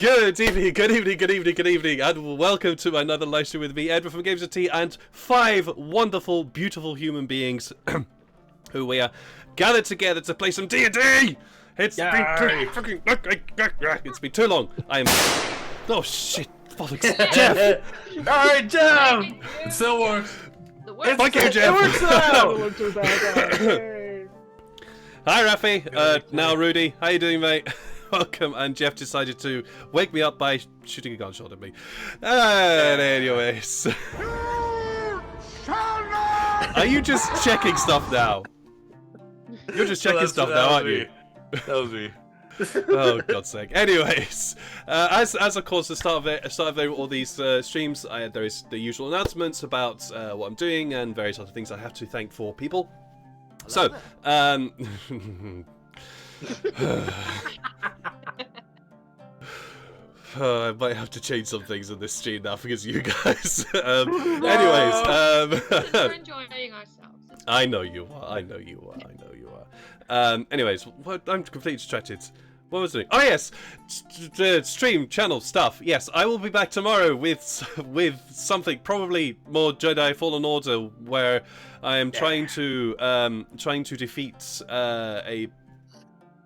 Good evening, good evening, good evening, good evening, and welcome to another live stream with me, Edward from Games of Tea, and 5 wonderful, beautiful human beings who we are gathered together to play some D&D! It's been too long. I am... Oh shit, bollocks. Jeff! Alright, Jeff! It still works. Fuck you, Jeff! It works out! Hi, Rafi. Now, Rudy. How you doing, mate? Welcome. And Jeff decided to wake me up by shooting a gunshot at me. And anyways. Are you just checking stuff now? You're just checking stuff now, aren't you? That was me. Oh, God's sake. Anyways, as of course, the start of all these streams, there is the usual announcements about what I'm doing and various other things I have to thank for people. So, I might have to change some things on this stream now because of you guys. Anyways, we're enjoying ourselves. I know you are. I know you are. I know you are. Anyways, I'm completely distracted. What was I doing? Oh yes, stream channel stuff. Yes, I will be back tomorrow with something probably more Jedi Fallen Order, where I am trying to defeat a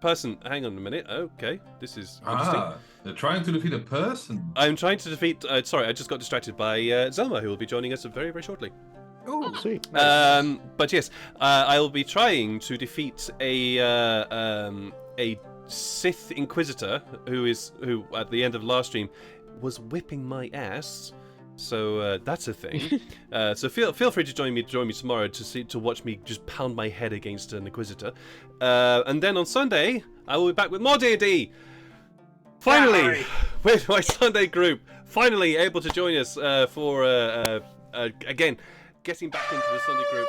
person. Hang on a minute. Okay, this is interesting. They're trying to defeat a person. I'm trying to defeat. Sorry, I just got distracted by Zelma, who will be joining us very, very shortly. Oh, sweet. But yes, I will be trying to defeat a Sith Inquisitor who at the end of last stream was whipping my ass. So that's a thing. So feel free to join me tomorrow to watch me just pound my head against an Inquisitor. And then on Sunday I will be back with more D&D. Finally, with my Sunday group, finally able to join us for again getting back into the Sunday group.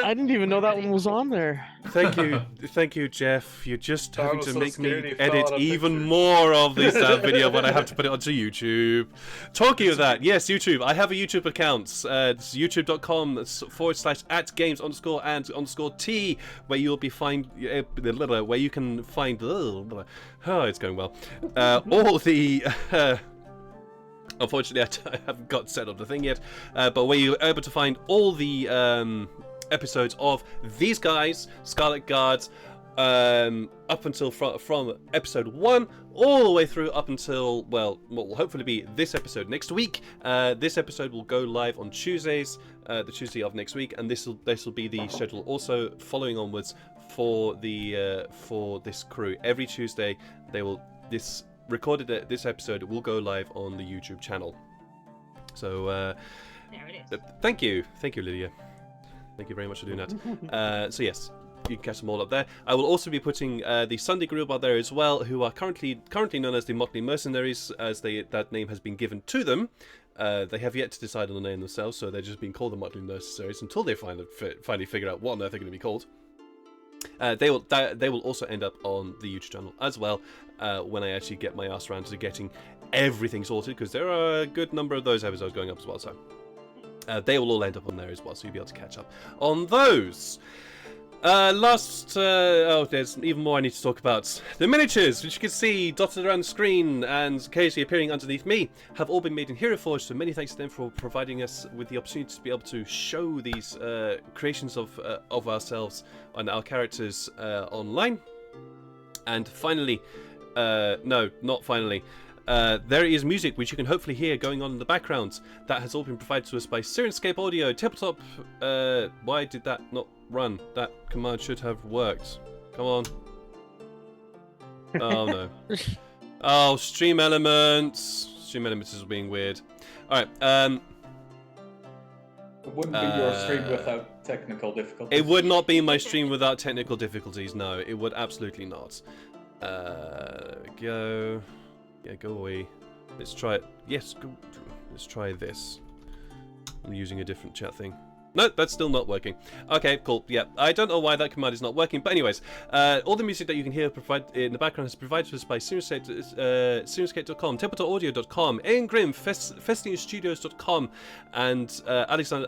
I didn't even know that one was on there. Thank you, Jeff. You're just having to make me edit even more of this video when I have to put it onto YouTube. Talking of that, yes, YouTube. I have a YouTube account. It's youtube.com/@games_and_t, where you'll be where you can find. Oh, it's going well. All the. Unfortunately, I haven't got set up the thing yet, but where you're able to find all the episodes of these guys, Scarlet Guards, up until from episode 1 all the way through up until, well, what will hopefully be this episode next week. This episode will go live on Tuesdays, the Tuesday of next week, and this will be the schedule also following onwards for this crew. Every Tuesday, this episode will go live on the YouTube channel. So there it is. Thank you, Lydia. Thank you very much for doing that. So yes, you can catch them all up there. I will also be putting the Sunday group out there as well, who are currently known as the Motley Mercenaries, as that name has been given to them. They have yet to decide on the name themselves, so they're just being called the Motley Mercenaries until they finally figure out what on earth they're going to be called. They will also end up on the YouTube channel as well when I actually get my ass around to getting everything sorted, because there are a good number of those episodes going up as well. So they will all end up on there as well, so you'll be able to catch up on those. There's even more I need to talk about. The miniatures, which you can see dotted around the screen and occasionally appearing underneath me, have all been made in Heroforge, so many thanks to them for providing us with the opportunity to be able to show these creations of ourselves and our characters online. And finally, no, not finally, there is music which you can hopefully hear going on in the background. That has all been provided to us by Sirenscape Audio. Tabletop, why did that not run? That command should have worked. Come on. Oh no. Oh, Stream Elements. Stream Elements is being weird. Alright, It wouldn't be your stream without technical difficulties. It would not be my stream without technical difficulties, no. It would absolutely not. There we go. Yeah, go away. Let's try it. Yes, go. Let's try this. I'm using a different chat thing. No, that's still not working. Okay, cool. Yeah, I don't know why that command is not working, but anyways, all the music that you can hear in the background is provided to us by Siriusgate.com, Tabletop.audio.com, Ingrim, FestingStudios.com, and Alexander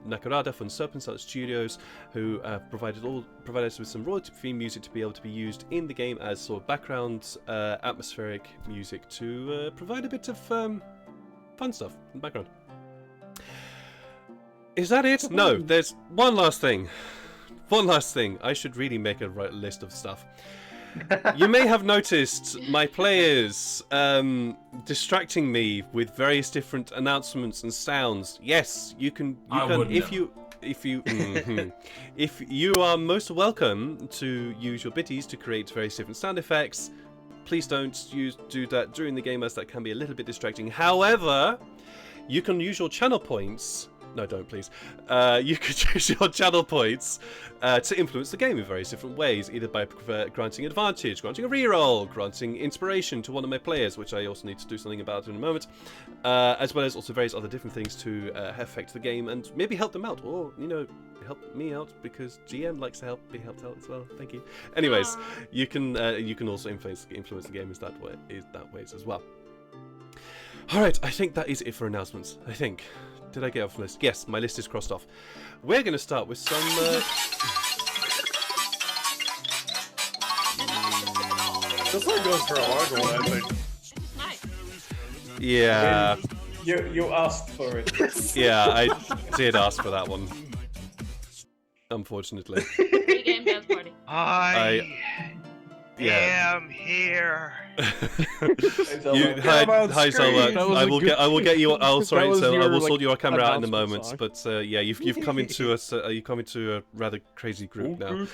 Nakarada from Serpent Art Studios, who provided us with some royalty-free music to be able to be used in the game as sort of background atmospheric music to provide a bit of fun stuff in the background. Is that it? No, there's one last thing. One last thing. I should really make a list of stuff. You may have noticed my players distracting me with various different announcements and sounds. Yes, you can if you are most welcome to use your bitties to create various different sound effects. Please don't do that during the game, as that can be a little bit distracting. However, you can use your channel points. No, don't please. You could use your channel points to influence the game in various different ways, either by granting advantage, granting a reroll, granting inspiration to one of my players, which I also need to do something about in a moment, as well as also various other different things to affect the game and maybe help them out, or help me out, because GM likes to be helped out as well. Thank you. Anyways, you can also influence the game is that ways as well. All right, I think that is it for announcements. I think. Did I get off the list? Yes, my list is crossed off. We're going to start with some... This one goes for a long one, I think. Nice. Yeah. You asked for it. Yeah, I did ask for that one. Unfortunately. Free game dance party. I am here. Hi, Selma. I will get you. I'll sort your camera out in a moment. Song. But yeah, you've come into a rather crazy group now.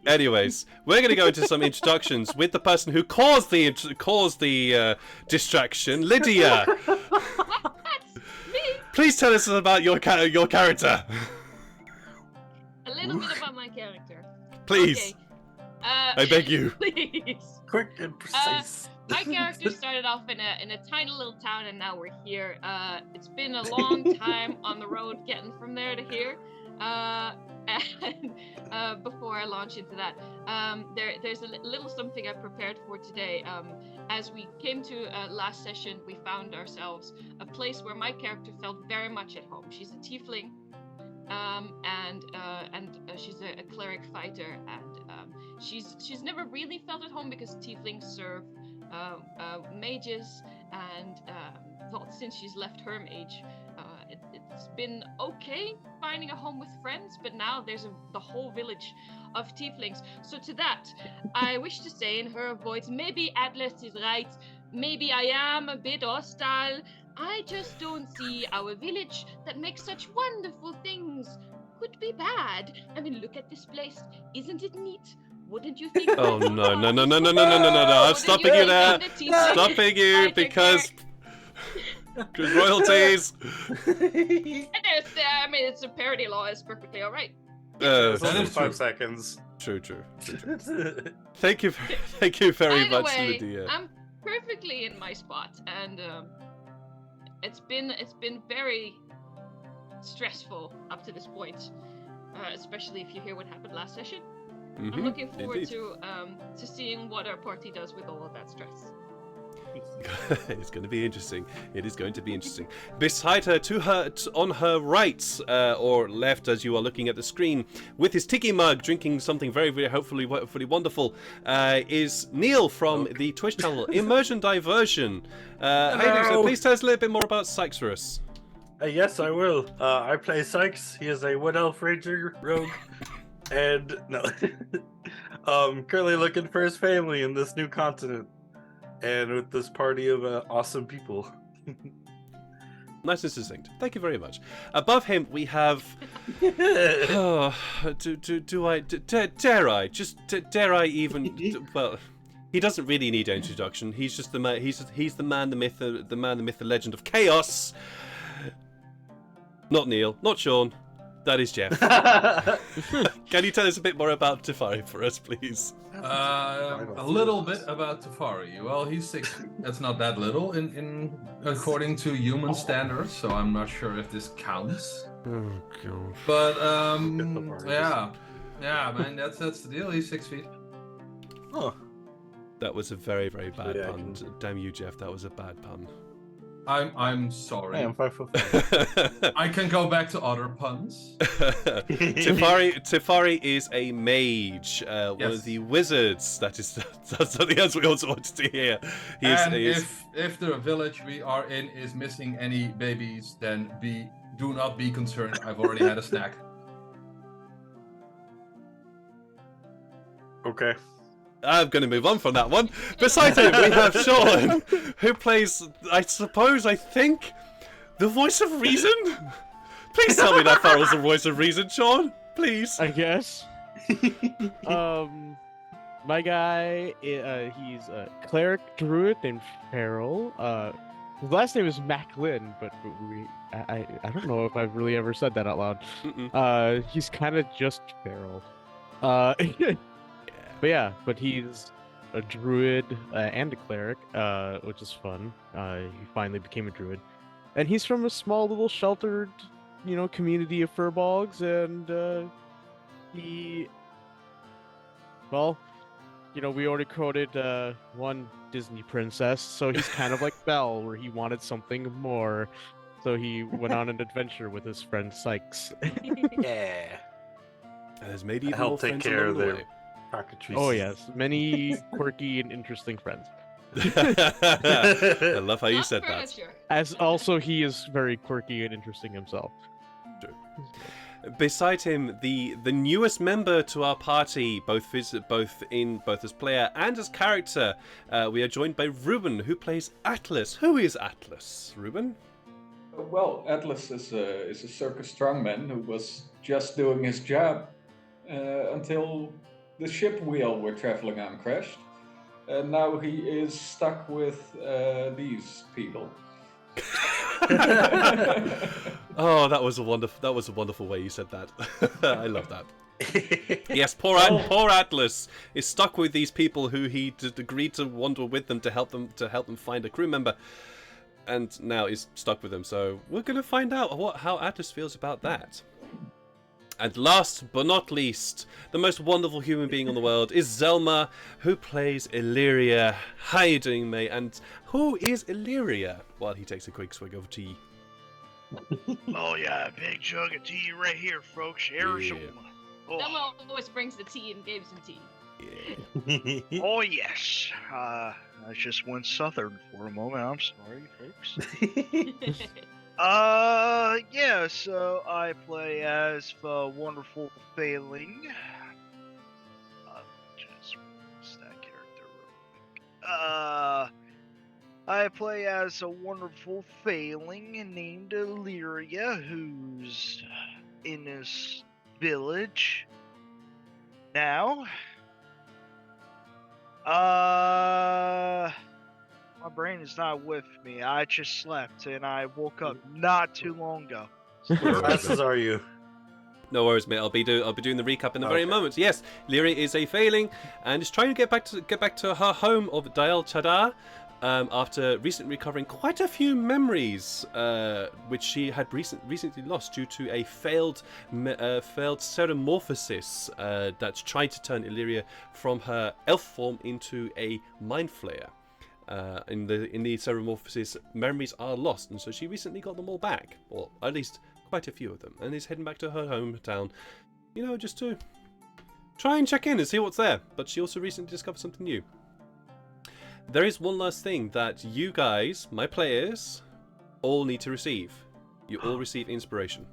Anyways, we're going to go into some introductions with the person who caused the distraction, Lydia. Me. Please tell us about your character. A little bit about my character. Please. Okay. I beg you. Please. Quick and precise. My character started off in a tiny little town, and now we're here. It's been a long time on the road getting from there to here. And before I launch into that, there's a little something I prepared for today. As we came to last session, we found ourselves a place where my character felt very much at home. She's a tiefling, and she's a cleric fighter, and she's never really felt at home because tieflings serve mages, and well, since she's left her mage, it's been okay finding a home with friends, but now there's the whole village of tieflings. So to that, I wish to say in her voice, maybe Atlas is right, maybe I am a bit hostile, I just don't see our village that makes such wonderful things could be bad. I mean, look at this place, isn't it neat? Wouldn't you think? Oh no! I'm stopping you there. Stopping you because royalties. I mean, it's a parody law. It's perfectly all right. That is 5 seconds. True. Thank you very much, Anyway, Lydia. I'm perfectly in my spot, and it's been very stressful up to this point, especially if you hear what happened last session. I'm looking forward to seeing what our party does with all of that stress. It's going to be interesting. It is going to be interesting. Beside her, on her right, or left, as you are looking at the screen, with his tiki mug, drinking something very, very hopefully wonderful, is Neil from the Twitch channel Immersion Diversion. Hey, please tell us a little bit more about Sykes for us. Yes, I will. I play Sykes. He is a Wood Elf Ranger rogue. And no, currently looking for his family in this new continent, and with this party of awesome people. Nice and succinct. Thank you very much. Above him, we have. Dare I even? Well, he doesn't really need an introduction. He's just the man. He's the man, the myth, the legend of chaos. Not Neil, not Sean. That is Jeff. Can you tell us a bit more about Tefari for us, please? A little bit about Tefari. Well, he's 6 feet. That's not that little in according to human standards, so I'm not sure if this counts. Oh god. But yeah, man, that's the deal. He's 6 feet. Huh. That was a very, very bad Yeah, I pun. Damn you, Jeff. That was a bad pun. I'm sorry. Hey, I'm 5'5". I can go back to other puns. Tefari is a mage, one Yes. of the wizards. That's something else we also wanted to hear. And if the village we are in is missing any babies, then do not be concerned. I've already had a snack. Okay. I'm going to move on from that one. Beside him, we have Sean, who plays, I think, the voice of reason? Please tell me that Farrell's the voice of reason, Sean. Please. I guess. My guy, he's a cleric druid named Farrell. His last name is Macklin, but I don't know if I've really ever said that out loud. Mm-mm. He's kind of just Farrell. But he's a druid and a cleric, which is fun. He finally became a druid, and he's from a small little sheltered, community of furbolgs, and we already quoted one Disney princess, so he's kind of like Belle, where he wanted something more, so he went on an adventure with his friend Sykes. Yeah. And has made even Help more take friends care along of the their way. cockatrices. Oh yes, many quirky and interesting friends. I love how you Not said that. furniture. As also he is very quirky and interesting himself. Beside him, the newest member to our party, both as player and as character, we are joined by Ruben, who plays Atlas. Who is Atlas, Ruben? Well, Atlas is a circus strongman who was just doing his job until the ship wheel we're traveling on crashed. And now he is stuck with these people. Oh, that was a wonderful way you said that. I love that. Yes, poor Atlas is stuck with these people who he agreed to wander with them to help them find a crew member, and now is stuck with them. So we're gonna find out how Atlas feels about that. And last but not least, the most wonderful human being in the world is Zelma, who plays Illyria. How you doing, mate? And who is Illyria? While he takes a quick swig of tea. Oh yeah, big jug of tea right here, folks. Arizona. Oh. Someone always brings the tea and gives him tea. Yeah. Oh yes. I just went southern for a moment. I'm sorry, folks. Yeah, so I play as the wonderful Failing. Just what's that character real quick? I play as a wonderful Failing named Illyria, who's in this village now. My brain is not with me. I just slept and I woke up not too long ago. What classes are you? No worries, mate. I'll be doing the recap in a very moment. Yes, Lyria is a Failing and is trying to get back to her home of Dial Chadar after recently recovering quite a few memories, which she had recently lost due to a failed ceramorphosis that's tried to turn Illyria from her elf form into a mind flayer. In the ceramorphosis, memories are lost, and so she recently got them all back, or at least quite a few of them, and is heading back to her hometown, just to try and check in and see what's there. But she also recently discovered something new. There is one last thing that you guys, my players, all need to receive. You all receive inspiration.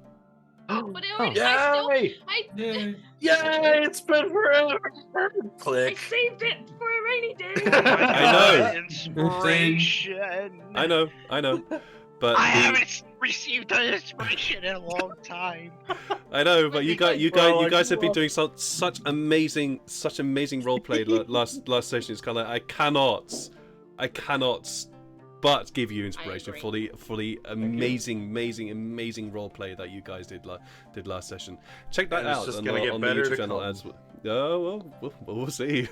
But I Yay! Yay. Yay! It's been forever. I Click. saved it for a rainy day. I know. Inspiration. I know, but I haven't received an inspiration in a long time. I know, but you guys have been doing such amazing roleplay last session. It's kind of like I cannot but give you inspiration agree. for the amazing role play that you guys did last session. Check that And it's out just on gonna the get better YouTube to channel come. as well. Oh well, we'll see.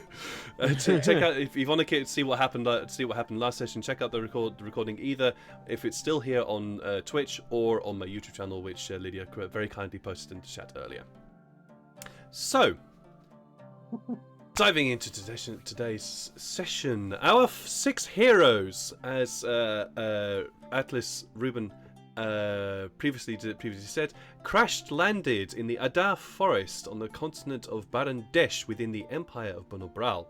Check out if you want to see what happened last session. Check out the recording either if it's still here on Twitch or on my YouTube channel, which Lydia very kindly posted in the chat earlier. So, diving into today's session, our 6 heroes, as Atlas Ruben previously said, landed in the Adar forest on the continent of Baran Desh within the Empire of Bonobral,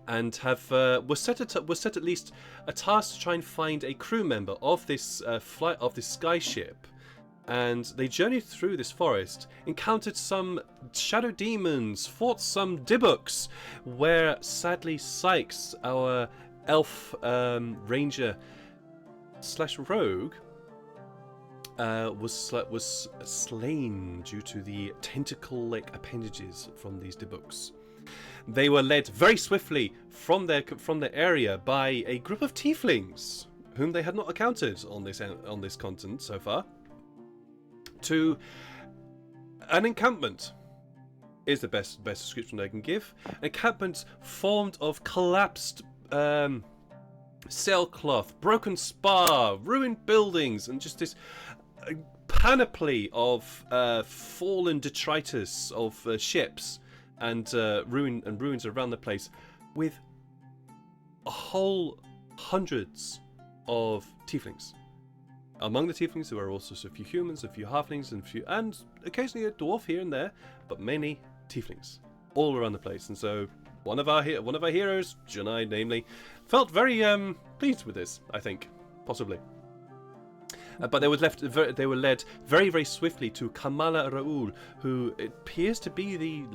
and was set at least a task to try and find a crew member of this sky ship. And they journeyed through this forest, encountered some shadow demons, fought some Dibbuks, where sadly Sykes, our elf ranger / rogue, was slain due to the tentacle-like appendages from these Dibbuks. They were led very swiftly from their area by a group of Tieflings, whom they had not encountered on this continent so far, to an encampment, is the best description I can give. An encampment formed of collapsed sailcloth, broken spar, ruined buildings, and just this panoply of fallen detritus of ships and ruins around the place, with a whole hundreds of Tieflings. Among the Tieflings, there are also a few humans, a few halflings, and occasionally a dwarf here and there, but mainly Tieflings all around the place. And so one of our heroes, Janai namely, felt very pleased with this. I think, possibly. But they were led very, very swiftly to Kamala Raoul, who appears to be the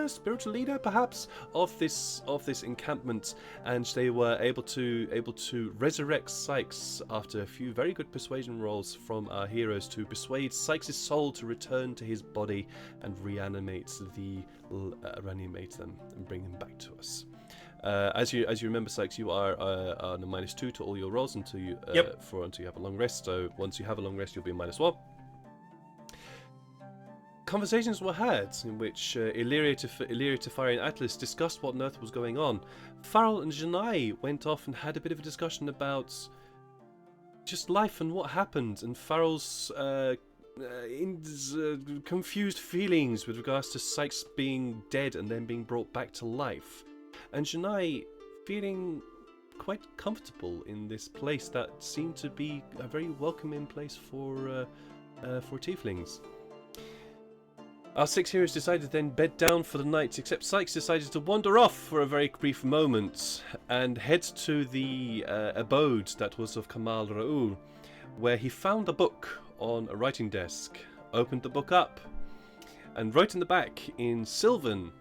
spiritual leader, perhaps, of this encampment, and they were able to resurrect Sykes after a few very good persuasion rolls from our heroes to persuade Sykes' soul to return to his body and reanimate them and bring him back to us. As you remember, Sykes, you are on a -2 to all your rolls until you have a long rest. So once you have a long rest, you'll be -1. Conversations were had in which Illyria, Teferi, and Atlas discussed what on earth was going on. Farrell and Janai went off and had a bit of a discussion about just life and what happened, and Farrell's confused feelings with regards to Sykes being dead and then being brought back to life. And Janai feeling quite comfortable in this place that seemed to be a very welcoming place for Tieflings. Our 6 heroes decided to then bed down for the night, except Sykes decided to wander off for a very brief moment and head to the abode that was of Kamal Raoul, where he found a book on a writing desk, opened the book up, and wrote in the back in Sylvan,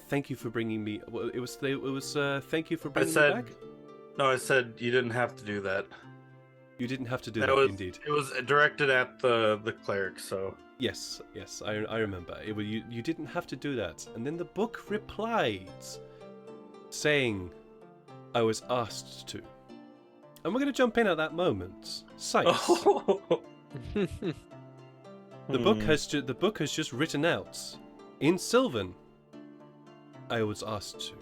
thank you for bringing me. It was thank you for bringing me back. No, I said you didn't have to do that. You didn't have to do that. Indeed. It was directed at the cleric. So yes, I remember. You didn't have to do that. And then the book replied, saying, "I was asked to." And we're going to jump in at that moment. Sykes. The book has just written out in Sylvan, "I was asked to."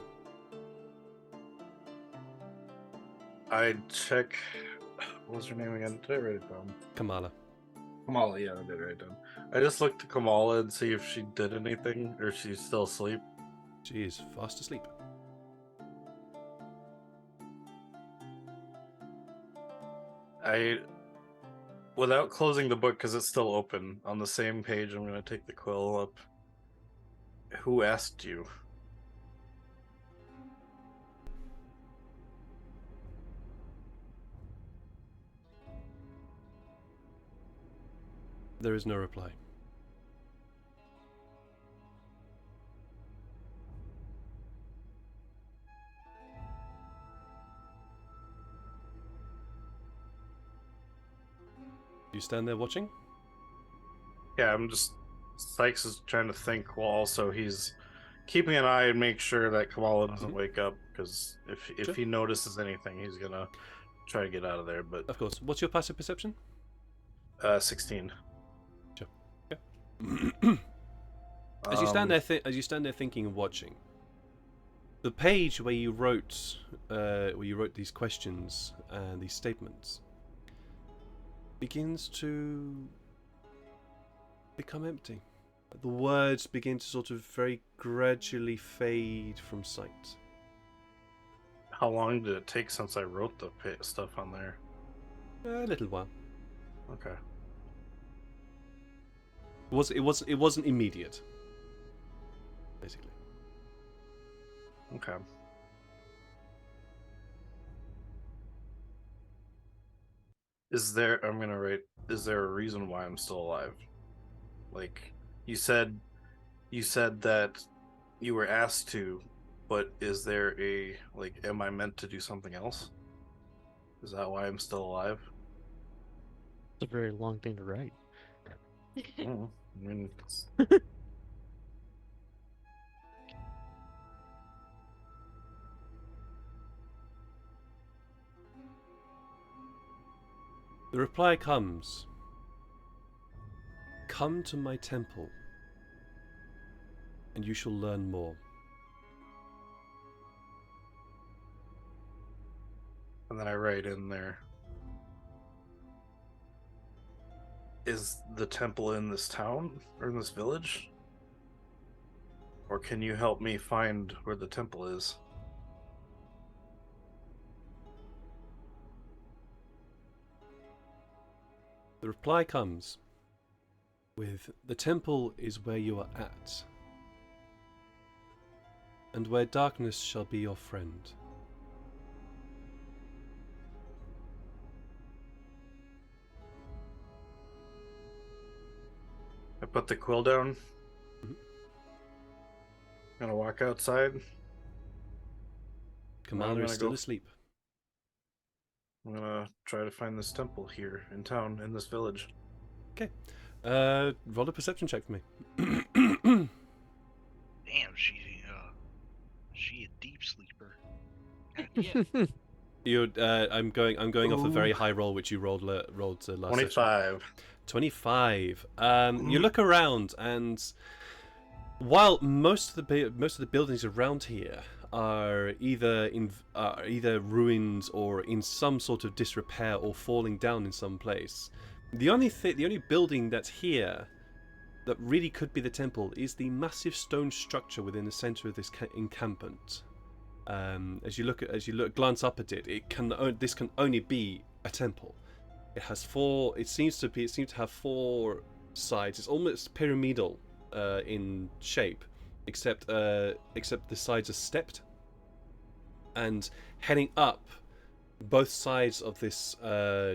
I check. What was her name again? Did I write it down? Kamala. Kamala, yeah, I did write it down. I just looked at Kamala and see if she did anything or if she's still asleep. She is fast asleep. Without closing the book, because it's still open, on the same page, I'm going to take the quill up. Who asked you? There is no reply. You stand there watching? Yeah, I'm just... Sykes is trying to think while also he's keeping an eye and make sure that Kamala doesn't wake up, because if Sure. he notices anything, he's gonna try to get out of there. But Of course. What's your passive perception? 16. Sure. Yeah. As you stand there, thinking and watching, the page where you wrote these questions and these statements begins to become empty. The words begin to sort of very gradually fade from sight. How long did it take since I wrote the stuff on there? A little while. Okay. It wasn't immediate. Basically. Okay. Is there a reason why I'm still alive? Like, you said that you were asked to, but is there am I meant to do something else? Is that why I'm still alive? It's a very long thing to write. I mean, The reply comes. Come to my temple, and you shall learn more. and then I write in there, is the temple in this town or in this village? Or can you help me find where the temple is? The reply comes with, the temple is where you are at, and where darkness shall be your friend. I put the quill down. Mhm. Gonna walk outside. Commander is gonna still go- asleep. I'm gonna try to find this temple here in town, in this village. Roll a perception check for me. Damn, she a deep sleeper. Yeah. I'm going off a very high roll which you rolled last session. 25. 25. You look around, and while most of the buildings around here are either ruined or in some sort of disrepair or falling down in some place, the only building that's here that really could be the temple is the massive stone structure within the center of this encampment. As you glance up at it, this can only be a temple. It has four. It seems to have four sides. It's almost pyramidal in shape, except the sides are stepped. And heading up, both sides of this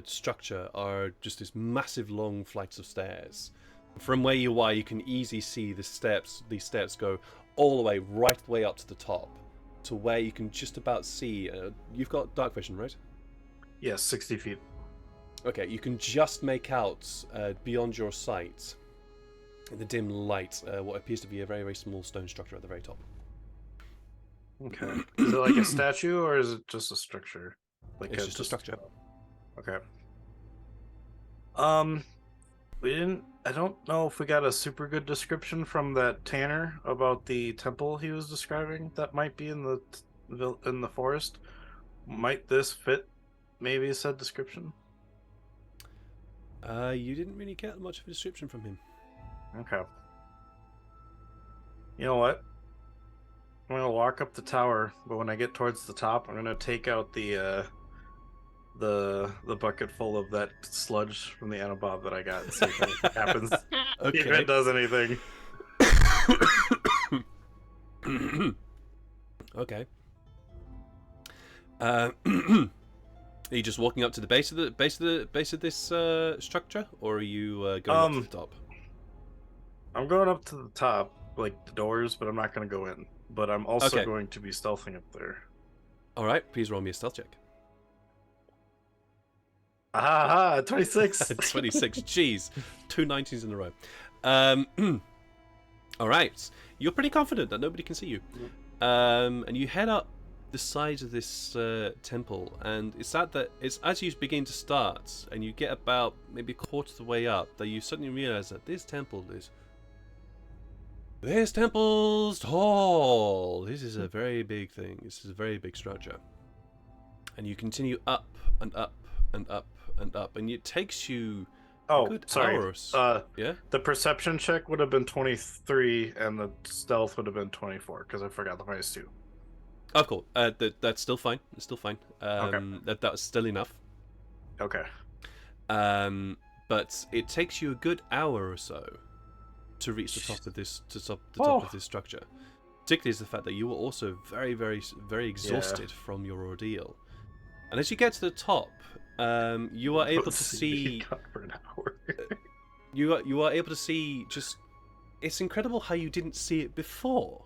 structure are just this massive long flights of stairs. From where you are, you can easily see the steps. These steps go all the way right way up to the top, to where you can just about see. You've got dark vision, right? Yes, 60 feet. Okay, you can just make out beyond your sight, in the dim light, what appears to be a very, very small stone structure at the very top. Okay. Is it like a statue or is it just a structure? It's just a structure. Okay. I don't know if we got a super good description from that Tanner about the temple he was describing that might be in the forest. Might this fit maybe said description? You didn't really get much of a description from him. Okay. You know what? I'm gonna walk up the tower, but when I get towards the top, I'm gonna take out the bucket full of that sludge from the Anabob that I got and see if anything happens. Okay. If it does anything. Okay. Are you just walking up to the base of this structure, or are you going up to the top? I'm going up to the top, like the doors, but I'm not going to go in. But I'm also Okay. going to be stealthing up there. All right, please roll me a stealth check. Ah, 26. 26. Jeez, 2 90s in a row. All right, you're pretty confident that nobody can see you, and you head up the sides of this temple, and it's as you begin to start, and you get about maybe a quarter of the way up, that you suddenly realize that this temple's tall. This is a very big thing. This is a very big structure, and you continue up and up and up and up, and it takes you. Oh, sorry. Hours. Yeah. The perception check would have been 23, and the stealth would have been 24 because I forgot the minus 2. Oh, cool. That's still fine. It's still fine. Okay. That was still enough. Okay. But it takes you a good hour or so to reach the top of this top of this structure. Particularly is the fact that you were also very, very, very exhausted from your ordeal. And as you get to the top, you are able to see. For an hour. you are able to see just. It's incredible how you didn't see it before.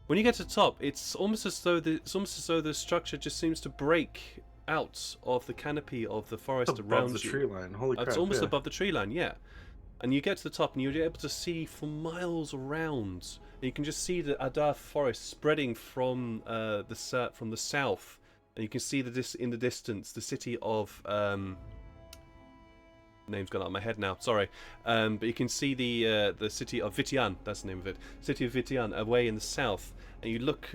When you get to the top, it's almost as though the structure just seems to break out of the canopy of the forest above around the you. tree line. Holy crap! It's almost yeah. above the tree line, yeah. And you get to the top, and you're able to see for miles around. And you can just see the Adar forest spreading from the south, and you can see in the distance the city of name's gone out of my head now. Sorry, but you can see the city of Vitian. That's the name of it. City of Vitian, away in the south, and you look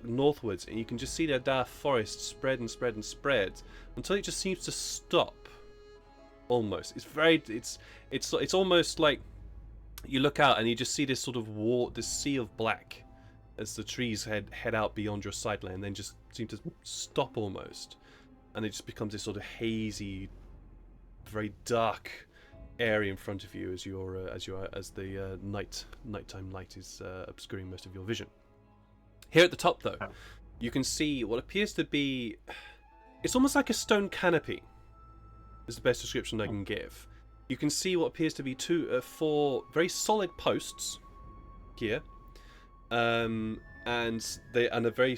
northwards, and you can just see the Adar forest spread and spread and spread until it just seems to stop. Almost, it's almost like you look out and you just see this sort of this sea of black as the trees head out beyond your sight line, and then just seem to stop almost, and it just becomes this sort of hazy, very dark area in front of you as the nighttime light is obscuring most of your vision. Here at the top, though, you can see what appears to be. It's almost like a stone canopy. Is the best description I can give. You can see what appears to be four very solid posts here, and a very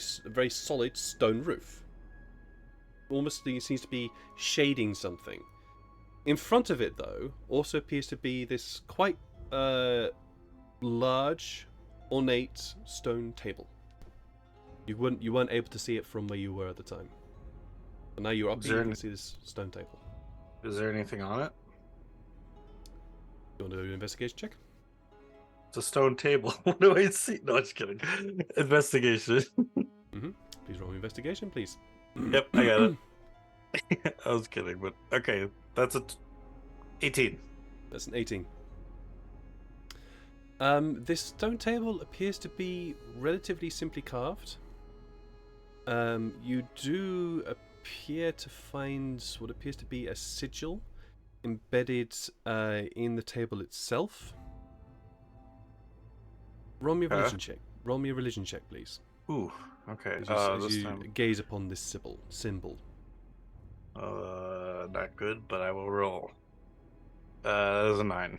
solid stone roof. Almost seems to be shading something. In front of it, though, also appears to be this quite large, ornate stone table. You weren't able to see it from where you were at the time, but now you're up here. You can see this stone table. Is there anything on it? You want to do an investigation check? It's a stone table. What do I see? No, I'm just kidding. Investigation. Please roll investigation, please. Yep, I got it. I was kidding, but okay. That's 18. That's an 18. This stone table appears to be relatively simply carved. You do appear to find what appears to be a sigil embedded in the table itself. Roll me a religion check. Roll me a religion check, please. Ooh, okay. As you gaze upon this symbol. Not good, but I will roll. That is a 9.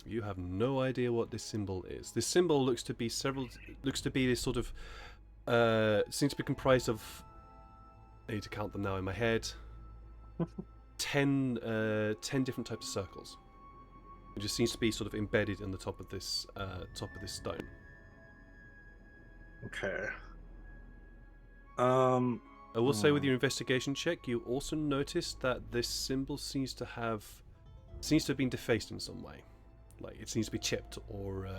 You have no idea what this symbol is. This symbol looks to be this sort of seems to be comprised of. I need to count them now in my head. 10 different types of circles. It just seems to be sort of embedded in the top of this stone. Okay. I will say with your investigation check, you also notice that this symbol seems to have been defaced in some way. Like it seems to be chipped, or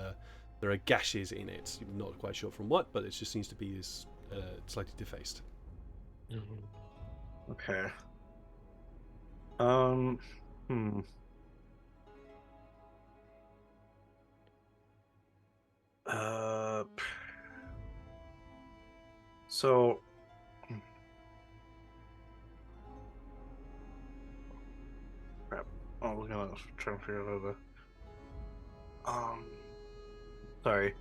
there are gashes in it. You're not quite sure from what, but it just seems to be slightly defaced. Okay. So. Crap. Oh, we're gonna try and figure out how to. Sorry.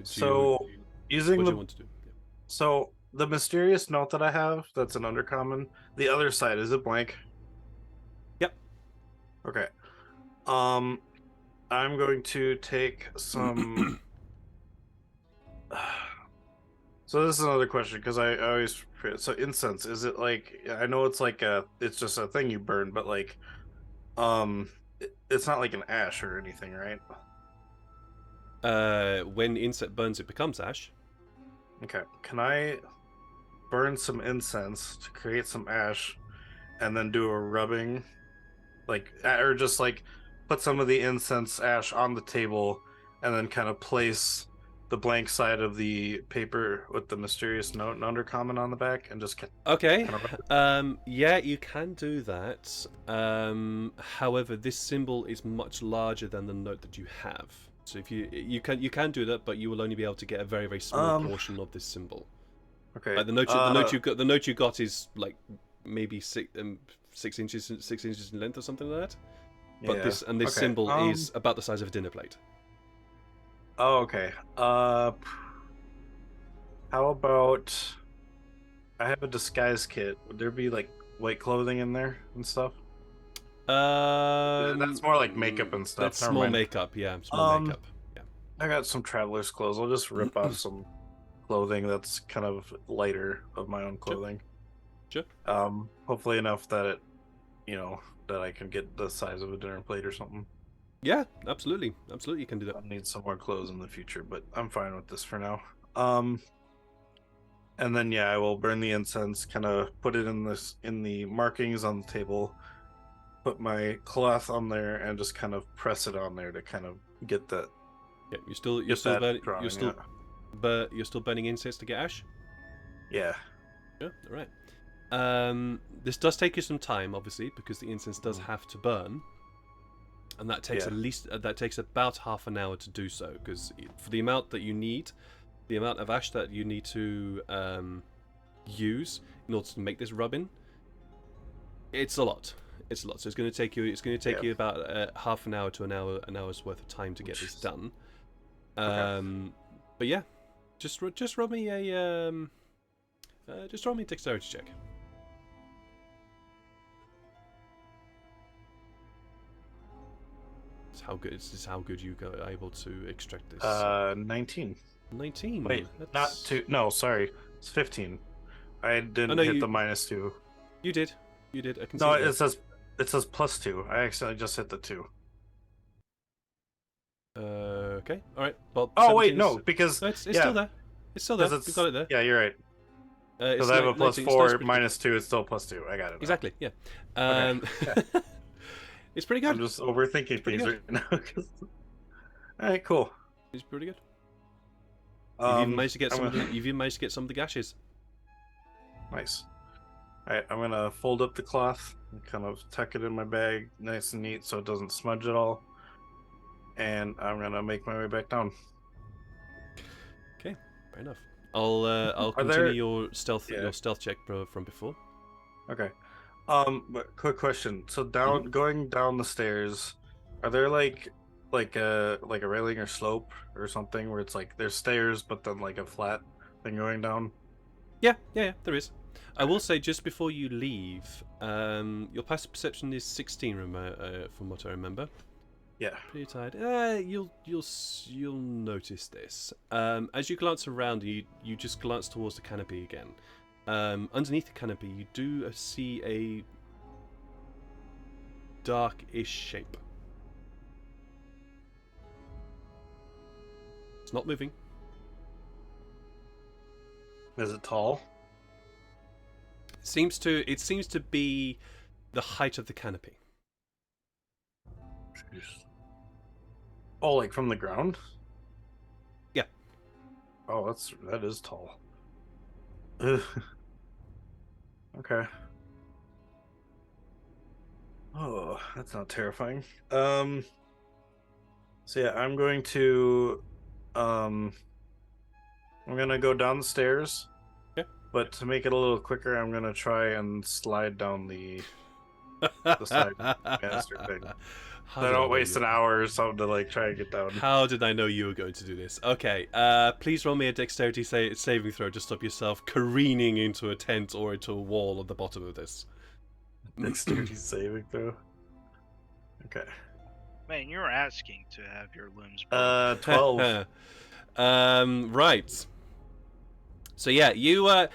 So using what do the. you want to do? Yeah. So the mysterious note that I have, that's an undercommon. The other side, is it blank? Yep. Okay. I'm going to take some. So this is another question, because I always so incense, is it like, I know it's like it's just a thing you burn, but like it's not like an ash or anything, right? When incense burns, it becomes ash. Okay. Can I burn some incense to create some ash, and then do a rubbing, or just like put some of the incense ash on the table, and then kind of place the blank side of the paper with the mysterious note and undercommon on the back, and just Okay. kind Yeah, you can do that. However, this symbol is much larger than the note that you have. So if you can do that, but you will only be able to get a very, very small portion of this symbol. okay. Like the note you got is like maybe 6 inches in length or something like that. But this symbol is about the size of a dinner plate. Oh, okay. How about I have a disguise kit? Would there be like white clothing in there and stuff? That's more like makeup and stuff. That's Never more mind. makeup, yeah. It's more makeup. Yeah. I got some traveler's clothes. I'll just rip off some clothing that's kind of lighter of my own clothing. Sure. Hopefully enough that it, that I can get the size of a dinner plate or something. Yeah, absolutely. Absolutely, you can do that. I'll need some more clothes in the future, but I'm fine with this for now. And then I will burn the incense, kind of put it in the markings on the table, put my cloth on there, and just kind of press it on there to kind of get that. Yeah, you're still burning incense to get ash? Yeah. Yeah, alright. This does take you some time, obviously, because the incense does have to burn. And that takes about half an hour to do so, because for the amount that you need, the amount of ash that you need to use in order to make this rubbin, it's a lot. It's a lot. So it's going to take you about half an hour to an hour's worth of time to get this done. But yeah, just roll me a dexterity check. This is how good you are able to extract this. 19. 19. Wait, not 2. No, sorry, it's 15. I didn't hit the -2. You did. I can see it says +2. I accidentally just hit the 2. Okay. All right. Well. Oh wait, no, because it's still there. It's still there. You've got it there. Yeah, you're right. Because I have a +4 -2. It's still +2. I got it now. Exactly. Yeah. Okay. It's pretty good. I'm just overthinking things right now. All right, cool. It's pretty good. You've even managed to get some of the gashes. Nice. Alright, I'm gonna fold up the cloth and kind of tuck it in my bag nice and neat so it doesn't smudge at all. And I'm gonna make my way back down. Okay, fair enough. I'll continue your stealth check from before. Okay. But quick question. So going down the stairs, are there like a railing or slope or something where it's like there's stairs but then like a flat thing going down? Yeah, there is. I will say just before you leave, your passive perception is 16, from what I remember. Yeah. Pretty tired. You'll notice this. As you glance around, you just glance towards the canopy again. Underneath the canopy, you do see a dark-ish shape. It's not moving. Is it tall? It seems to be the height of the canopy. Jeez. Oh, like from the ground? Yeah. Oh, that is tall. Ugh. Okay. Oh, that's not terrifying. So yeah, I'm going to I'm gonna go down the stairs. Yeah. But to make it a little quicker, I'm gonna try and slide down the side banister thing. So I don't waste an hour or something to like try and get down. How did I know you were going to do this? Okay, please roll me a dexterity saving throw to stop yourself careening into a tent or into a wall at the bottom of this. Dexterity saving throw. Okay. Man, you're asking to have your limbs broken. 12. Right. So yeah, you hop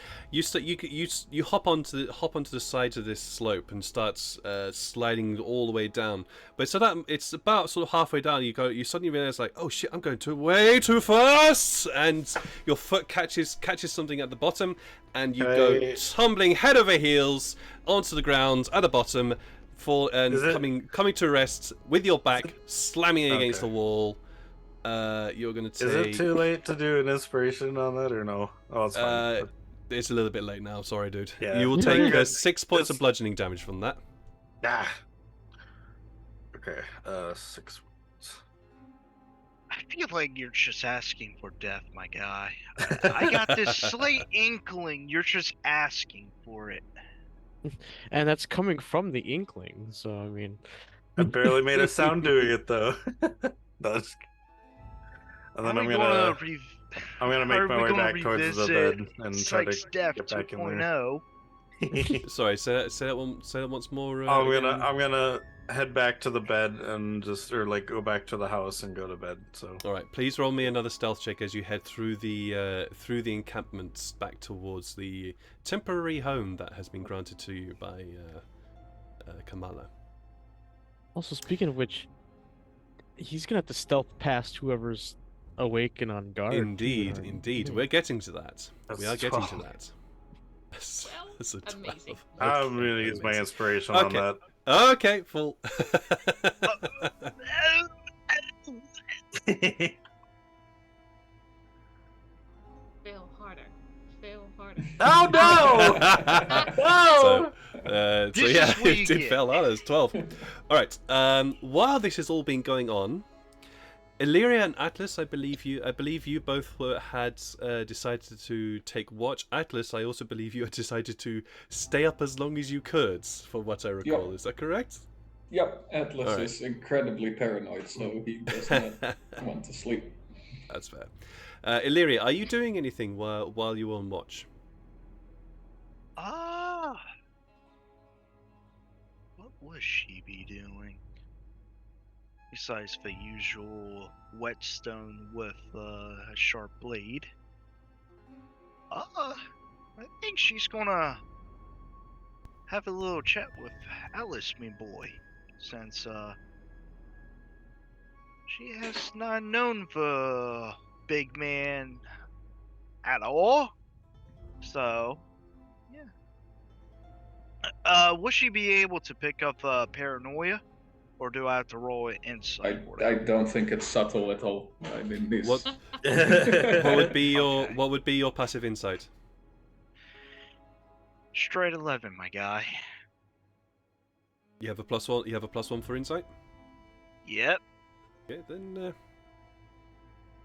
onto the sides of this slope and start sliding all the way down. But so that it's about sort of halfway down, you suddenly realize like, oh shit, I'm going way too fast, and your foot catches something at the bottom, and you go tumbling head over heels onto the ground at the bottom, coming to rest with your back slamming against the wall. You're gonna take. Is it too late to do an inspiration on that or no? Oh, it's fine. It's a little bit late now. Sorry, dude. Yeah. You will take 6 points of bludgeoning damage from that. Ah. Okay. 6. I feel like you're just asking for death, my guy. I got this slight inkling you're just asking for it. And that's coming from the Inkling, so I mean... I barely made a sound doing it, though. That's... And then I'm gonna make my way back towards the bed and try to get back in there. Sorry, say that once more. I'm gonna head back to the bed and go back to the house and go to bed. So. All right, please roll me another stealth check as you head through the encampments back towards the temporary home that has been granted to you by Kamala. Also, speaking of which, he's gonna have to stealth past whoever's awake and on guard. Indeed. We're getting to that. We are getting to that. Well, amazing. I'm gonna use my inspiration on that. Okay, full. Fail harder. Fail harder. Oh no! No! So yeah, it did fail out as 12. All right. While this has all been going on, Illyria and Atlas, I believe you both had decided to take watch. Atlas, I also believe you had decided to stay up as long as you could, for what I recall. Yep. Is that correct? Yep, Atlas is incredibly paranoid, so he does not want to sleep. That's fair. Illyria, are you doing anything while you're on watch? What would she be doing? Besides the usual whetstone with a sharp blade. I think she's gonna have a little chat with Alice, me boy, since she has not known the big man at all. So, yeah. Will she be able to pick up paranoia? Or do I have to roll it insight? I don't think it's subtle at all. I mean, this... What would be your passive insight? Straight 11, my guy. You have a +1. You have a +1 for insight. Yep. Okay, then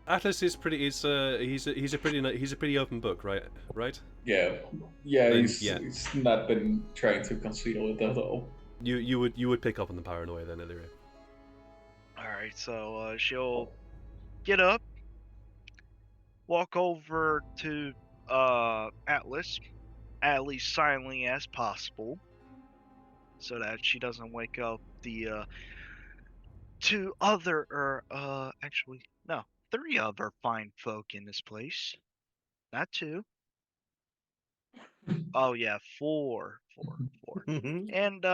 Atlas is pretty. He's a pretty open book, right? Right. Yeah. He's not been trying to conceal it at all. You would pick up on the paranoia then, Illyria. Alright, so she'll get up, walk over to Atlas, at least silently as possible, so that she doesn't wake up the 3 other fine folk in this place. Not 2. Oh yeah, 4. And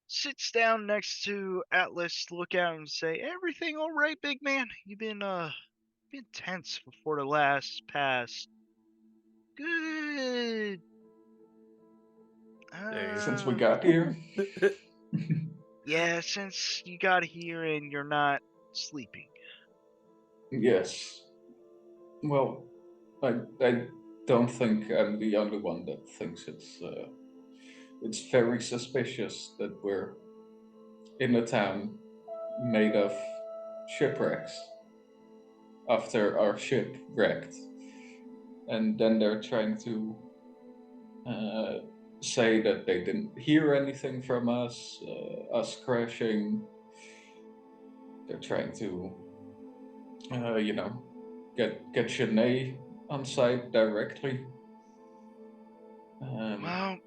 sits down next to Atlas, look at him and say, "Everything all right, big man? You've been tense for the past. Good. Since we got here. Yeah, since you got here and you're not sleeping. Yes. Well, I don't think I'm the only one that thinks it's very suspicious that we're in a town made of shipwrecks after our ship wrecked. And then they're trying to say that they didn't hear anything from us crashing. They're trying to, get Shanae on site directly. Well,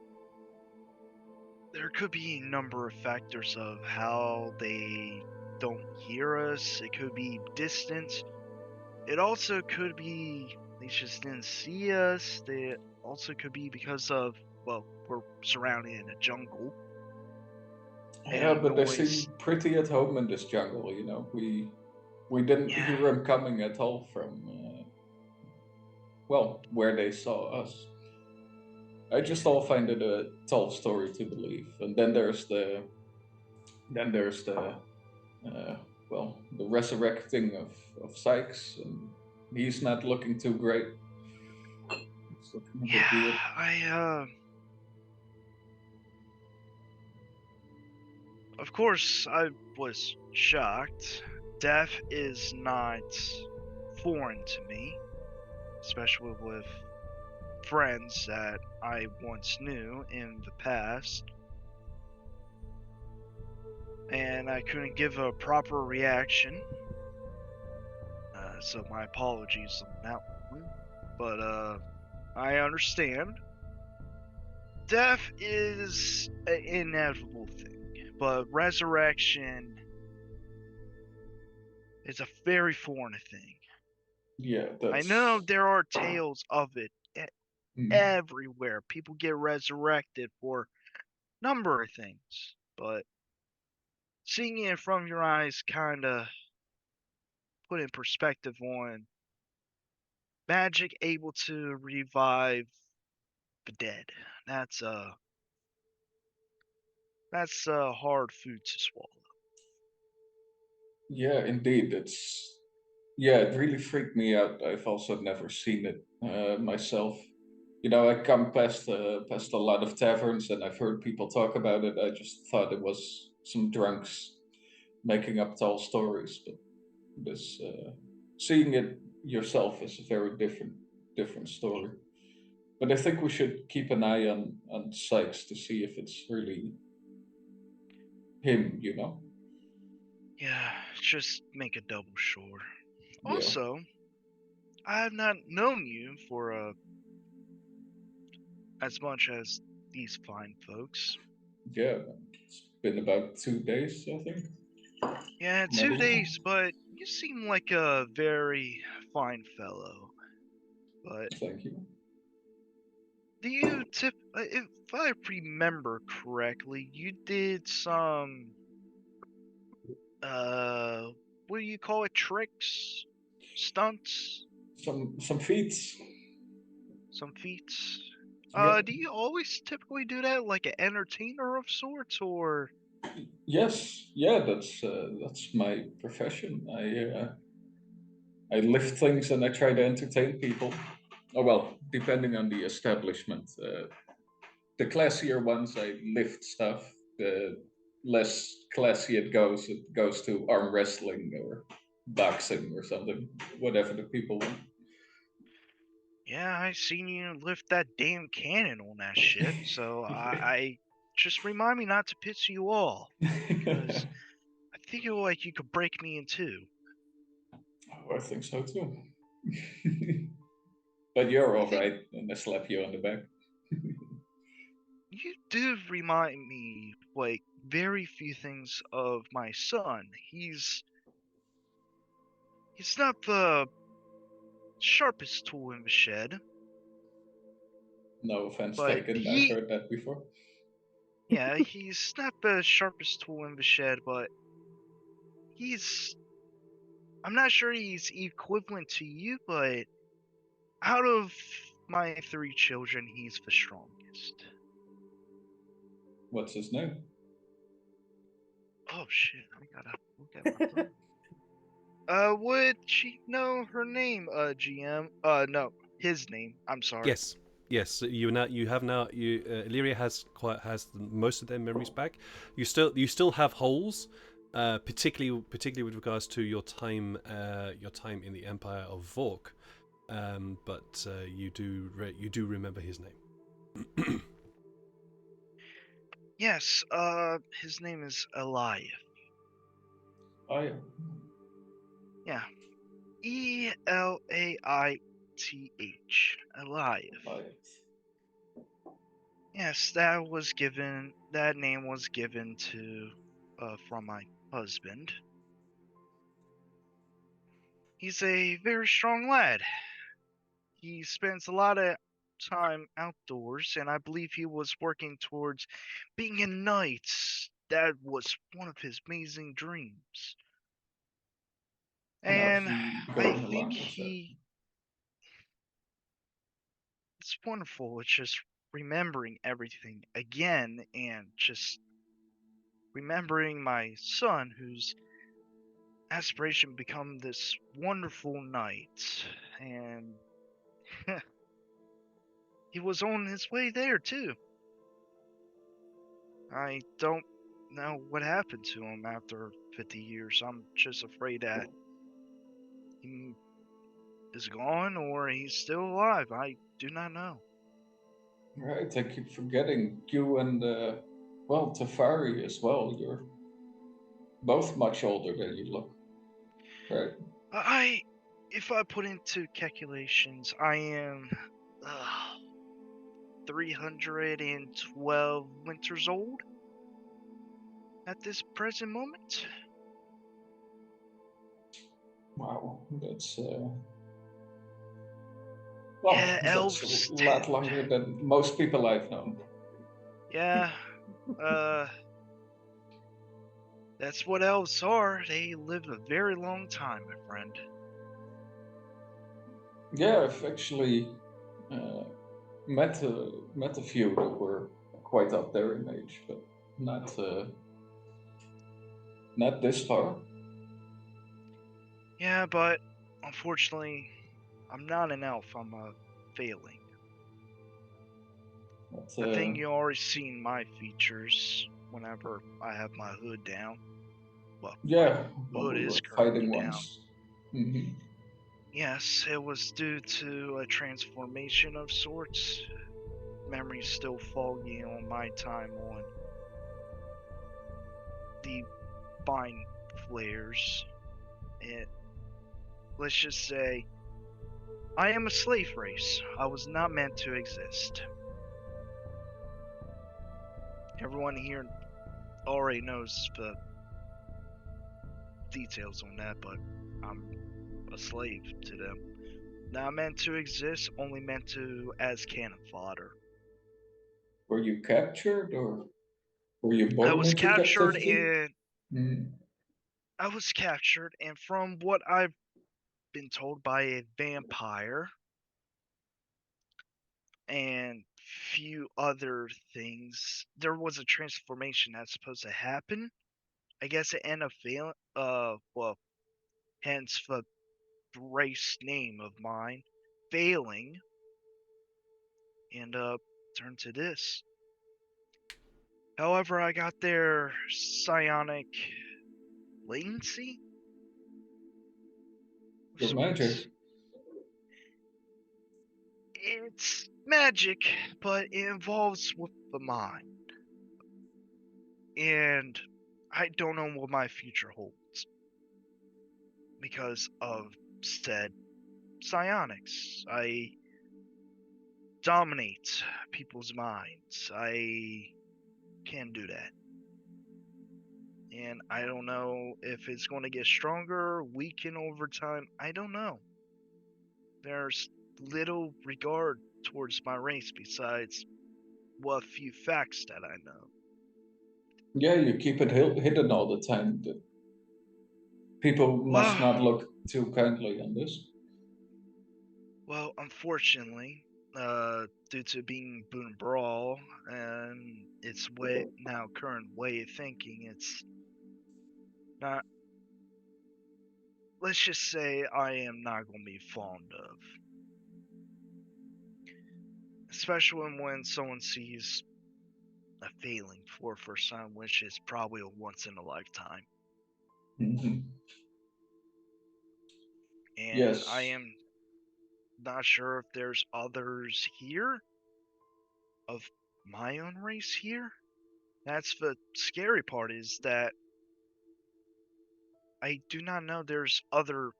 there could be a number of factors of how they don't hear us. It could be distance. It also could be they just didn't see us. They also could be because of, well, we're surrounded in a jungle. Yeah, Any but they noise. seem pretty at home in this jungle, you know. We didn't Yeah. hear them coming at all from, well, where they saw us. I just all find it a tall story to believe. And then there's the well, the resurrecting of Sykes, and he's not looking too great. It's looking a bit weird. Of course, I was shocked. Death is not foreign to me, especially with friends that I once knew in the past. And I couldn't give a proper reaction. So my apologies on that one. But I understand. Death is an inevitable thing, but resurrection is a very foreign thing. Yeah, I know there are tales of it Mm. everywhere. People get resurrected for a number of things, but seeing it from your eyes kind of put in perspective on magic able to revive the dead. That's hard food to swallow. Yeah, indeed. It really freaked me out. I've also never seen it myself. You know, I come past a lot of taverns, and I've heard people talk about it. I just thought it was some drunks making up tall stories, but this seeing it yourself is a very different story. But I think we should keep an eye on Sykes to see if it's really him. You know? Yeah, just make a double sure. Yeah. Also, I have not known you for as much as these fine folks. Yeah. It's been about 2 days, I think. Yeah, Not 2 even. days, but you seem like a very fine fellow. But Thank you. do you if I remember correctly, you did some what do you call it? Tricks, stunts, Some feats. some feats. Yeah. Do you always typically do that, like an entertainer of sorts, or? Yes. Yeah. That's my profession. I lift things and I try to entertain people. Oh well, depending on the establishment. The classier ones, I lift stuff. The less classy it goes to arm wrestling or boxing or something, whatever the people want. Yeah, I seen you lift that damn cannon on that shit. So I just remind me not to piss you off, because I feel like you could break me in two. Oh, I think so too. But you're I all think right, and I slap you on the back. you do remind me, like, very few things of my son. He's not the sharpest tool in the shed, No offense but taken. I've heard that before. yeah, he's not the sharpest tool in the shed, but he's, I'm not sure he's equivalent to you, but out of my 3 children, he's the strongest. What's his name? Oh shit, I gotta look at my phone. Would she know her name, GM? No, his name. I'm sorry. Yes, yes. Illyria has most of their memories back. You still have holes, particularly with regards to your time in the Empire of Vork. But you do remember his name. Yes, his name is Eliath. Oh yeah. Yeah. Eliath. Eliath. Right. Yes, that name was given to, from my husband. He's a very strong lad. he spends a lot of time outdoors, and I believe he was working towards being a knight. That was one of his amazing dreams. And how's And he I going think along with that? it's wonderful. It's just remembering everything again and just remembering my son whose aspiration become this wonderful knight. And he was on his way there too. I don't know what happened to him after 50 years. I'm just afraid that he is gone or he's still alive. I do not know. Right, I keep forgetting you and, well, Tafari as well. You're both much older than you look. Right. If I put into calculations, I am 312 winters old at this present moment. Wow, that's Yeah, that's elves a lot longer than most people I've known. Yeah, that's what elves are. They live a very long time, my friend. Yeah, I've actually uh, met a few that were quite up there in age, but not this far. Yeah, but unfortunately, I'm not an elf. I'm a failing. But, I think you already seen my features whenever I have my hood down. Well, yeah, my when hood we is were currently fighting down. once. Mm-hmm. Yes, it was due to a transformation of sorts. Memory's still foggy on my time on the vine flares. Let's just say, I am a slave race. I was not meant to exist. Everyone here already knows the details on that, but I'm a slave to them. Not meant to exist, only meant to as cannon fodder. Were you captured or were you I born was into captured captivity? and Mm. I was captured, and from what I've been told by a vampire and few other things, there was a transformation that's supposed to happen. I guess it ended up failing. Well, hence the race name of mine, failing, and turned to this. However, I got their psionic latency. Your magic. It's magic, but it involves with the mind. And I don't know what my future holds because of said psionics. I dominate people's minds. I can do that. And I don't know if it's going to get stronger, weaken over time. I don't know. There's little regard towards my race besides what few facts that I know. Yeah, you keep it hidden all the time. People must not look too kindly on this. Well, unfortunately, due to being Boon Brawl and its current way of thinking, it's not. Let's just say I am not going to be fond of, especially when someone sees a failing for first time, which is probably a once in a lifetime. Mm-hmm. And yes. I am not sure if there's others here of my own race here. That's the scary part, is that I do not know there's other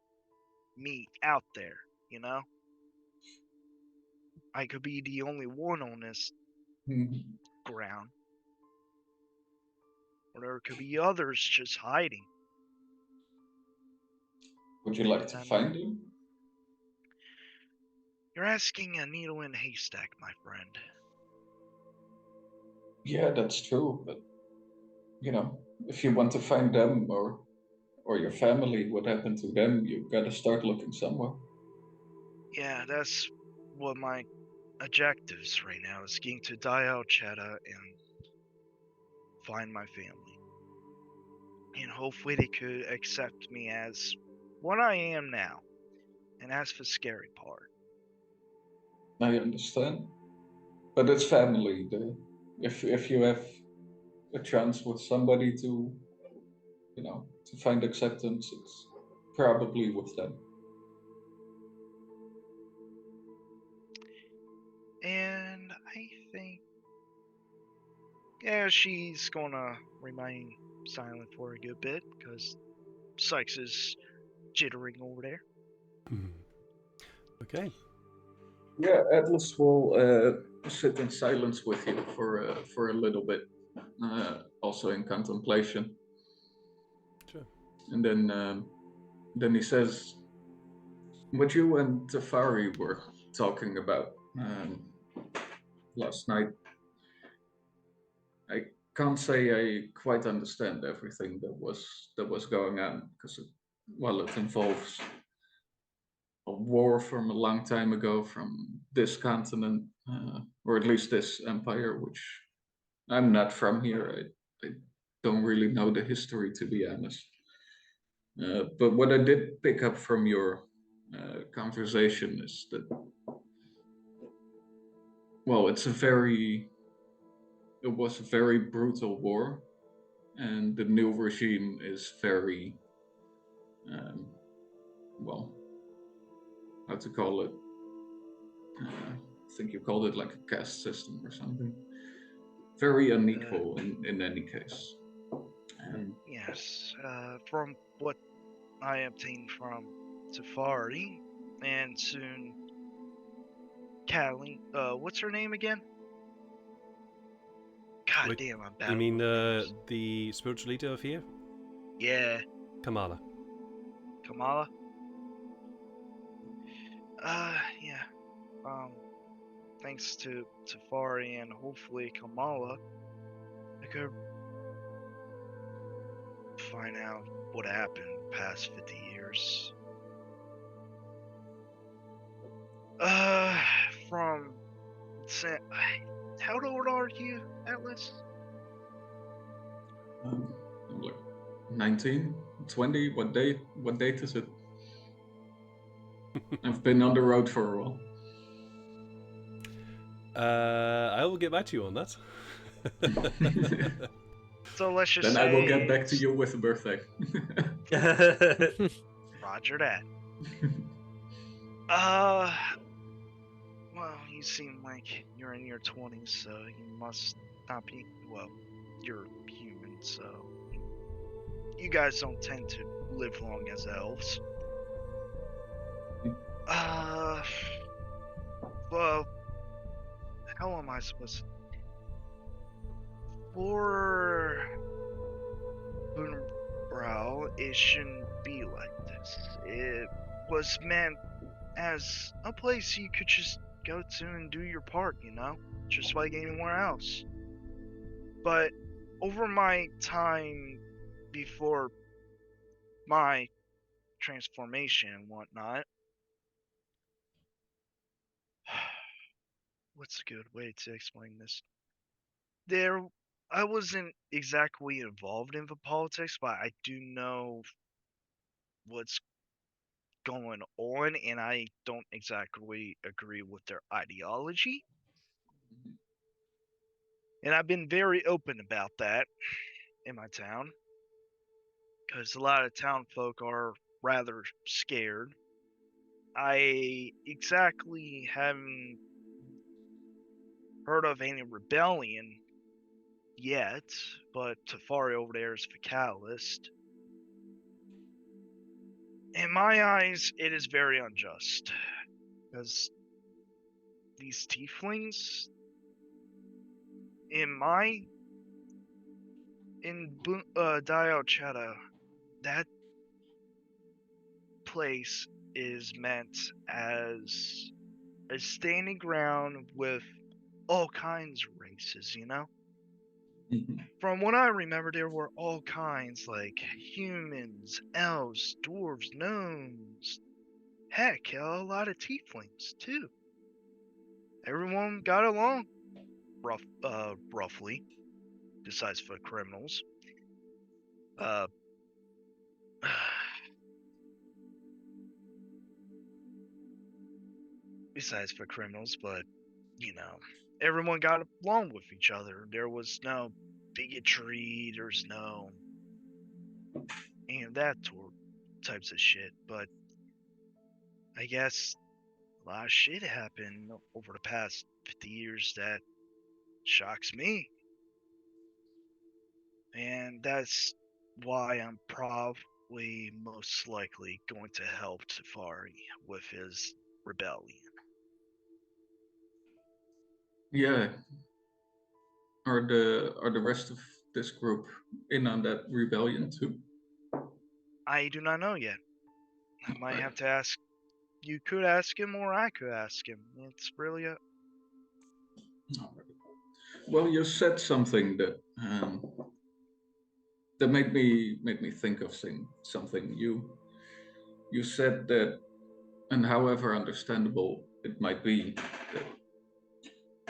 me out there, you know? I could be the only one on this Mm-hmm. ground. Or there could be others just hiding. Would you like to find him? You're asking a needle in a haystack, my friend. Yeah, that's true. But if you want to find them or your family, what happened to them, you gotta start looking somewhere. Yeah, that's what my objectives right now is getting to Dialchetta and find my family. And hopefully they could accept me as what I am now. And that's the scary part. I understand. But it's family. If you have a chance with somebody to find acceptance, it's probably with them. And I think, yeah, she's gonna remain silent for a good bit because Sykes is jittering over there. Okay. Yeah, Atlas will sit in silence with you for a little bit, also in contemplation. Sure. And then he says, "What you and Tafari were talking about last night, I can't say I quite understand everything that was going on because it involves a war from a long time ago from this continent, or at least this empire, which I'm not from here. I don't really know the history, to be honest. But what I did pick up from your conversation is that, well, it was a very brutal war, and the new regime is very, um, well, how to call it? I think you called it like a caste system or something. Very unequal in any case. Yes, from what I obtained from Tafari and soon Callie, what's her name again? God Wait, damn, I'm bad. You mean with names. the spiritual leader of here? Yeah, Kamala. Kamala. Yeah. Thanks to Tafari and hopefully Kamala, I could find out what happened in the past 50 years. From how old are you, Atlas? I'm like 19, 20. What date is it? I've been on the road for a while. I will get back to you on that. So let's just Then say I will get back to you with a birthday. Roger that. Well, you seem like you're in your 20s, so you must not be, well, you're human, so you guys don't tend to live long as elves. Well, how am I supposed to... For Boonbrow, it shouldn't be like this. It was meant as a place you could just go to and do your part, just like anywhere else. But over my time before my transformation and whatnot, what's a good way to explain this? I wasn't exactly involved in the politics, but I do know what's going on, and I don't exactly agree with their ideology. And I've been very open about that in my town, because a lot of town folk are rather scared. I exactly haven't heard of any rebellion yet, but Tafari over there is Facalist. In my eyes, it is very unjust, because these tieflings, in Dialchetta, that place is meant as a standing ground with all kinds of races, you know? Mhm. From what I remember, there were all kinds, like humans, elves, dwarves, gnomes, heck, a lot of tieflings, too. Everyone got along, roughly, besides for criminals. Uh, besides for criminals, but, you know, everyone got along with each other. There was no bigotry, there's no any of that types of shit, but I guess a lot of shit happened over the past 50 years that shocks me. And that's why I'm probably most likely going to help Tafari with his rebellion. Yeah. Are the rest of this group in on that rebellion too? I do not know yet. I might have to ask. You could ask him, or I could ask him. It's really a. Alright. Well, you said something that made me think of something. You said that, and however understandable it might be, that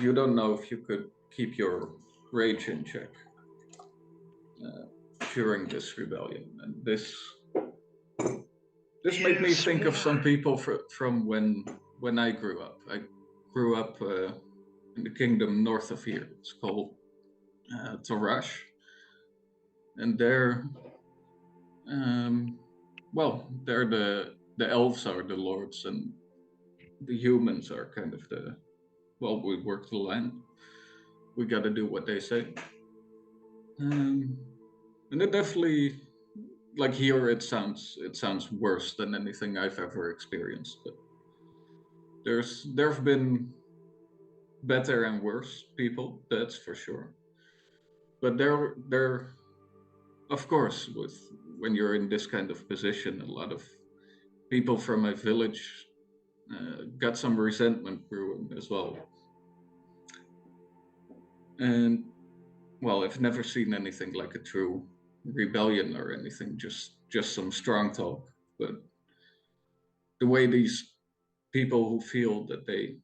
you don't know if you could keep your rage in check during this rebellion, and this made me Yes, think of some more. people from when I grew up. I grew up in the kingdom north of here. It's called Torash, and um, they're the elves are the lords, and the humans are kind of we work the land. We got to do what they say. Um, and it definitely, like here, it sounds worse than anything I've ever experienced. But there have been better and worse people, that's for sure. But there, of course, with when you're in this kind of position, a lot of people from my village got some resentment brewing as well. And well, I've never seen anything like a true rebellion or anything, just some strong talk. But the way these people who feel that they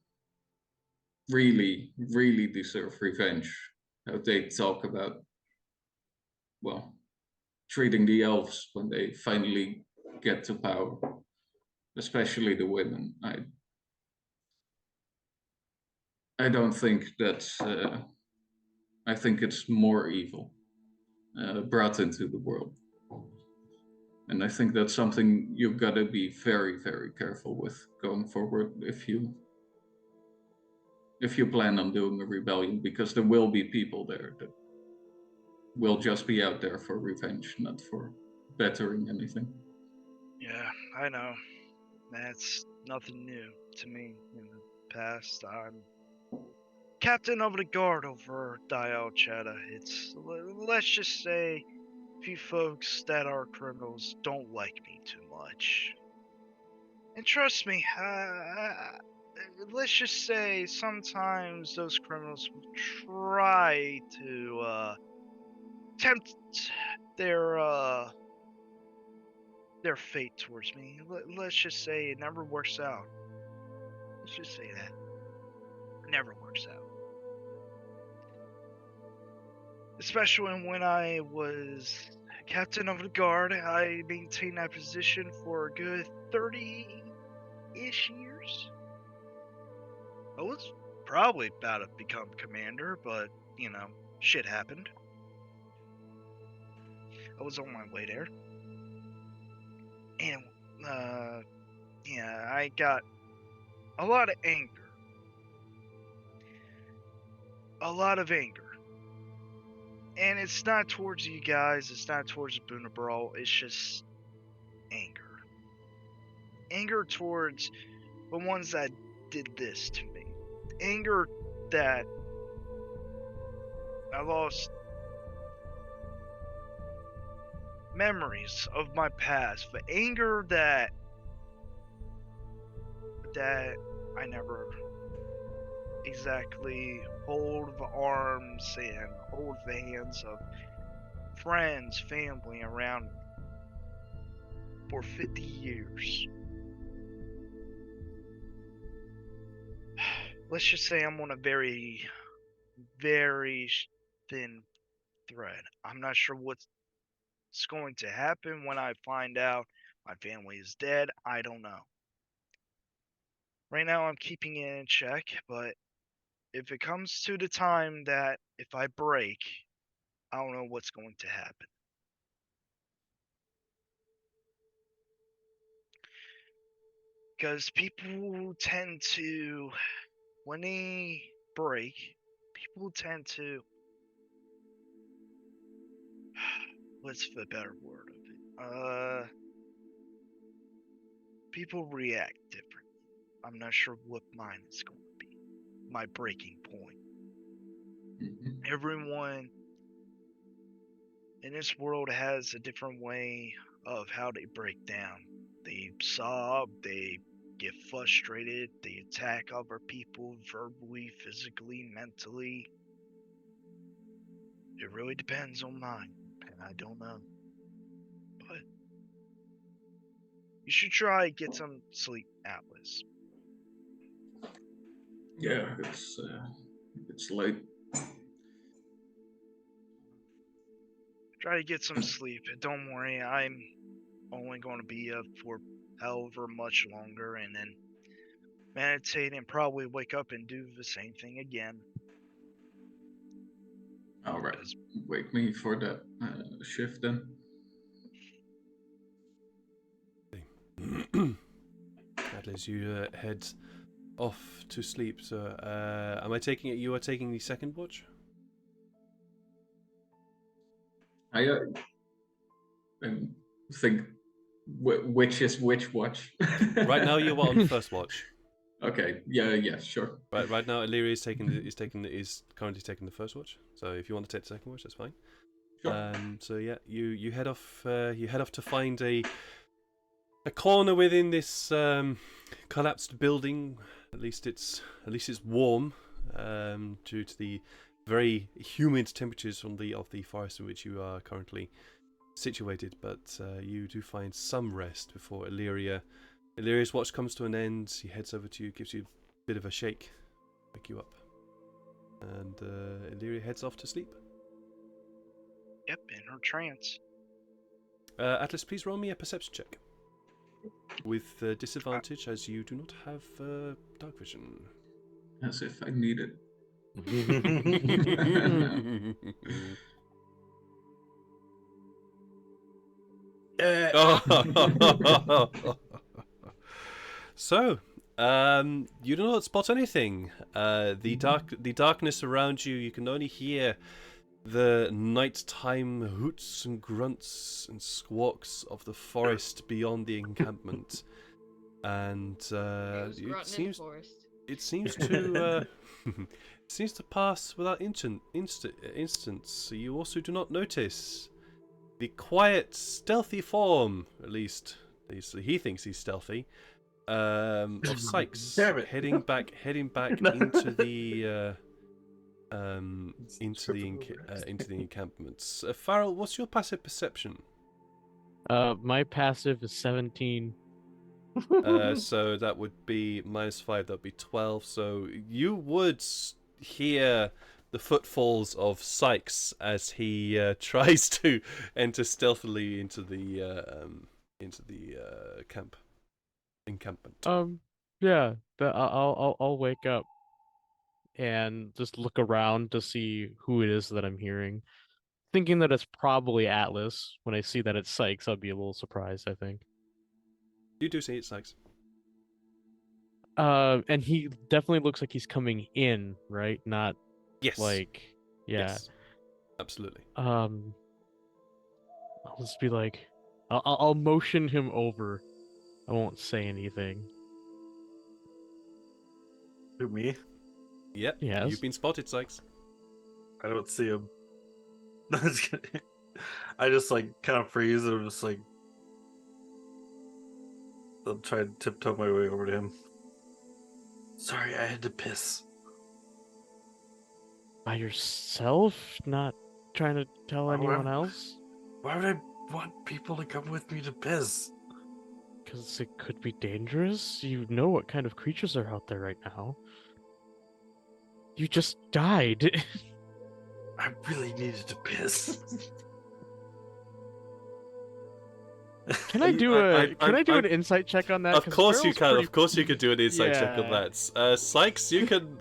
really, really deserve revenge, how they talk about, well, treating the elves when they finally get to power, especially the women. I don't think that's. I think it's more evil brought into the world, and I think that's something you've got to be very, very careful with going forward if you plan on doing a rebellion, because there will be people there that will just be out there for revenge, not for bettering anything. Yeah, I know. That's nothing new to me in the past. I'm captain of the guard over Dial Chetta. Let's just say, few folks that are criminals don't like me too much. And trust me, let's just say sometimes those criminals will try to tempt their their fate towards me. Let's just say it never works out. Let's just say that. It never works out. Especially when I was captain of the guard, I maintained that position for a good 30-ish years. I was probably about to become commander, but, you know, shit happened. I was on my way there. And, yeah, I got a lot of anger. A lot of anger. And it's not towards you guys, it's not towards Boonabral, it's just anger. Anger towards the ones that did this to me. Anger that I lost memories of my past. The anger that I never exactly hold the arms and hold the hands of friends, family around for 50 years. Let's just say I'm on a very, very thin thread. I'm not sure what's going to happen when I find out my family is dead. I don't know. Right now I'm keeping it in check, but if it comes to the time that if I break, I don't know what's going to happen. Because people tend to, when they break, people tend to, what's the better word of it? People react different. I'm not sure what mine is going to be. My breaking point. Everyone in this world has a different way of how they break down. They sob, they get frustrated, they attack other people verbally, physically, mentally. It really depends on mine, and I don't know. But you should try and get some sleep, Atlas. Yeah, it's late. Try to get some sleep. And don't worry, I'm only going to be up for however much longer, and then meditate and probably wake up and do the same thing again. All right, wake me for that shift then. Atlas, you head off to sleep. So, am I taking it you are taking the second watch? I think which is which watch. Right now, you are on first watch. Okay. Yeah. Sure. Right now, Illyria is currently taking the first watch. So, if you want to take the second watch, that's fine. Sure. So yeah, you head off. You head off to find a corner within this collapsed building. At least it's warm, due to the very humid temperatures of the forest in which you are currently situated. But you do find some rest before Illyria's watch comes to an end. He heads over to you, gives you a bit of a shake, wake you up, and Illyria heads off to sleep. Yep, in her trance. Atlas, please roll me a perception check. With disadvantage, as you do not have dark vision. As if I need it. So, you do not spot anything. The darkness around you. You can only hear the nighttime hoots and grunts and squawks of the forest beyond the encampment, and it seems to seems to pass without instance. So you also do not notice the quiet, stealthy form, at least he thinks he's stealthy, of Sykes heading back into the into the encampments. Farrell, what's your passive perception? My passive is 17. So that would be -5. That would be 12. So you would hear the footfalls of Sykes as he tries to enter stealthily into the encampment. Yeah, I'll wake up and just look around to see who it is that I'm hearing. Thinking that it's probably Atlas. When I see that it's Sykes, I'll be a little surprised, I think. You do see it's Sykes. And he definitely looks like he's coming in, right? Not Yes. like, yeah. Yes. Absolutely. I'll just be like, I'll motion him over. I won't say anything. Who, me? Yep. Yes. You've been spotted, Sykes. I don't see him. I just like kind of freeze and I'm just like, I'll try to tiptoe my way over to him. Sorry, I had to piss. By yourself? Not trying to tell anyone else? Why would I want people to come with me to piss? Because it could be dangerous. You know what kind of creatures are out there right now. You just died. I really needed to piss. Can I do an insight check on that? Of 'Cause course you Farrell's can. pretty- Of course you could do an insight check on Yeah. that. Sykes, you can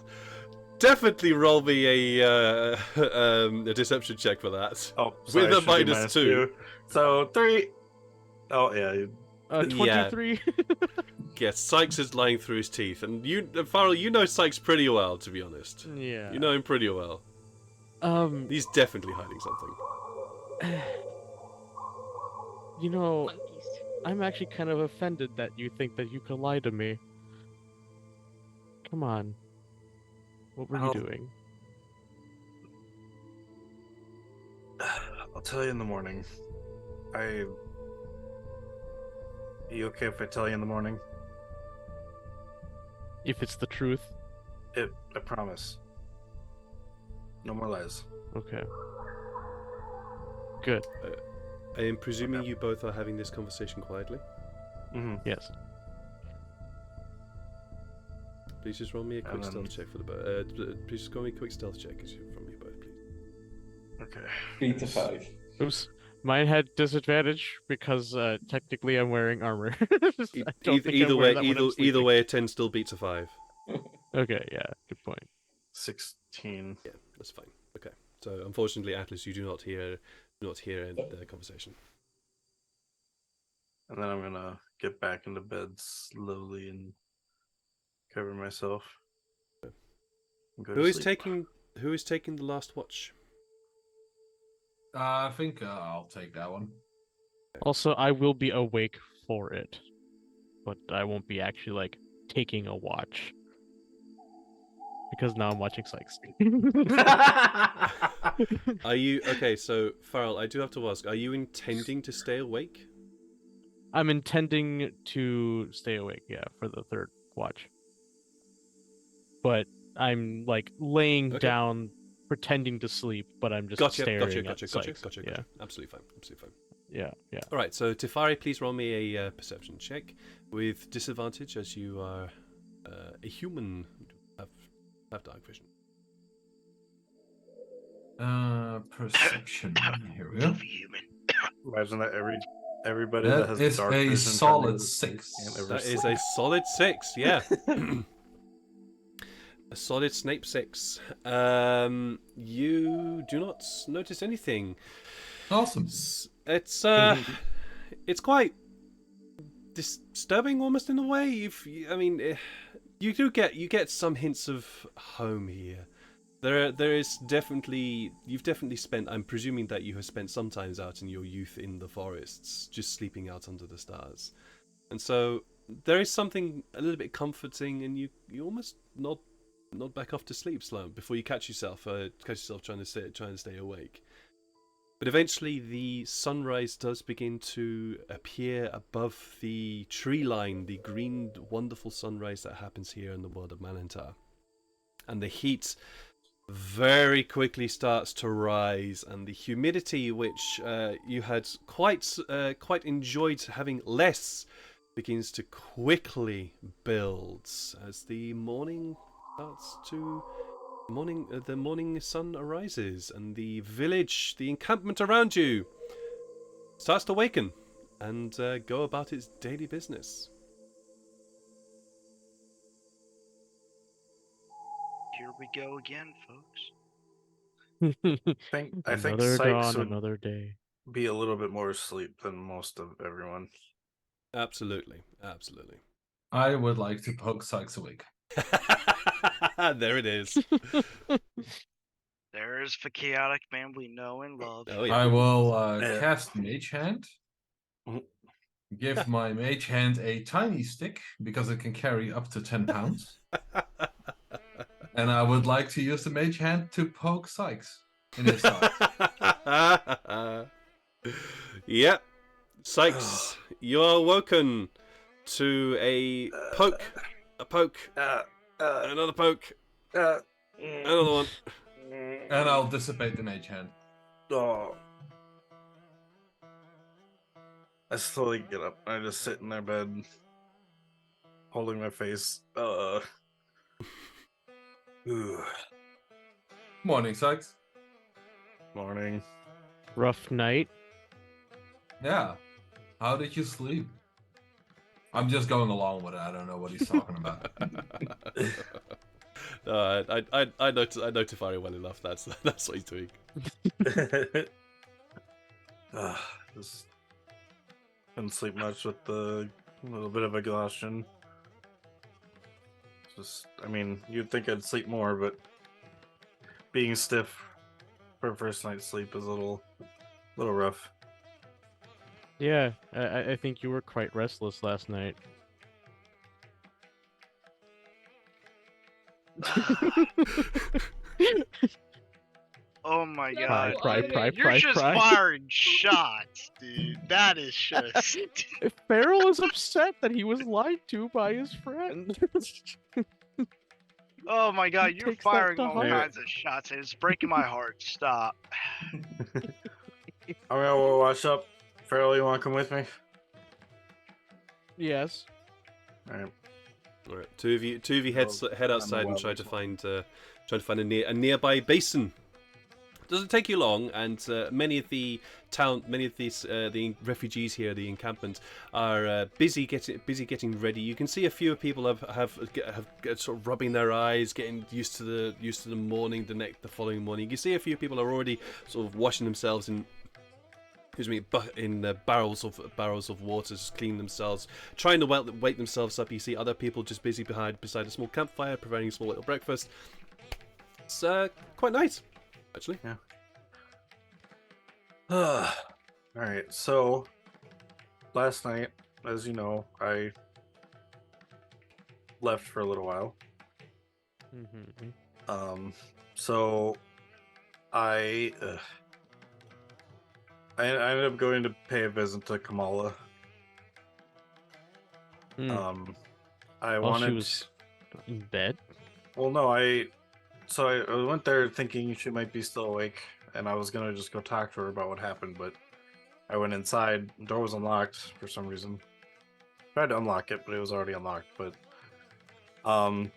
definitely roll me a deception check for that. Oh, With a it should be -2. So 3. Oh yeah. 23. Yes, Sykes is lying through his teeth, and Farrell, you know Sykes pretty well, to be honest. Yeah. You know him pretty well. He's definitely hiding something. You know, Monkeys. I'm actually kind of offended that you think that you could lie to me. Come on. What were you I'll- doing? I'll tell you in the morning. Are you okay if I tell you in the morning? If it's the truth. I promise. No more lies. Okay. Good. I am presuming you both are having this conversation quietly. Mm-hmm. Yes. Please just roll me a quick And then- stealth check for the please just roll me a quick stealth check from you both, please. Okay. 3 to 5. Oops. Mine had disadvantage because technically I'm wearing armor. I don't think Either I'm way, wearing that when I'm either sleeping. way, a 10 still beats a 5. Okay, yeah, good point. 16. Yeah, that's fine. Okay. So unfortunately, Atlas, you do not hear the conversation. And then I'm gonna get back into bed slowly and cover myself. And go to Who is sleep. taking the last watch? I think I'll take that one. Also, I will be awake for it, but I won't be actually like taking a watch because now I'm watching Sykes. Are you okay? So Farrell, I do have to ask: are you intending to stay awake? I'm intending to stay awake, yeah, for the third watch. But I'm like laying Okay. down, pretending to sleep, but I'm just staring at Sykes. Yeah, Absolutely fine. Absolutely fine. yeah. All right. So Tefari, please roll me a perception check with disadvantage, as you are a human who have dark vision. Perception. Here we go. Imagine that everybody that That has is dark a vision solid can't 6. ever That is sleep. a solid 6. Yeah. A solid Snape 6. You do not notice anything. Awesome. It's quite disturbing, almost in a way. You get some hints of home here. There is definitely, you've definitely spent. I'm presuming that you have spent some times out in your youth in the forests, just sleeping out under the stars, and so there is something a little bit comforting, and you almost nod back off to sleep, Sloan, before you catch yourself trying to stay awake. But eventually, the sunrise does begin to appear above the tree line, the green, wonderful sunrise that happens here in the world of Manantar. And the heat very quickly starts to rise, and the humidity, which you had quite enjoyed having less, begins to quickly build as the morning starts to. The morning sun arises, and the village, the encampment around you, starts to awaken and go about its daily business. Here we go again, folks. I think Another Sykes dawn, would another day. be a little bit more asleep than most of everyone. Absolutely. I would like to poke Sykes awake. There it is. There's the chaotic man we know and love. Oh, yeah. I will Yeah. cast Mage Hand. Mhm. Give my Mage Hand a tiny stick because it can carry up to 10 pounds. And I would like to use the Mage Hand to poke Sykes in his side. Yep. Sykes, you are woken to a poke. Another poke. Another one. And I'll dissipate the mage hand. Oh. I slowly get up. I just sit in their bed, holding my face. Morning, Sykes. Morning. Rough night. Yeah. How did you sleep? I'm just going along with it. I don't know what he's talking about. I know Tefari well enough. That's what he's doing. Just couldn't sleep much with the little bit of exhaustion. Just, I mean, you'd think I'd sleep more, but being stiff for first night's sleep is a little rough. Yeah, I think you were quite restless last night. Oh my No, god. Cry. You're just firing shots, dude. That is just. Farrell is upset that he was lied to by his friend. Oh my god, you're Takes that firing to all heart. kinds of shots and it's breaking my heart. Stop. I'm gonna go wash up. Farrell, you wanna come with me? Yes. Alright. All right, two of you head outside and try to find a nearby basin. Doesn't take you long, and many of the refugees here, the encampment, are busy getting ready. You can see a few people have sort of rubbing their eyes, getting used to the morning, the following morning. You can see a few people are already sort of washing themselves in barrels of water, just cleaning themselves, trying to wake themselves up. You see other people just busy beside a small campfire, preparing a small little breakfast. It's quite nice, actually. Yeah. Alright, so last night, as you know, I left for a little while. So I ended up going to pay a visit to Kamala. I While wanted. she was in bed. Well, no, I went there thinking she might be still awake, and I was gonna just go talk to her about what happened, but I went inside. The door was unlocked for some reason. Tried to unlock it, but it was already unlocked. But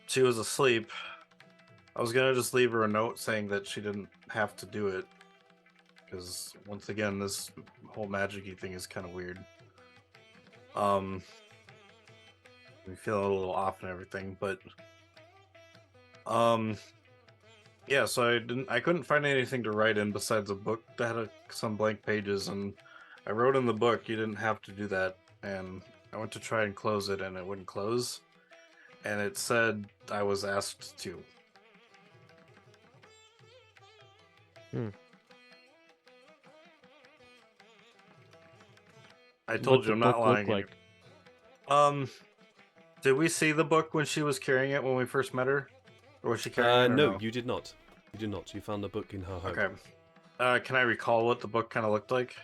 she was asleep. I was gonna just leave her a note saying that she didn't have to do it, because once again, this whole magic-y thing is kind of weird. I'm feeling a little off and everything, but yeah, so I couldn't find anything to write in besides a book that had some blank pages, and I wrote in the book you didn't have to do that, and I went to try and close it and it wouldn't close, and it said I was asked to. I told you I'm not lying. Like? Did we see the book when she was carrying it when we first met her? Or was she carrying it? Or No, you did not. You did not. You found the book in her home. Okay. Can I recall what the book kind of looked like?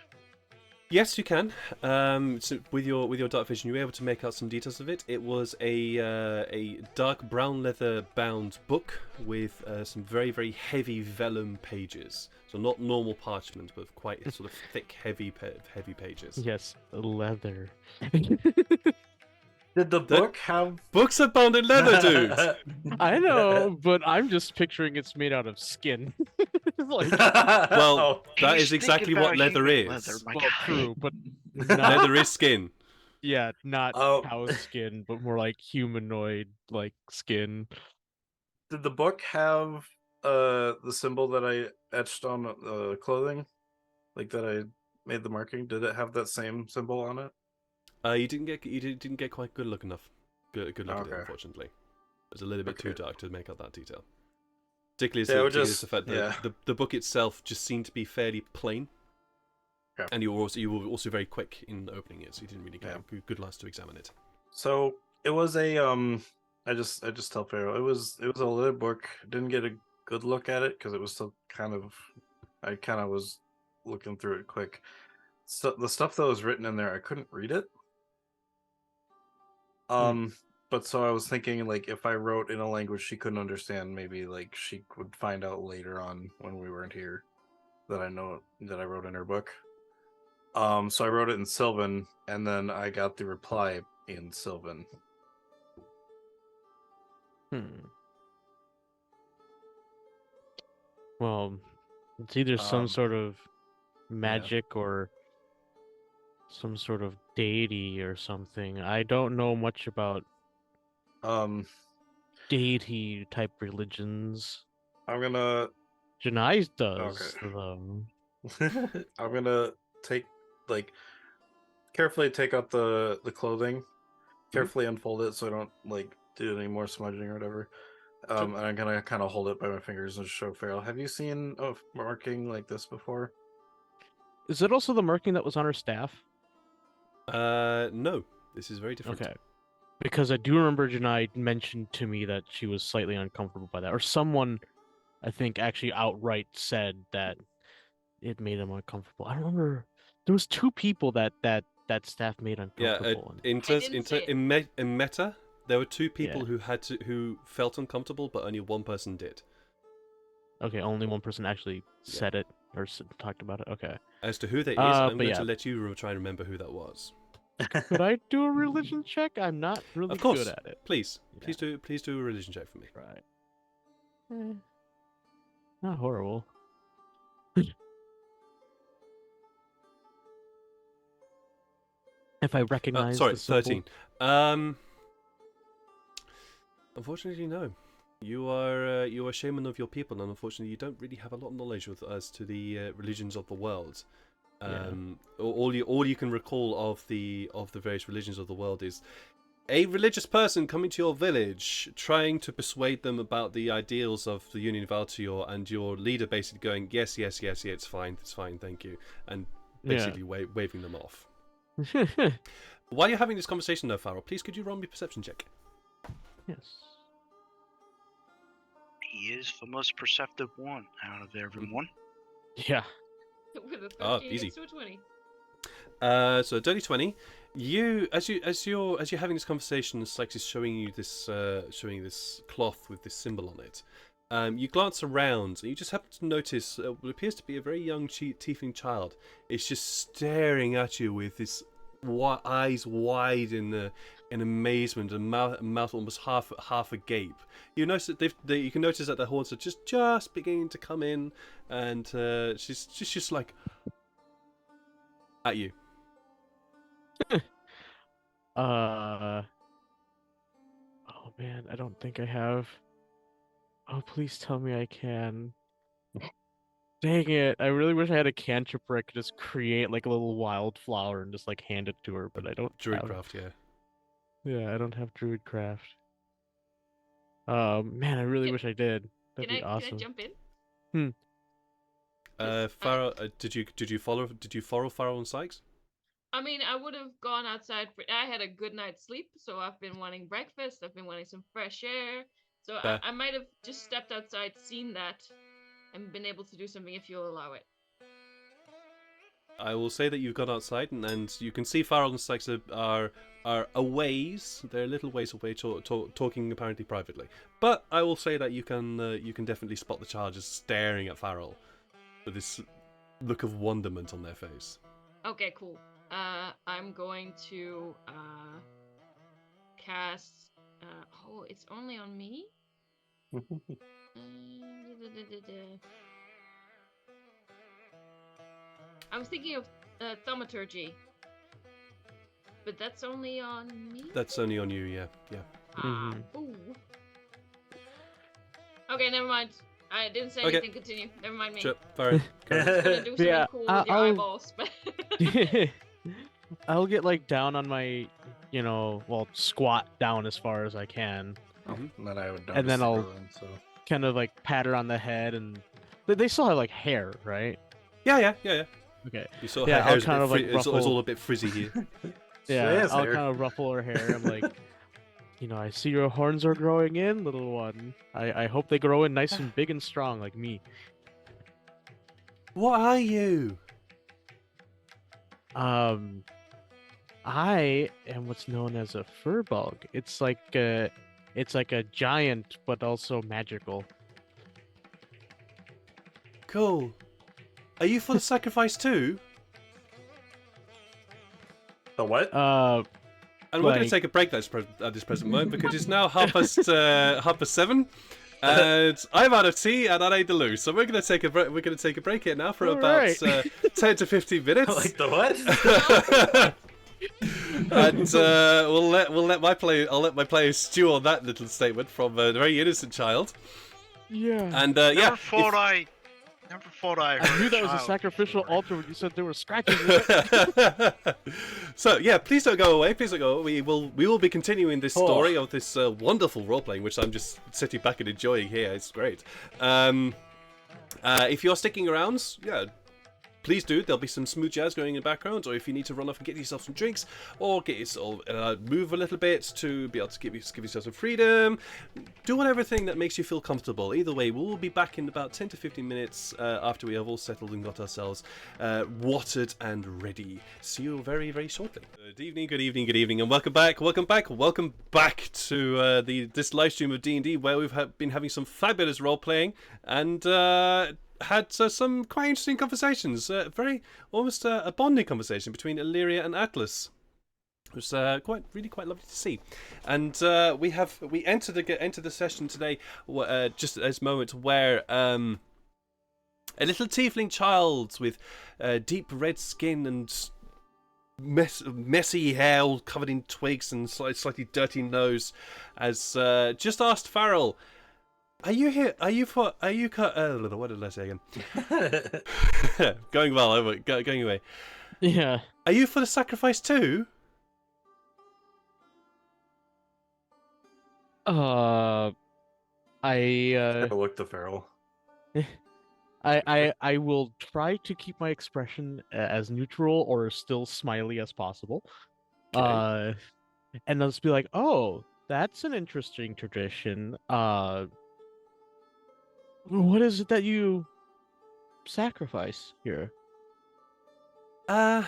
Yes, you can. So with your dark vision, you were able to make out some details of it. It was a dark brown leather bound book with some very, very heavy vellum pages. So not normal parchment, but quite sort of thick, heavy pages. Yes, leather. Did the book have... Books are bound in leather, dude! I know, but I'm just picturing it's made out of skin. Like, well, that He's is exactly thinking what about leather human is. leather, my well, guy. true, but Leather is skin. yeah, not Oh. cow skin, but more like humanoid, like skin. Did the book have the symbol that I etched on the clothing? Like that I made the marking? Did it have that same symbol on it? You didn't get quite good look at it, unfortunately. It was a little bit too dark to make out that detail. Particularly as the fact that the book itself just seemed to be fairly plain. Okay. And you were also very quick in opening it, so you didn't really get good last to examine it. So it was a I just tell Pharaoh it was a little book. Didn't get a good look at it because it was still I kind of was looking through it quick. So the stuff that was written in there, I couldn't read it. But so I was thinking, like, if I wrote in a language she couldn't understand, maybe like she would find out later on when we weren't here that I wrote in her book. So I wrote it in Sylvan, and then I got the reply in Sylvan. Well, it's either some Um, sort of magic or some sort of deity or something. I don't know much about deity type religions. I'm gonna Janai does, though. I'm gonna carefully take out the clothing, carefully unfold it so I don't like do any more smudging or whatever. And I'm gonna kind of hold it by my fingers and show Farrell. Have you seen a marking like this before? Is it also the marking that was on her staff? No. This is very different. Okay. Because I do remember Janai mentioned to me that she was slightly uncomfortable by that. Or someone, I think, actually outright said that it made them uncomfortable. I don't remember. There was 2 people that staff made uncomfortable. In meta, there were 2 people who felt uncomfortable, but only one person did. Okay, only one person actually said it or talked about it. Okay. As to who that is, I'm going to let you try and remember who that was. Could I do a religion check? I'm not really Of course. good at it. Please do a religion check for me. Right. Not horrible. If I recognize sorry, the symbol. 13. Unfortunately, no. You are shaman of your people, and unfortunately, you don't really have a lot of knowledge as to the religions of the world. All you can recall of the various religions of the world is a religious person coming to your village, trying to persuade them about the ideals of the Union of Altior, and your leader basically going, yes, it's fine, thank you, and basically waving them off. While you're having this conversation, though, Farrell, please could you roll me a perception check? Yes. He is the most perceptive one out of everyone. Yeah. With a 13 easy. to a 20. So a dirty 20. You, as you're having this conversation, Sykes is showing you this cloth with this symbol on it. You glance around, and you just happen to notice what appears to be a very young tiefling child. It's just staring at you with his eyes wide in amazement and mouth almost half agape. You notice that you can notice that the horns are just beginning to come in, and she's just like at you. Oh man, I don't think I have. Oh, please tell me I can. Dang it! I really wish I had a cantrip where I could just create like a little wildflower and just like hand it to her, but I don't. Druidcraft, Yeah, I don't have druidcraft. Man, I really wish I did. That'd be awesome. Can I jump in? Farrell, did you follow Farrell and Sykes? I mean, I would have gone outside. I had a good night's sleep, so I've been wanting breakfast. I've been wanting some fresh air. So I might have just stepped outside, seen that, and been able to do something if you'll allow it. I will say that you've gone outside, and you can see Farrell and Sykes are a ways. They're a little ways away, talking apparently privately. But I will say that you can definitely spot the charges staring at Farrell with this look of wonderment on their face. Okay, cool. I'm going to cast. Oh, it's only on me. I was thinking of thaumaturgy, but that's only on me. That's only on you, yeah. Ooh. Okay, never mind. I didn't say anything. Continue. Never mind me. Sure, Farrell. I'm gonna do something cool with your eyeballs. I'll get like down on my, squat down as far as I can. And then I'll kind of like pat her on the head, and they still have like hair, right? Yeah. Okay. You saw yeah, her hair's kind of like it's all a bit frizzy here. Yeah, I'll kind of ruffle her hair. I'm like, I see your horns are growing in, little one. I hope they grow in nice and big and strong like me. What are you? I'm I am what's known as a furbug. It's like a giant, but also magical. Cool. Are you for the sacrifice too? The what? And we're going to Like- take a break at this present moment because it's now half past 7, and I'm out of tea and I need to lose. So we're going to take a break. We're going to take a break here now for about 10 to 15 minutes. Like the what? And I'll let my players stew on that little statement from a very innocent child. Yeah. And Never yeah, thought I I heard knew that was a child sacrificial before. altar when you said there were scratches in it. So yeah, please don't go away. Please don't go away. We will be continuing this story of this wonderful role playing, which I'm just sitting back and enjoying here. It's great. If you're sticking around, yeah, please do. There'll be some smooth jazz going in the background, or if you need to run off and get yourself some drinks, or get yourself move a little bit to be able to give yourself some freedom, do whatever thing that makes you feel comfortable. Either way, we will be back in about 10 to 15 minutes after we have all settled and got ourselves watered and ready. See you very, very shortly. Good evening, and welcome back to this live stream of D&D, where we've been having some fabulous role playing and. Had some quite interesting conversations. Very almost a bonding conversation between Illyria and Atlas. It was quite lovely to see. And we entered the session today just at this moment where a little tiefling child with deep red skin and messy hair all covered in twigs and slightly dirty nose has just asked Farrell, Are you here? What did I say again? Going well, going away. Yeah. Are you for the sacrifice too? I Have a look to Farrell. I will try to keep my expression as neutral or still smiley as possible. Okay. And I'll just be like, "Oh, that's an interesting tradition. What is it that you sacrifice here?" I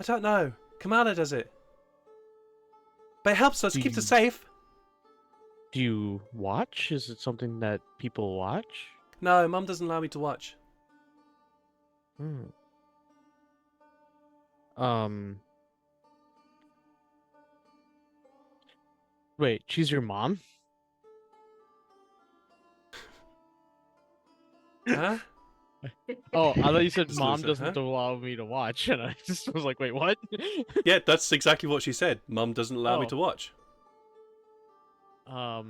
don't know. Kamala does it, but it helps us, keeps us safe. Do you watch? Is it something that people watch? No, Mum doesn't allow me to watch. Wait, she's your mom? Huh? Oh, I thought you said Just mom listen, doesn't huh? allow me to watch, and I just was like, wait, what? Yeah, that's exactly what she said. Mum doesn't allow me Oh. to watch. Huh?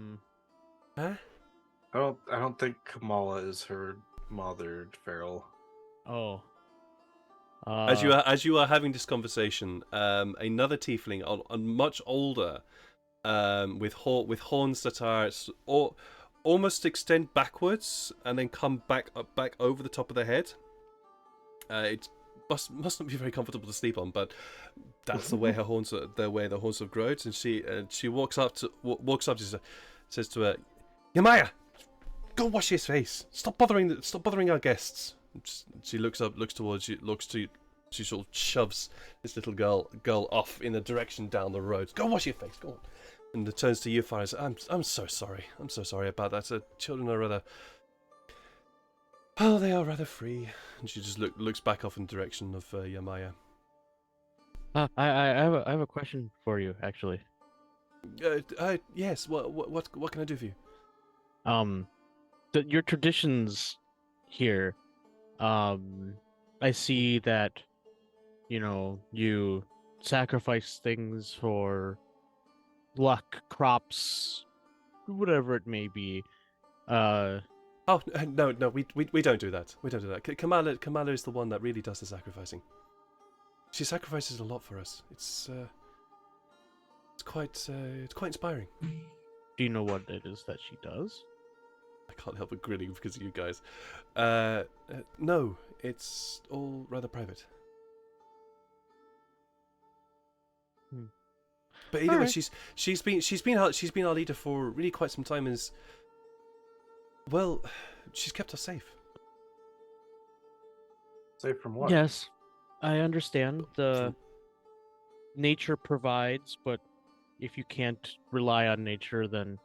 I don't think Kamala is her mother, Farrell. Oh. As you are having this conversation, another tiefling, much older, with horns that are almost extend backwards and then come back over the top of their head. It must not be very comfortable to sleep on, but that's the way the horns have grown. And she walks up to says to her, "Yamaya, go wash your face. Stop bothering our guests." She looks towards you. She sort of shoves this little girl off in a direction down the road. "Go wash your face. Go on." And it turns to you, Farah, and says, I'm so sorry. I'm so sorry about that. Children are rather... Oh, they are rather free. And she just looks back off in the direction of Yamaya. I have a question for you, actually. Yes. What can I do for you? Your traditions here. I see that, you sacrifice things for luck, crops, whatever it may be. Oh no, we don't do that. We don't do that. Kamala is the one that really does the sacrificing. She sacrifices a lot for us. It's quite inspiring. Do you know what it is that she does? I can't help but grinning because of you guys. No, it's all rather private. But either way, she's been our leader for really quite some time. Well, she's kept us safe. Safe from what? Yes. I understand the nature provides, but if you can't rely on nature, then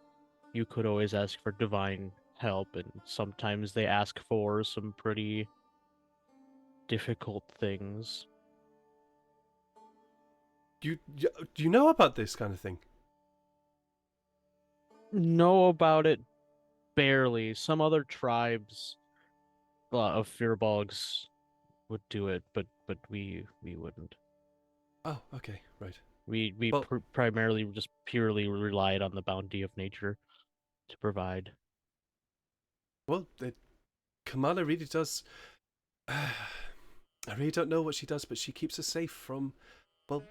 you could always ask for divine help, and sometimes they ask for some pretty difficult things. Do you know about this kind of thing? Know about it barely. Some other tribes of Firbolgs would do it, but we wouldn't. Oh, okay, right. We Well- primarily just purely relied on the bounty of nature to provide. Well, Kamala really does. I really don't know what she does, but she keeps us safe from, well,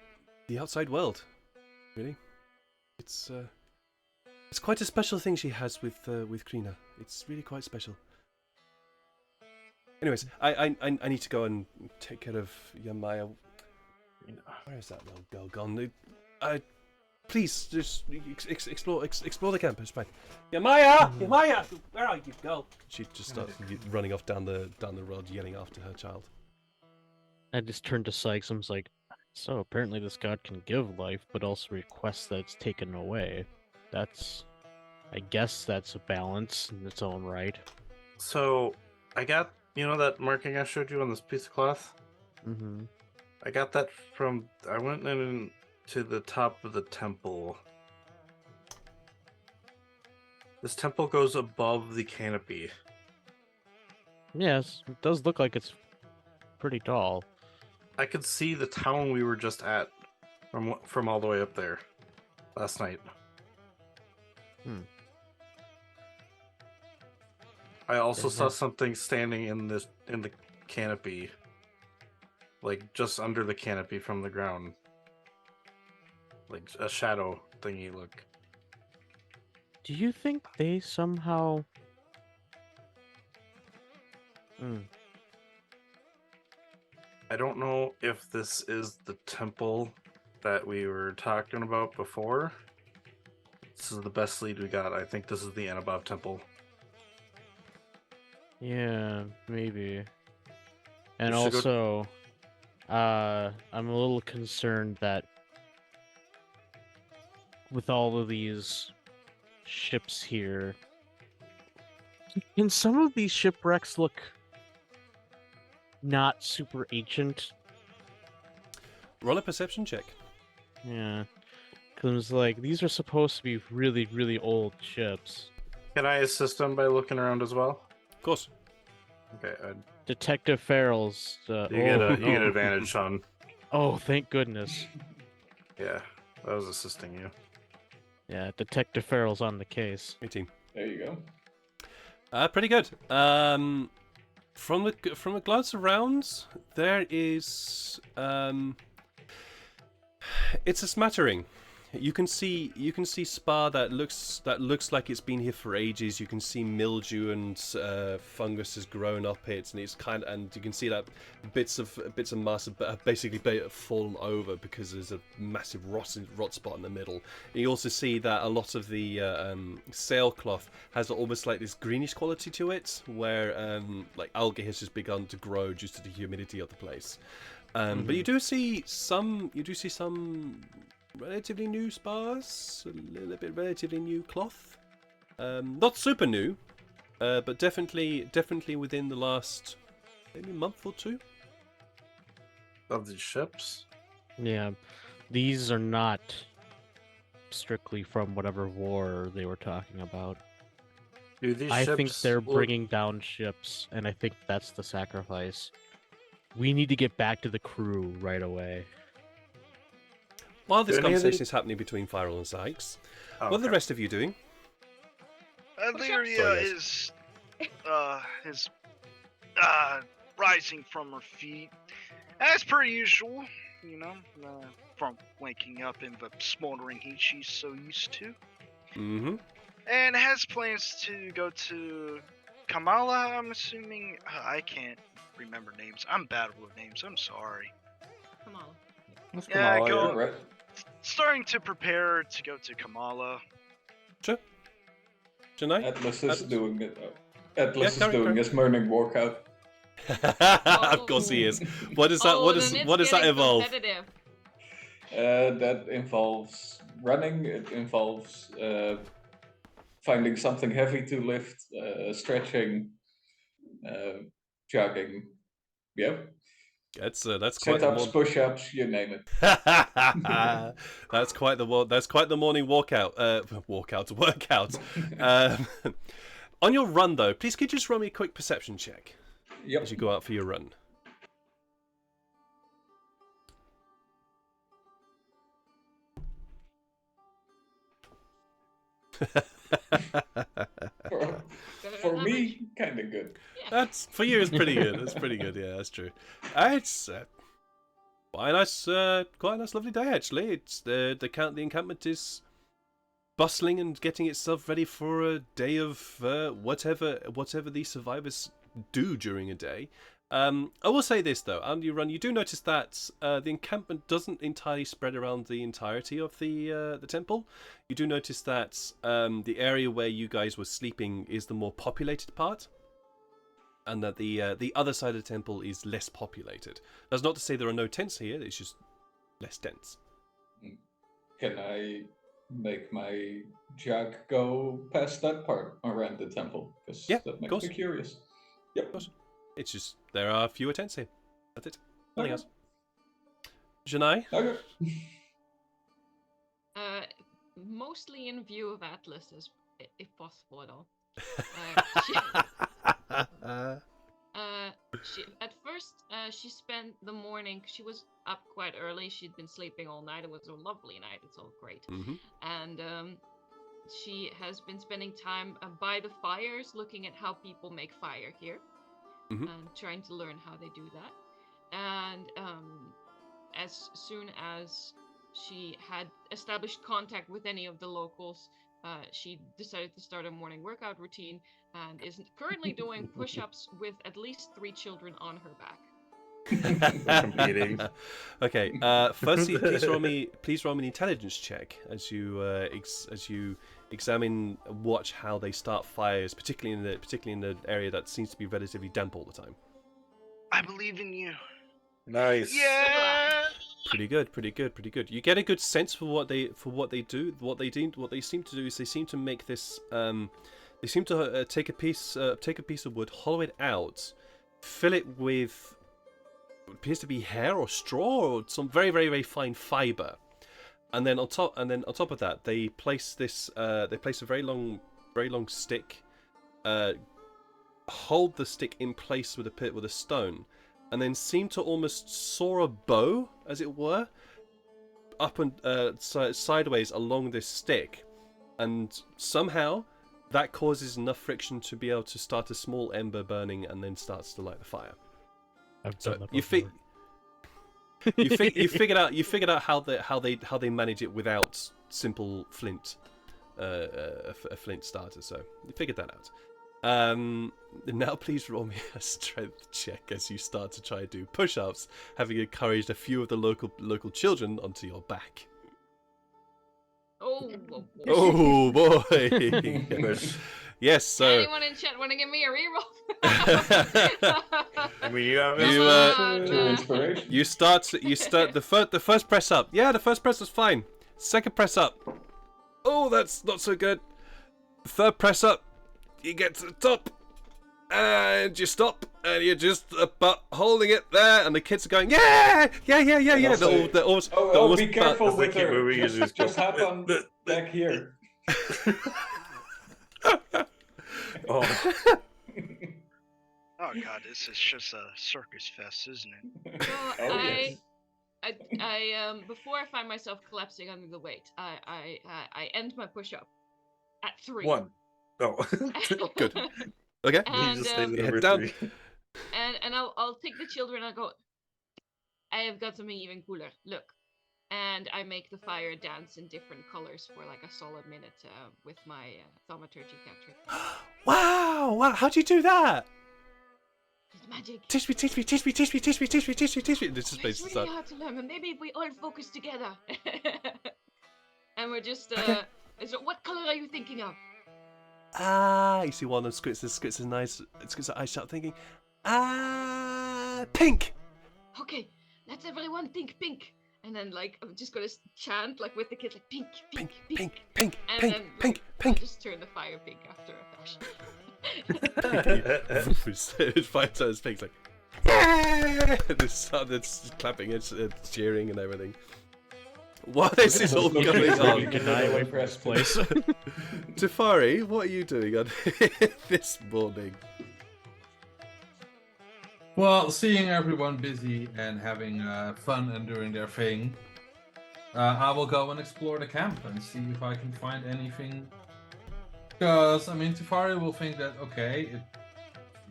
the outside world. Really, it's quite a special thing she has with Krina. It's really quite special. Anyways, I need to go and take care of Yamaya. Where is that little girl gone? Please just explore the campus. Fine. Yamaya, Yamaya, where are you, girl? She just starts running off down the road, yelling after her child. I just turned to Sykes and was like, so apparently this god can give life, but also requests that it's taken away. I guess that's a balance in its own right. So I got that marking I showed you on this piece of cloth. Mm-hmm. I got that from. I went in to the top of the temple. This temple goes above the canopy. Yes, it does look like it's pretty tall. I could see the town we were just at from all the way up there last night. I also saw something standing in the canopy, like just under the canopy from the ground, like a shadow thingy. Look. Do you think they somehow... I don't know if this is the temple that we were talking about before. This is the best lead we got. I think this is the Anabab temple. Yeah, maybe. And We should go- also, I'm a little concerned that with all of these ships here, can some of these shipwrecks look not super ancient? Roll a perception check. Yeah. Because, like, these are supposed to be really, really old ships. Can I assist them by looking around as well? Of course. Okay. Detective Farrell's... You get advantage, Sean. Oh, thank goodness. Yeah, I was assisting you. Yeah, Detective Farrell's on the case. 18. There you go. Pretty good. From a glance around, there is it's a smattering. You can see spar that looks like it's been here for ages. You can see mildew and fungus has grown up it, and and you can see that bits of mass have basically fallen over because there's a massive rot spot in the middle. And you also see that a lot of the sailcloth has almost like this greenish quality to it, where like algae has just begun to grow due to the humidity of the place. But you do see some relatively new spars, a little bit relatively new cloth. Not super new, but definitely within the last maybe month or two. Of the ships? Yeah, these are not strictly from whatever war they were talking about. Dude, these I ships think they're look- bringing down ships, and I think that's the sacrifice. We need to get back to the crew right away. While this Do any of conversation these- is happening between Firel and Sykes, Oh, what are the okay. rest of you doing? Illyria Sorry, is rising from her feet, as per usual. From waking up in the smoldering heat she's so used to, Mm-hmm. and has plans to go to Kamala. I'm assuming. I can't remember names. I'm bad with names. I'm sorry. Come on. Let's Yeah, come on, go- you're right. Starting to prepare to go to Kamala. Sure. Janai? Atlas is Atlas? doing it. Atlas Yeah, is carry- doing carry. his morning workout. Of course he is. What does that? What does that involve? Competitive. That involves running. It involves finding something heavy to lift, stretching, jogging. Yep. That's quite Sit-ups, push-ups, you name it. That's quite the morning workout. On your run though, please could you just run me a quick perception check Yep. as you go out for your run. For me, kind of good. That's for you. It's pretty good. It's pretty good. Yeah, that's true. It's quite a nice, lovely day actually. It's the encampment is bustling and getting itself ready for a day of whatever these survivors do during a day. I will say this though, on your run, you do notice that the encampment doesn't entirely spread around the entirety of the temple. You do notice that the area where you guys were sleeping is the more populated part, and that the other side of the temple is less populated. That's not to say there are no tents here. It's just less dense. Can I make my jack go past that part around the temple? Because Yeah, that of makes course. me curious. Yep. Of course. It's just there are fewer tents here. That's it. Nothing else. Janai? Okay. Mostly in view of Atlas, if possible at all. At first, she spent the morning. She was up quite early. She'd been sleeping all night. It was a lovely night. It's all great. And she has been spending time by the fires, looking at how people make fire here, and trying to learn how they do that. And as soon as she had established contact with any of the locals, she decided to start a morning workout routine and is currently doing push-ups with at least 3 children on her back. Competing. Okay. Firstly, please roll me an intelligence check as you examine, watch how they start fires, particularly in the area that seems to be relatively damp all the time. I believe in you. Nice. Yeah. Pretty good. You get a good sense for what they do. What they seem to do is they seem to make this. They seem to take a piece of wood, hollow it out, fill it with what appears to be hair or straw or some very, very, very fine fiber, and then on top of that they place this. They place a very long stick. Hold the stick in place with a stone, and then seem to almost saw a bow, as it were, up and sideways along this stick, and somehow that causes enough friction to be able to start a small ember burning, and then starts to light the fire. I've So done that you before. you figured out how they manage it without simple flint, a flint starter. So you figured that out. Now please roll me a strength check as you start to try to do push-ups, having encouraged a few of the local children onto your back. Oh boy! Yes. So anyone in chat want to give me a reroll? I mean, you have True inspiration. you start the first press up. Yeah, the first press was fine. Second press up. Oh, that's not so good. The third press up. You get to the top, and you stop, and you're just about holding it there, and the kids are going, yeah. They're almost be careful As they with keep her. moving, you Just just go, hop on back here. Oh, Oh god, this is just a circus fest, isn't it? So Oh, yes. I before I find myself collapsing under the weight, I end my push-up at 3. 1. No. Good. Okay. You And, just stayed at Head number down. 3. and I'll take the children and I'll go, I have got something even cooler. Look. And I make the fire dance in different colors for like a solid minute with my thaumaturgy capture. Wow! How'd you do that? It's magic. Teach me. This is It's basically really hard to learn, but maybe if we all focus together. And we're just so what color are you thinking of? you see one of them squints his eyes shut, thinking, Pink. Okay, let's everyone think pink. And then like I'm just gonna chant like with the kids like pink, pink, Pink, pink. pink, pink, And pink, then pink, like, pink. I'll just turn the fire pink after a fashion. It finds out his pink's like, yeah! It's clapping, it's cheering and everything. While this is all going on, You cannot away from this place. Tafari, what are you doing on this morning? Well, seeing everyone busy and having fun and doing their thing, I will go and explore the camp and see if I can find anything. Because, I mean, Tafari will think that, okay,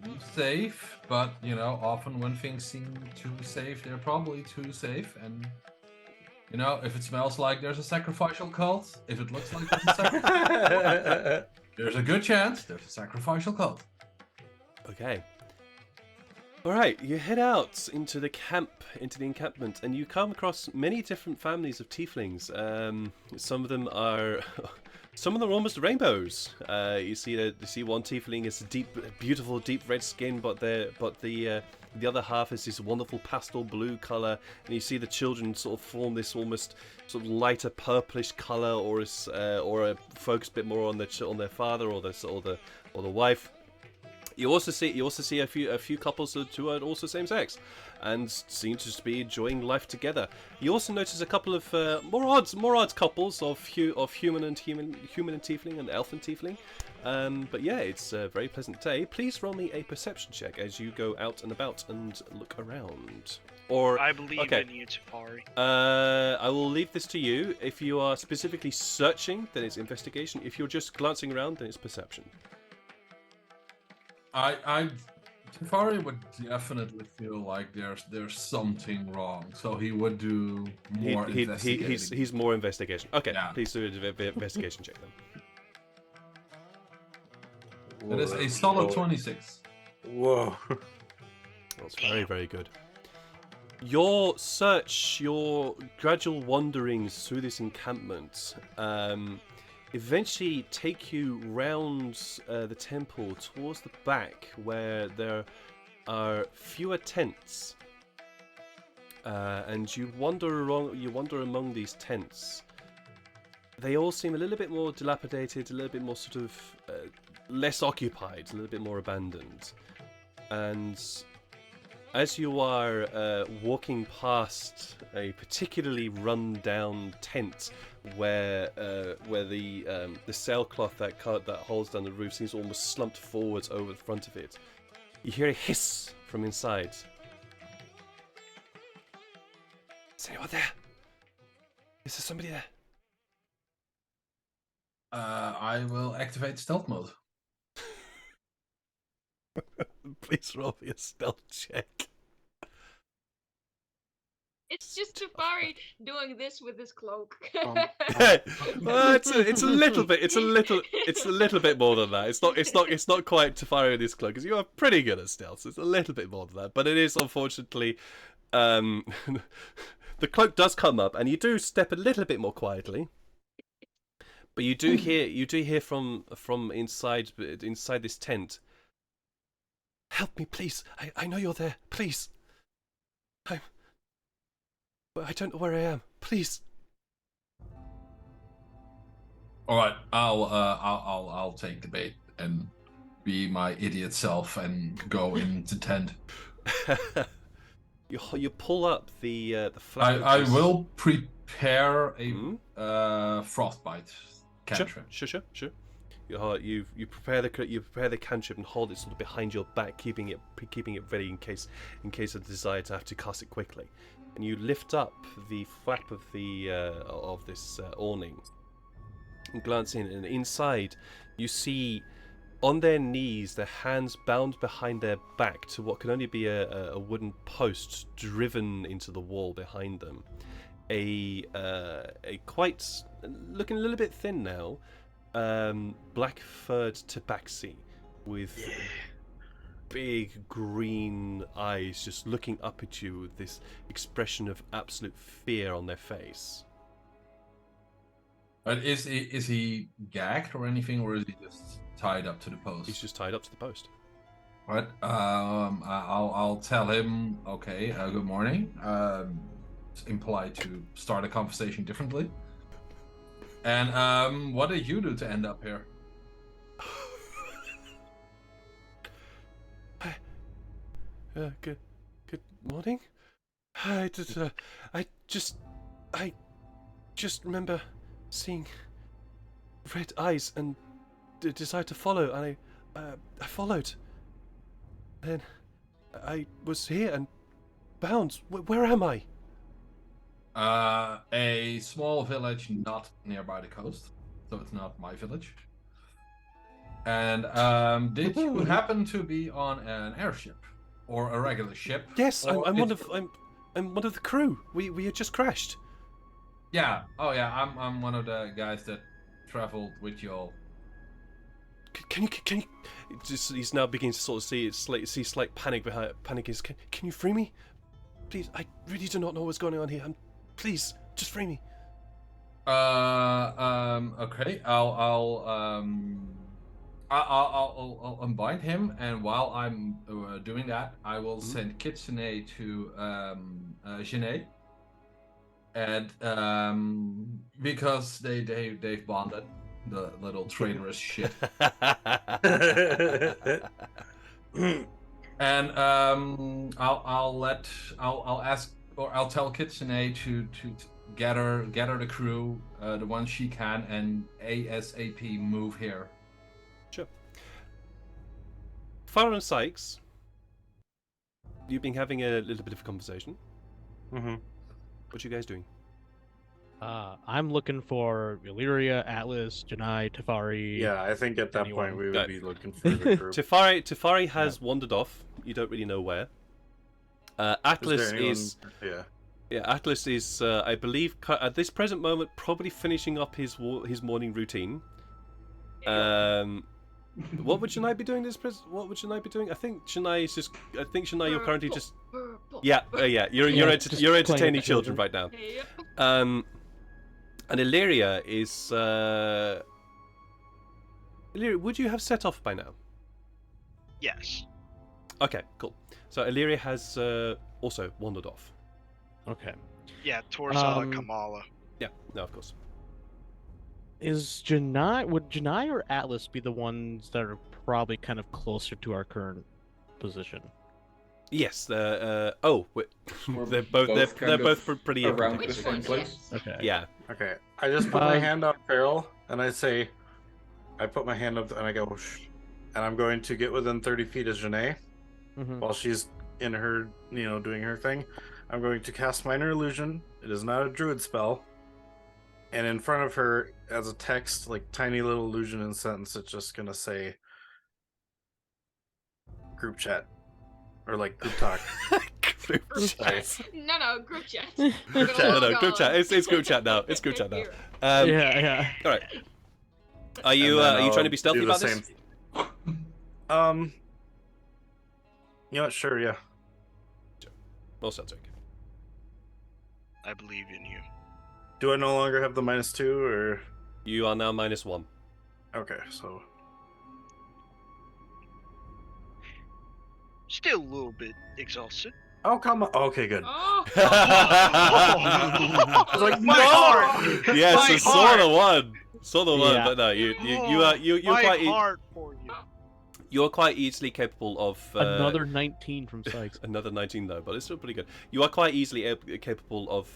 it's safe, but, you know, often when things seem too safe, they're probably too safe. And, you know, if it smells like there's a sacrificial cult, if it looks like there's a sacrificial cult, there's a good chance there's a sacrificial cult. Okay. Alright, you head out into the camp, into the encampment, and you come across many different families of tieflings. Some of them are almost rainbows. You see one tiefling is beautiful deep red skin, but the other half is this wonderful pastel blue color, and you see the children sort of form this almost sort of lighter purplish color, or a focus a bit more on their father or the wife. You also see a few couples who are also same sex, and seem to just be enjoying life together. You also notice a couple of more odds couples of human and tiefling and elf and tiefling. But yeah, it's a very pleasant day. Please roll me a perception check as you go out and about and look around. Or I believe okay. in you, Tafari. I will leave this to you. If you are specifically searching, then it's investigation. If you're just glancing around, then it's perception. Tafari would definitely feel like there's something wrong, so he would do more investigating. He's more investigation. Okay, Yeah. please do an investigation check then. That is a solid 26. Whoa. That's very, very good. Your search, your gradual wanderings through this encampment, eventually take you round the temple towards the back, where there are fewer tents, and you wander among these tents. They all seem a little bit more dilapidated, a little bit more sort of less occupied, a little bit more abandoned. And as you are walking past a particularly run-down tent, where the sailcloth that holds down the roof seems almost slumped forwards over the front of it, you hear a hiss from inside. Is anyone there? Is there somebody there? I will activate stealth mode. Please roll me a stealth check. It's just Tafari doing this with his cloak. Well, it's a little bit more than that. It's not quite Tafari with his cloak, because you are pretty good at stealth. So it's a little bit more than that, but it is unfortunately the cloak does come up, and you do step a little bit more quietly. But you do hear from inside this tent. Help me, please. I know you're there. Please. I don't know where I am. Please. All right, I'll take the bait and be my idiot self and go into tent. You pull up the flap. I will prepare a frostbite cantrip. Sure. You prepare the cantrip and hold it sort of behind your back, keeping it ready in case of the desire to have to cast it quickly. And you lift up the flap of this awning and glance in, and inside you see on their knees, their hands bound behind their back to what can only be a wooden post driven into the wall behind them. A quite looking a little bit thin now, black furred tabaxi with big green eyes just looking up at you with this expression of absolute fear on their face. But is he gagged or anything, or is he just tied up to the post? He's just tied up to the post. Right. I'll tell him. Okay. Good morning. It's implied to start a conversation differently. And what did you do to end up here? Good morning. I just remember seeing red eyes and decided to follow, and I followed. Then I was here and bound. Where am I? A small village not nearby the coast, so it's not my village. And did you happen to be on an airship or a regular ship? Yes, Or I'm did I'm one of the crew. We had just crashed. Yeah. Oh yeah. I'm one of the guys that traveled with y'all. Can you? He's now beginning to sort of see slight panic behind panic. Can you free me? Please, I really do not know what's going on here. Please, just free me. Okay. I'll unbind him, and while I'm doing that, I will send Kitsune to Janae, and because they've bonded, the little traitorous shit. And I'll ask, or I'll tell Kitsune to gather the crew, the ones she can, and ASAP move here. Sure. Farrell and Sykes, you've been having a little bit of a conversation. Mm-hmm. What are you guys doing? I'm looking for Illyria, Atlas, Janai, Tefari. Yeah, I think at that Anyone. point we would Right. be looking for the group. Tefari has wandered off. You don't really know where. Atlas is Atlas is I believe at this present moment probably finishing up his morning routine. What would Janai be doing What would Janai be doing? I think Janai is just. I think Janai, you're currently just. Yeah. You're just entertaining playing with children children. right now. Yep. And Illyria is. Illyria, would you have set off by now? Yes. Okay, cool. So Illyria has also wandered off. Okay. Yeah, towards Kamala. Yeah. No, of course. Would Janai or Atlas be the ones that are probably kind of closer to our current position? Yes. They're We're both kind of pretty around important. the same place. Okay. Yeah. Okay, I just put my hand on Farrell, and I say, I put my hand up, and I go, shh, and I'm going to get within 30 feet of Janae, while she's in her, doing her thing. I'm going to cast Minor Illusion. It is not a druid spell. And in front of her, as a text, like tiny little illusion in sentence, it's just gonna say group chat. Or like group talk. Group chat. No, group chat. Group chat. No, group chat. It's group chat now. It's group chat now. Yeah. All right. Are you trying to be stealthy do about the this? same. You know what? Sure, yeah. Well, sounds okay. I believe in you. Do I no longer have the -2, or? You are now -1. Okay, so. Still a little bit exhausted. Oh, come on. Okay, good. Oh. I was like, My no! heart. Yes, My it's sort of heart. one. Sort of one, Yeah. but no, you're My quite heart for you. you're quite easily capable of Another 19 from Sykes. another 19 though, but it's still pretty good. You are quite easily capable of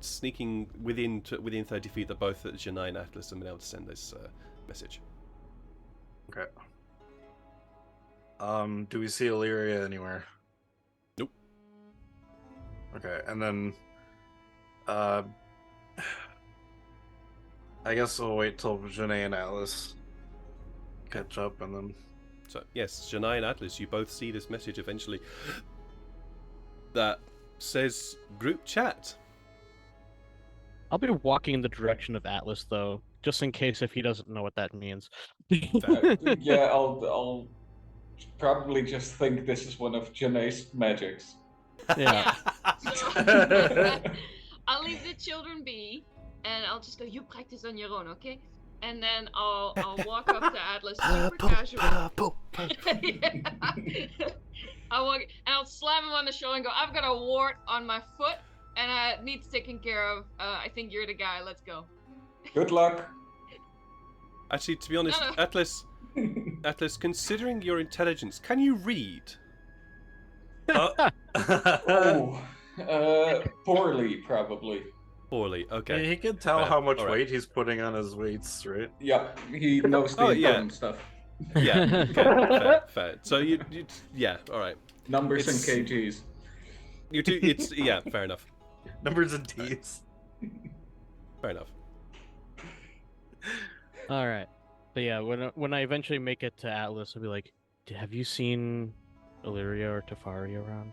sneaking within 30 feet of both Janai and Atlas and being able to send this message. Okay. Do we see Illyria anywhere? Nope. Okay, and then, I guess we'll wait till Janae and Atlas catch up, and then. So yes, Janai and Atlas, you both see this message eventually that says group chat. I'll be walking in the direction of Atlas, though, just in case if he doesn't know what that means. Yeah, I'll probably just think this is one of Janae's magics. Yeah. I'll leave the children be, and I'll just go. You practice on your own, okay? and then I'll walk up to Atlas super casual. Yeah. I'll walk and I'll slam him on the shoulder and go, I've got a wart on my foot and it needs taken care of. I think you're the guy. Let's go. Good luck. Actually, to be honest, No. Atlas, considering your intelligence, can you read? Oh, poorly, probably. Poorly, okay. He can tell Fair. how much All right. weight he's putting on his weights, right? Yep, he knows the Oh, yeah. important stuff. Yeah, okay, fair. So you yeah, all right. Numbers It's- and kgs. You do, yeah, fair enough. Numbers and T's. Fair enough. All right. But yeah, when I eventually make it to Atlas, I'll be like, have you seen Illyria or Tefari around?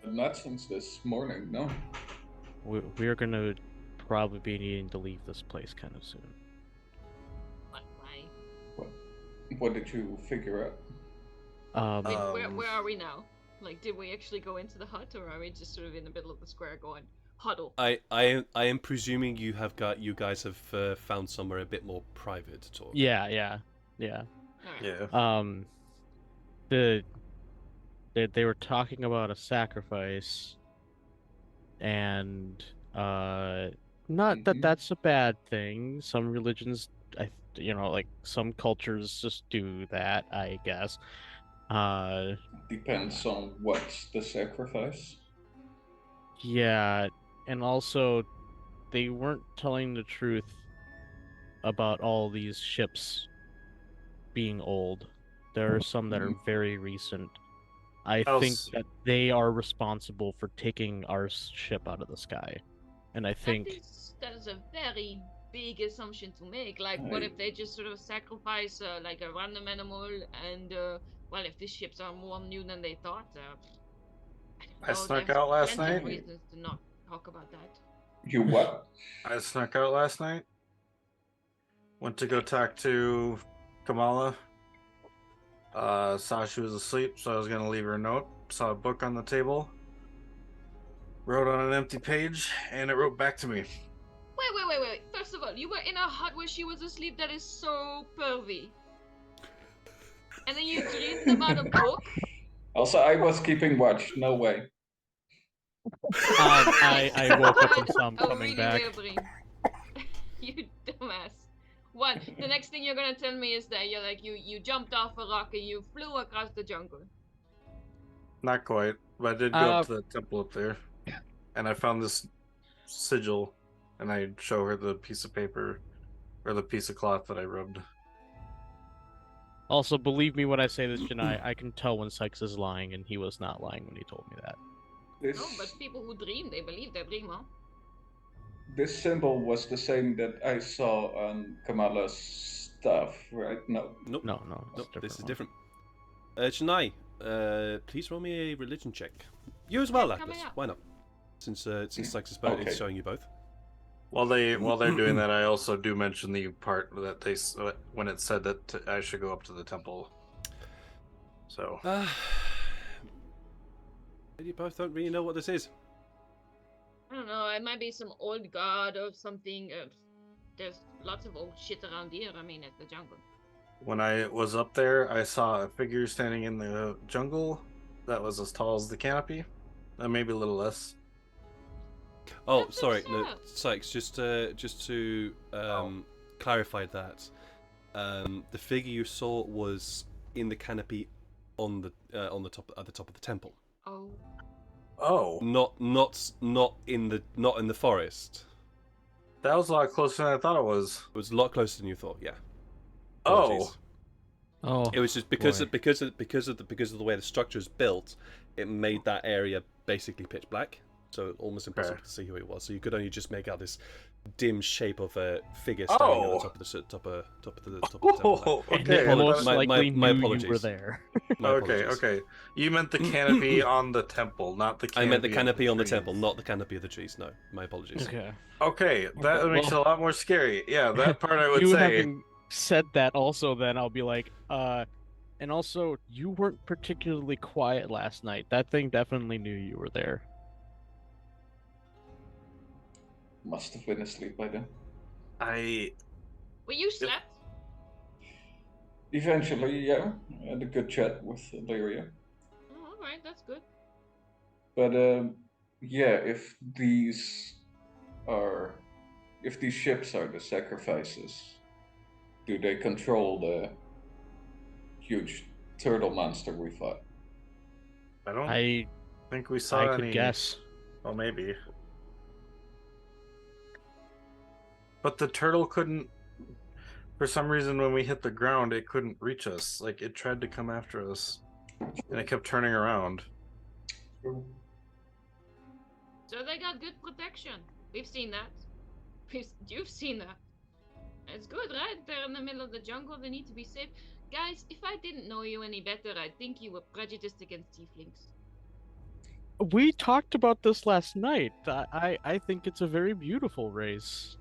Not since this morning, no. We're gonna probably be needing to leave this place kind of soon. Why? What did you figure out? Where are we now? Like, did we actually go into the hut, or are we just sort of in the middle of the square going huddle? I am presuming you guys have found somewhere a bit more private to talk. Yeah. Alright. Yeah. They were talking about a sacrifice, and not that that's a bad thing. Some religions, like some cultures just do that, I guess. Depends on what's the sacrifice. Yeah, and also they weren't telling the truth about all these ships being old. There are some that are very recent. I think that they are responsible for taking our ship out of the sky. And I think that is a very big assumption to make. Like, what if they just sort of sacrifice like a random animal, and well, if these ships are more new than they thought, I snuck out last plenty of night. reasons to not talk about that. You what? I snuck out last night. Went to go talk to Kamala. Saw she was asleep, so I was gonna leave her a note. Saw a book on the table. Wrote on an empty page, and it wrote back to me. Wait. First of all, you were in a hut where she was asleep. That is so pervy. And then you dreamed about a book? Also, I was keeping watch. No way. I woke up and saw him A coming really back. real dream. You dumbass. One, the next thing you're gonna tell me is that you jumped off a rock and you flew across the jungle. Not quite, but I did go up to the temple up there, and I found this sigil, and I show her the piece of paper, or the piece of cloth that I rubbed. Also, believe me when I say this, Janai, I can tell when Sykes is lying, and he was not lying when he told me that. No, but people who dream, they believe their dream, huh? This symbol was the same that I saw on Kamala's stuff, right? No. Nope. No, Nope, this is different. Shania, please roll me a religion check. You as well, It's coming Atlas. up. Why not? Since Sykes is both, it's showing you both. While they're doing that, I also do mention the part that they when it said that I should go up to the temple. So. You both don't really know what this is. I don't know, it might be some old god or something. There's lots of old shit around here, I mean, at the jungle. When I was up there, I saw a figure standing in the jungle that was as tall as the canopy, maybe a little less. Oh, That's sorry, what's no, up. Sykes. Just to clarify that, the figure you saw was in the canopy on the top at the top of the temple. Oh. Oh, Not in the forest. that was a lot closer than I thought it was. It was a lot closer than you thought. Yeah. Oh, Apologies. Oh, It was just because boy. of the way the structure is built, it made that area basically pitch black, so almost impossible Fair. to see who it was. So you could only just make out this dim shape of a figure standing on the top of the top of the temple. Oh, And okay. it most my likely my knew apologies. you were there. My Okay, apologies. okay. You meant the canopy on the temple, not the I canopy meant the canopy on the trees. temple, not the canopy of the trees. No, my apologies. Okay. Okay, that makes it a lot more scary. Yeah, that part I would you say. having said that also, then I'll be like, and also, you weren't particularly quiet last night. That thing definitely knew you were there. Must have been asleep by then. Well, you slept. Eventually, yeah, I had a good chat with Lyria. Oh, all right, that's good. But yeah, if these ships are the sacrifices, do they control the huge turtle monster we fought? I don't I think we saw could any. guess. Well, maybe. But the turtle couldn't. For some reason, when we hit the ground, it couldn't reach us. Like, it tried to come after us. And it kept turning around. So they got good protection. We've seen that. You've seen that. It's good, right? They're in the middle of the jungle. They need to be safe. Guys, if I didn't know you any better, I'd think you were prejudiced against tieflings. We talked about this last night. I think it's a very beautiful race.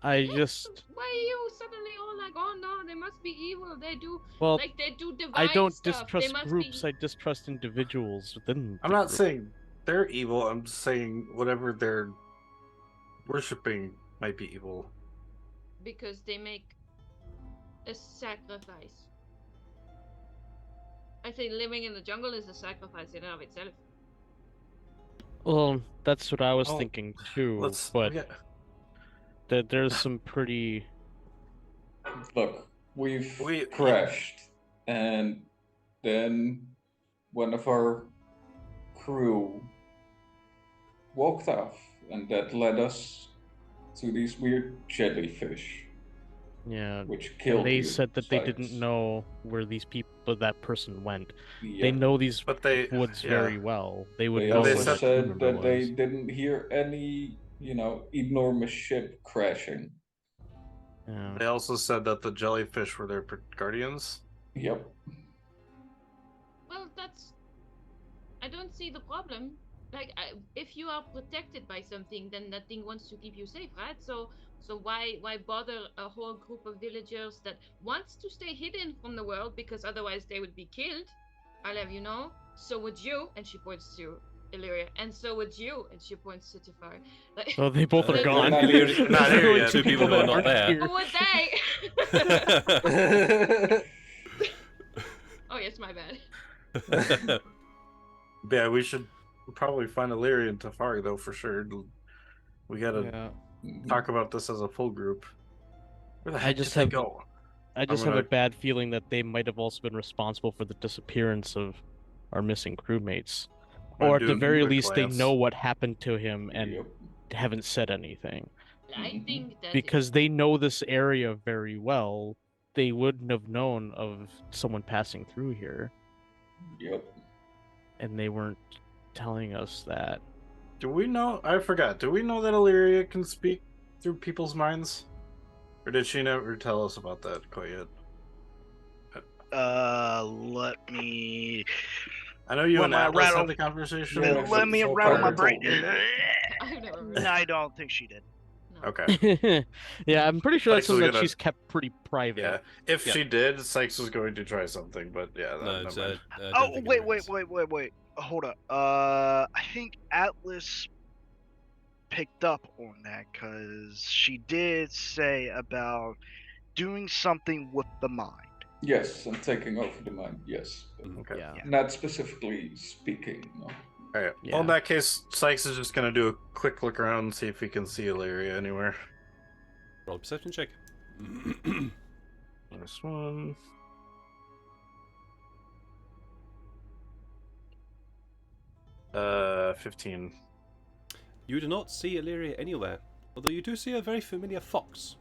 I just Why are you suddenly all like, oh no, they must be evil. They do well, like they do divine I don't stuff. They distrust must groups. be. I distrust individuals within. I'm the not group. saying they're evil. I'm just saying whatever they're worshipping might be evil. Because they make a sacrifice. I think living in the jungle is a sacrifice in and of itself. Well, that's what I was Oh, thinking too. But there's some pretty. Look, we We- crashed, and then one of our crew walked off, and that led us to these weird jellyfish, Yeah, which killed and they you, said that they Sykes. didn't know where these people, that person went. Yeah. They know these But they- woods yeah. very well. They would They know also They where their crew said member that they was. didn't hear any, enormous ship crashing. Yeah. They also said that the jellyfish were their guardians. Yep. Well, I don't see the problem. Like, if you are protected by something, then that thing wants to keep you safe, right? So why bother a whole group of villagers that wants to stay hidden from the world because otherwise they would be killed? I'll have you know. So would you, and she points to Illyria, and so would you, and she points to Tifar. Like, Oh, they both are They're gone. not here- not There's here only yet. two Two people who are that not aren't there. here. who would they? Oh yes, my bad. Yeah, we should probably find Illyria and Tafari though for sure. We gotta Yeah. talk about this as a full group. Where the I heck just did have- they go? I just I'm have a gonna- bad feeling that they might have also been responsible for the disappearance of our missing crewmates. I'm Or gonna at the do a very quick least, they glance. know what happened to him and Yep. haven't said anything. I think that Because they know this area very well, they wouldn't have known of someone passing through here. Yep. And they weren't telling us that. Do we know? I forgot. Do we know that Illyria can speak through people's minds? Or did she never tell us about that quite yet? Let me. I know you Well, and my Atlas rattle- had the conversation. Yeah, Let me so rattle my Parker brain. told me. I've never No, I don't think she did. No. Okay. Yeah, I'm pretty sure that's Sykes was something that gonna- she's kept pretty private. Yeah. If Yeah. she did, Sykes was going to try something, but yeah. No, never it's, mind. I don't Oh, think wait, it is. wait. Hold up. I think Atlas picked up on that because she did say about doing something with the mind. Yes, and taking over the mind, yes. Okay. Yeah. Not specifically speaking, no. Alright. Yeah. Well, in that case, Sykes is just gonna do a quick look around and see if he can see Illyria anywhere. Roll a perception check. This one. Uh, 15. You do not see Illyria anywhere, although you do see a very familiar fox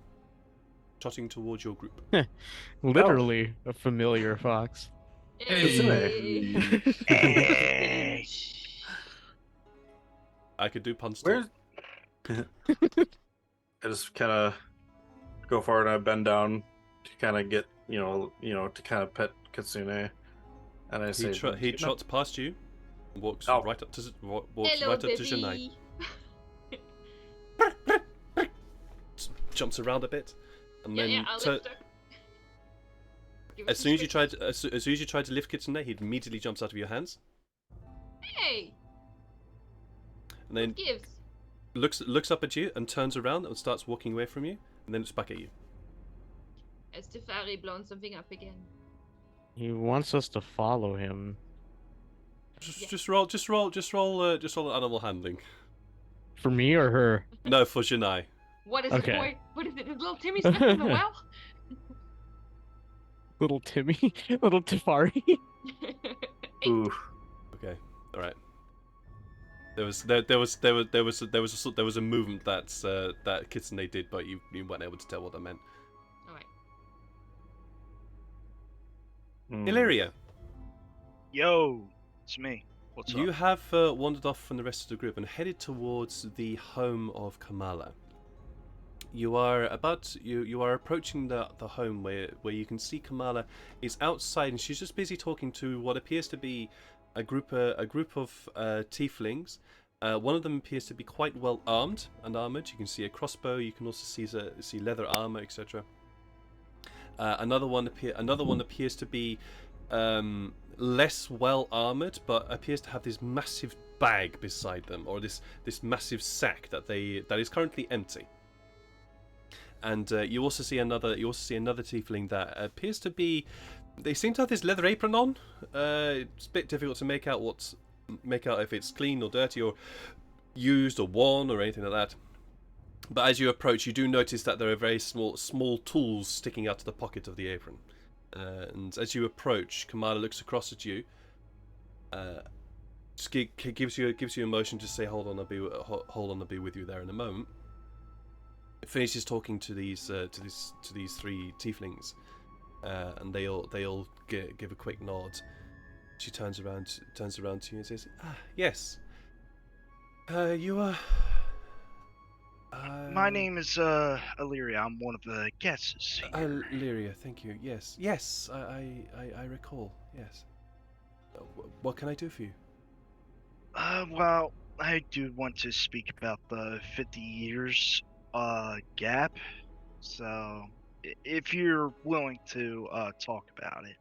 trotting towards your group. Literally a familiar fox. Hey. Hey. I could do puns too. Where's? I just kind of go forward and I bend down to kind of get, to kind of pet Kitsune, and I say, He trots past you, and walks Oh. right up to Hello, right up to Janai. baby. Jumps around a bit, and then Yeah, I'll lift her. Give her as some soon as you squeaks. try to as soon as you try to lift Kitsune, he immediately jumps out of your hands, Hey, and then gives. looks up at you and turns around and starts walking away from you, and then it's back at you. Has Teferi blown something up again? He wants us to follow him. Just roll an animal handling. For me or her? No, for Janai. What is Okay. it, boy? What is it? Is little Timmy stuck in the well? Little Timmy? Little Tefari? Ooh. Okay, all right. There was a movement that Kitsune did, but you weren't able to tell what that meant. Alright. Illyria, Yo, it's me. What's you up? have wandered off from the rest of the group and headed towards the home of Kamala. You are approaching the home where you can see Kamala is outside, and she's just busy talking to what appears to be a group of tieflings. One of them appears to be quite well armed and armored. You can see a crossbow. You can also see leather armor, etc. Another one appears to be less well armored, but appears to have this massive bag beside them, or this massive sack that is currently empty. And you also see another tiefling that appears to be. They seem to have this leather apron on. It's a bit difficult to make out if it's clean or dirty or used or worn or anything like that. But as you approach, you do notice that there are very small tools sticking out of the pocket of the apron. And as you approach, Kamala looks across at you. Just gives you a motion to say, "Hold on, I'll be with you there in a moment." Finishes talking to these three tieflings, and they all give a quick nod. She turns around to you and says, yes. You are. My name is Illyria. I'm one of the guests here. Lyria, thank you. Yes, I recall. Yes. What can I do for you? Well, I do want to speak about the 50 years gap. So, if you're willing to talk about it,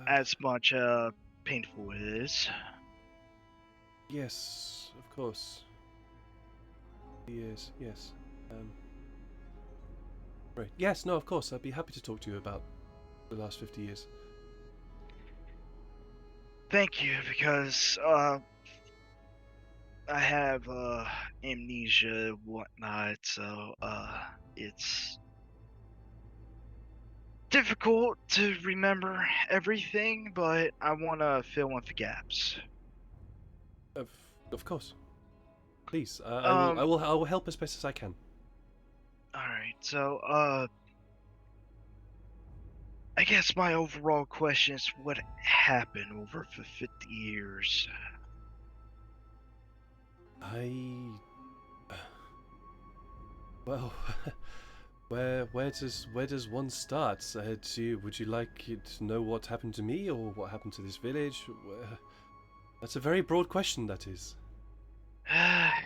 as much painful it is. Yes, of course. Yes. Right. Yes, no, of course. I'd be happy to talk to you about the last 50 years. Thank you, because I have amnesia and whatnot, so it's difficult to remember everything, but I want to fill in the gaps. Of course. Please, I will help as best as I can. Alright, so I guess my overall question is what happened over the 50 years? Well, where does one start? Would you like to know what happened to me or what happened to this village? That's a very broad question, that is.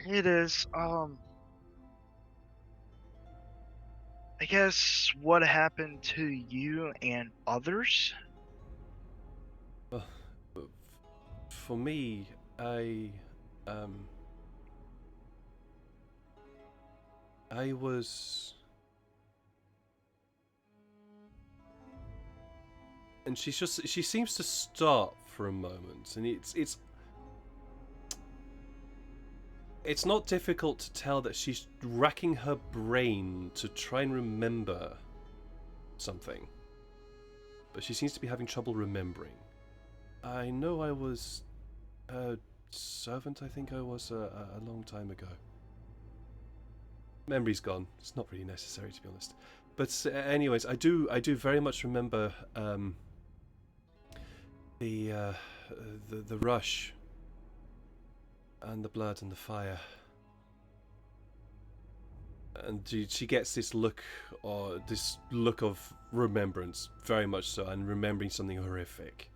It is, I guess what happened to you and others? Well, for me, I was, and she seems to stop for a moment, and it's not difficult to tell that she's racking her brain to try and remember something, but she seems to be having trouble remembering. I know I was a servant, I think I was a long time ago. Memory's gone. It's not really necessary, to be honest. But anyways, I do very much remember the rush and the blood and the fire. And she gets this look of remembrance, very much so, and remembering something horrific.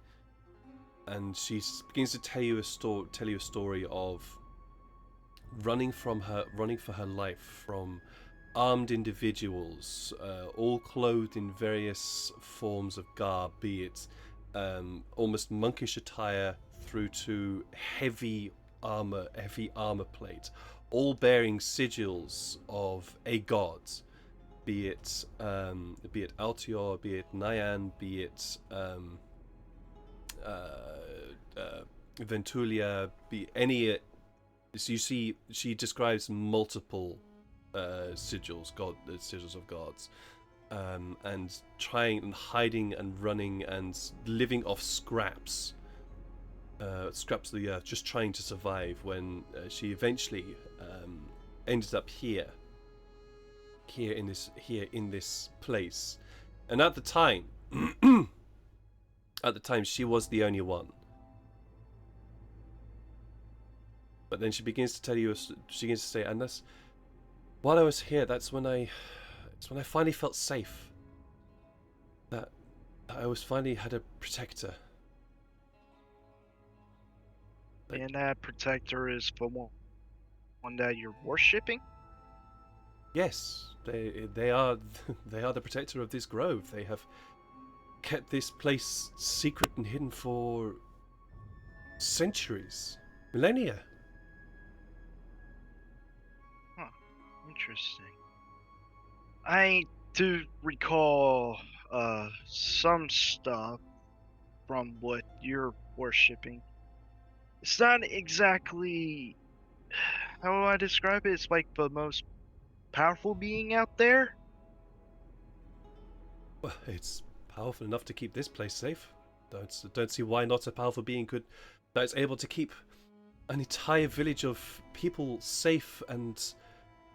And she begins to tell you a story of running for her life from armed individuals, all clothed in various forms of garb, be it almost monkish attire through to heavy heavy armor plate, all bearing sigils of a god, be it Altior, be it Nyan, be it Ventulia, be any. So you see, she describes multiple sigils of gods, and trying and hiding and running and living off scraps of the earth, just trying to survive. When she eventually ended up here in this place, and at the time, she was the only one. But then she begins to tell you, she begins to say, and that's while I was here. That's when I finally felt safe. That I was finally had a protector. And that protector is the one that you're worshipping? Yes, they are the protector of this grove. They have kept this place secret and hidden for centuries, millennia. Huh. Interesting. I do recall some stuff from what you're worshipping. It's not exactly how do I describe it? It's like the most powerful being out there. Well, it's powerful enough to keep this place safe. Don't see why not a powerful being that's able to keep an entire village of people safe and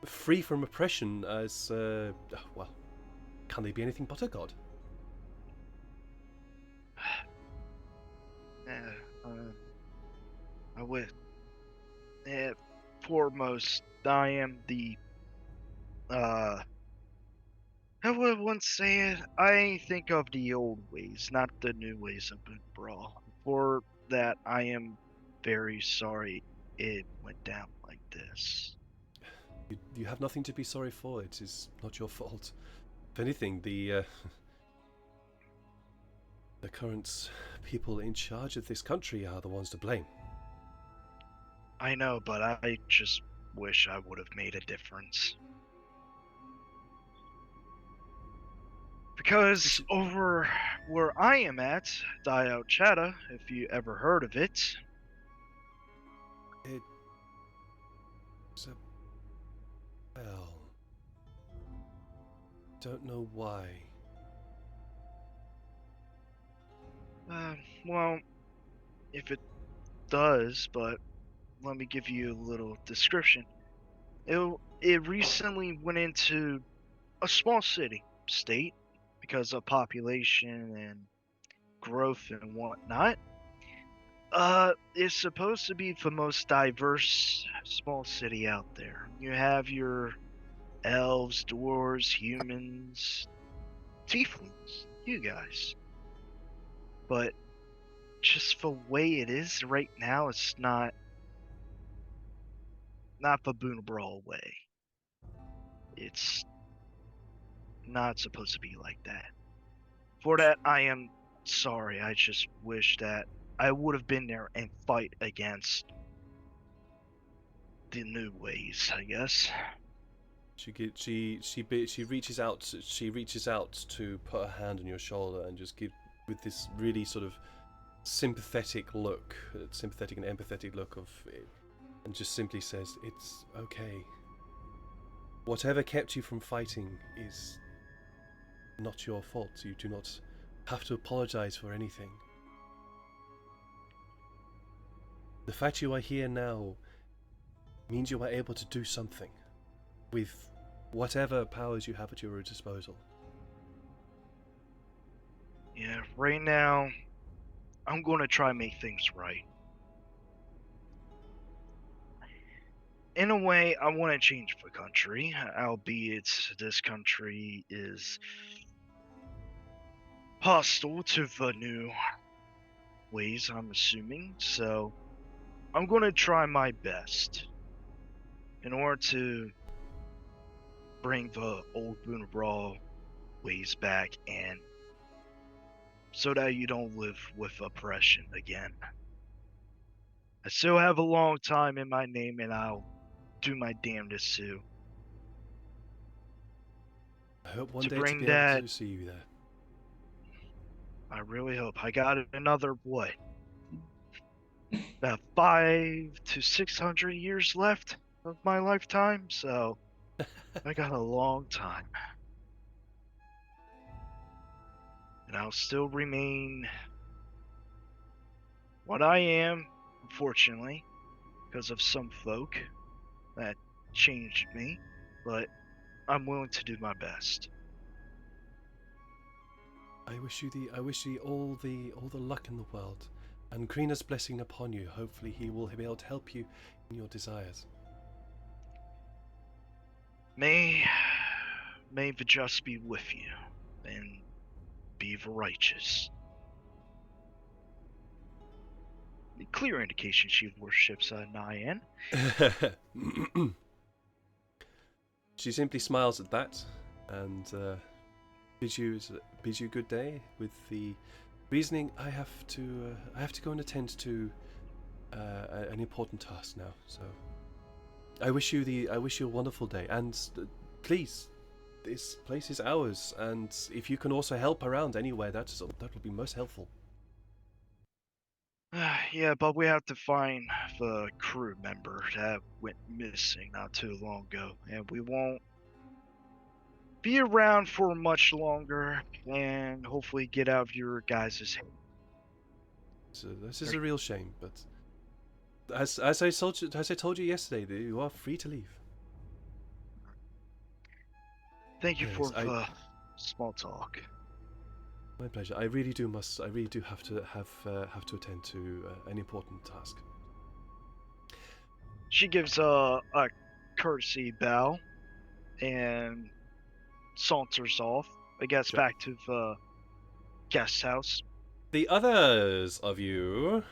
free from oppression. As well, can they be anything but a god? I would. Foremost, I am the. How would one say it? I think of the old ways, not the new ways of Boot Brawl. For that, I am very sorry it went down like this. You have nothing to be sorry for. It is not your fault. If anything, the current people in charge of this country are the ones to blame. I know, but I just wish I would have made a difference. Because over where I am at, Diout Chata, if you ever heard of it. It's a bell. Don't know why. Well, if it does, but let me give you a little description. It recently went into a small state, because of population and growth and whatnot. It's supposed to be the most diverse small city out there. You have your elves, dwarves, humans, tieflings, you guys. But just the way it is right now, it's not the Boon Brawl way. It's not supposed to be like that. For that, I am sorry. I just wish that I would have been there and fight against the new ways, I guess. She reaches out. She reaches out to put her hand on your shoulder and just give with this really sort of sympathetic and empathetic look of it, and just simply says, "It's okay. Whatever kept you from fighting is not your fault. You do not have to apologize for anything. The fact you are here now means you are able to do something with whatever powers you have at your disposal." Yeah, right now, I'm going to try and make things right. In a way, I want to change the country, albeit this country is hostile to the new ways, I'm assuming. So, I'm going to try my best in order to bring the old Boon Brawl ways back, and so that you don't live with oppression again. I still have a long time in my name, and I'll do my damnedest to I hope one To day to bring be able that- to see you there. I really hope. I got another, what? About 500 to 600 years left of my lifetime, so I got a long time. And I'll still remain what I am, unfortunately, because of some folk that changed me, but I'm willing to do my best. I wish you all the luck in the world, and Krina's blessing upon you. Hopefully, he will be able to help you in your desires. May the just be with you, and be righteous. The clear indication she worships Nyan. She simply smiles at that, and bids you good day. With the reasoning, I have to go and attend to an important task now. So, I wish you a wonderful day, and please, this place is ours. And if you can also help around anywhere, that would be most helpful. Yeah, but we have to find the crew member that went missing not too long ago, and we won't be around for much longer, and hopefully get out of your guys' head. So this is a real shame, but as I told you yesterday, that you are free to leave. Thank you Yes, for the small talk. My pleasure. I really do have to attend to an important task. She gives a courtesy bow and saunters off, I guess, Sure. back to the guest house. The others of you,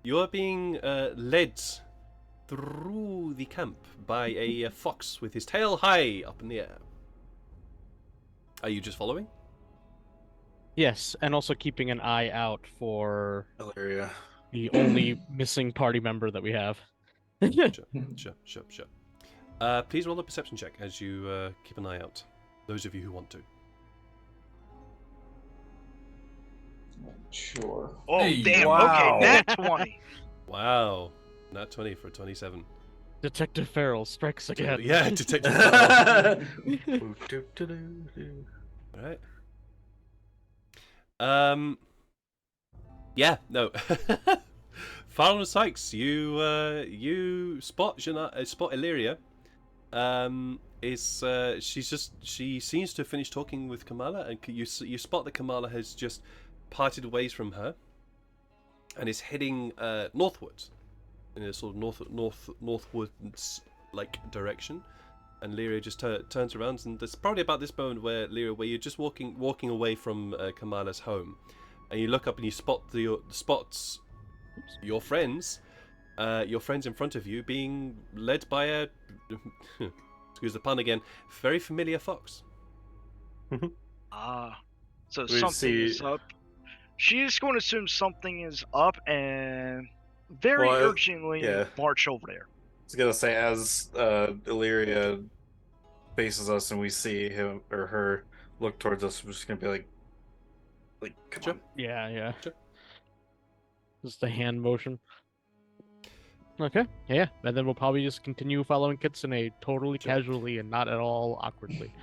you are being led through the camp by a fox with his tail high up in the air. Are you just following? Yes, and also keeping an eye out for Valeria. the only missing party member that we have. Sure. Please roll a perception check as you keep an eye out. Those of you who want to. Sure. Oh, Hey, damn. wow. Okay, nat 20. Wow, nat 20 for 27. Detective Farrell strikes again. Yeah, Detective Farrell. Doo-doo-doo-doo-doo. Right. Yeah, no. Farrell and Sykes, you spot spot Illyria. She seems to have finished talking with Kamala, and you spot that Kamala has just parted ways from her, and is heading northwards, in a sort of northwards like direction. And Lyria just turns around, and there's probably about this moment where you're just walking away from Kamala's home, and you look up and you spot your friends in front of you being led by a excuse the pun again, very familiar fox. So We something see- is up. She's going to assume something is up and very Well, urgently yeah. march over there. I was gonna say, as Illyria faces us and we see him or her look towards us, we're just gonna be like, come Sure. on. Yeah. Sure. Just a hand motion. Okay, yeah, and then we'll probably just continue following Kitsune totally Sure. casually and not at all awkwardly.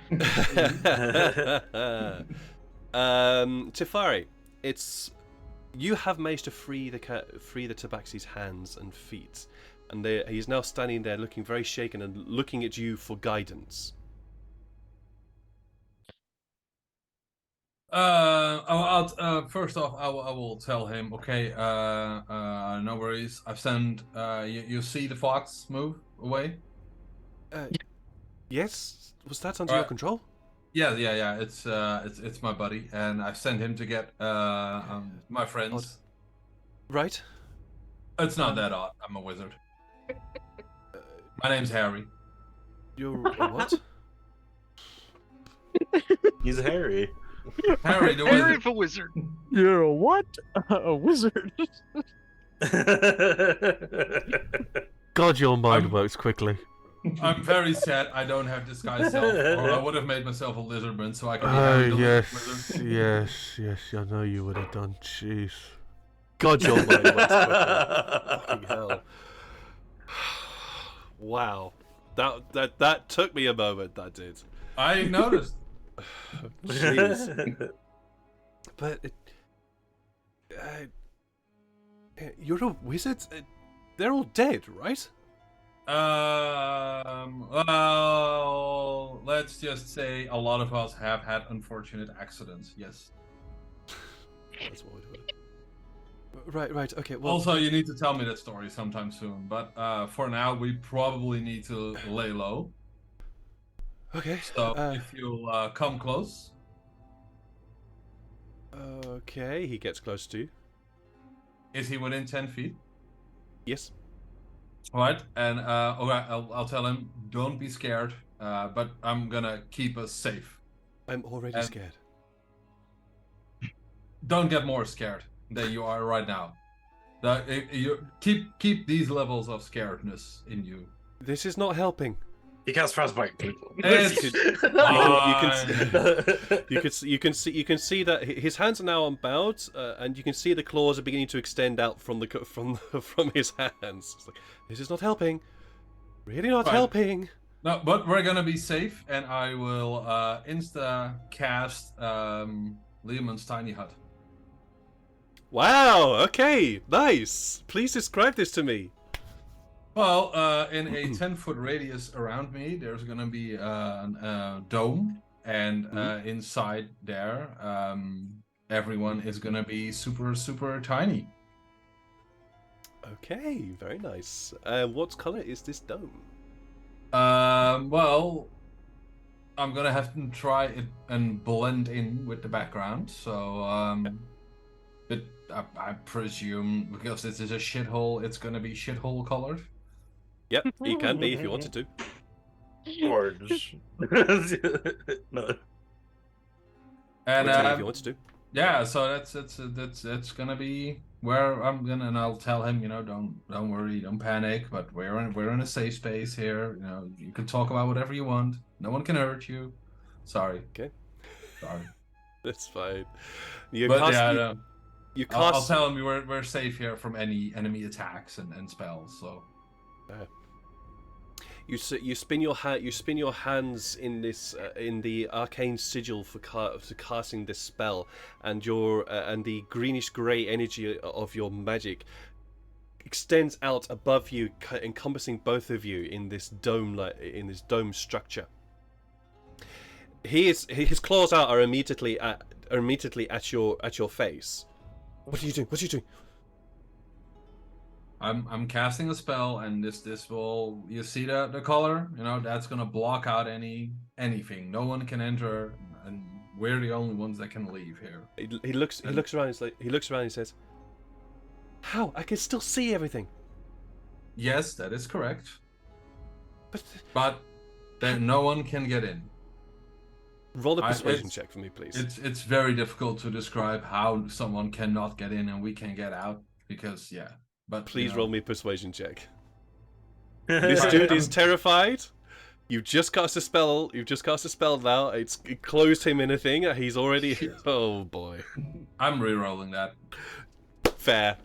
Tifari, you have managed to free the Tabaxi's hands and feet, and he's now standing there looking very shaken and looking at you for guidance. First off, I will tell him. Okay, no worries. I've sent. You see the fox move away? Yes, was that under your control? Yeah. It's my buddy, and I've sent him to get my friends. Right. It's not that odd. I'm a wizard. My name's Harry. You're a what? He's Harry. Harry the Harry wizard. the wizard. You're a what? A wizard? God, your mind I'm- works quickly. I'm very sad I don't have disguise self, or I would have made myself a lizardman so I could be Oh, Harry the yes, Wizard. yes, I know you would have done. Jeez. God, your mind works quickly. Fucking hell. Wow. That took me a moment, that did. I noticed. Jeez. But you're a wizard? They're all dead, right? Well, let's just say a lot of us have had unfortunate accidents. Yes. That's what we're doing. Right, okay, well... Also, you need to tell me that story sometime soon. But for now, we probably need to lay low. Okay, So if you'll come close. okay, he gets close to you. Is he within 10 feet? Yes. Alright, and alright, I'll tell him, don't be scared, but I'm gonna keep us safe. I'm already scared. Don't get more scared than you are right now. You keep these levels of scaredness in you. This is not helping. He casts frostbite. You can see that his hands are now unbound, and you can see the claws are beginning to extend out from his hands. It's like, this is not helping. Really not helping. No, but we're gonna be safe, and I will insta cast Leomund's tiny hut. Wow. Okay. Nice. Please describe this to me. Well, in a 10-foot radius around me, there's gonna be a dome, and inside there, everyone is gonna be super, super tiny. Okay. Very nice. What color is this dome? Well, I'm gonna have to try it and blend in with the background. So, but I presume because this is a shithole, it's gonna be shithole colored. Yep, you can be if you wanted to. Orange. No. And If you wanted to. yeah, so that's gonna be where I'm gonna, and I'll tell him, don't worry, don't panic, but we're in a safe space here. You can talk about whatever you want. No one can hurt you. Sorry. Okay. Sorry. That's fine. I'll tell him we're safe here from any enemy attacks and spells. So. You spin your hands in this in the arcane sigil for casting this spell, and and the greenish grey energy of your magic extends out above you, encompassing both of you in this dome structure. His claws are immediately at your face. What are you doing? I'm casting a spell, and this will, you see the color, that's gonna block out anything. No one can enter, and we're the only ones that can leave here. He looks around. He looks around and says, "How? I can still see everything." Yes, that is correct. But then no one can get in. Roll a persuasion check for me, please. It's very difficult to describe how someone cannot get in and we can get out, because But please roll me a persuasion check. This dude is terrified. You've just cast a spell now. It closed him in a thing. He's already... Oh, boy. I'm re-rolling that. Fair.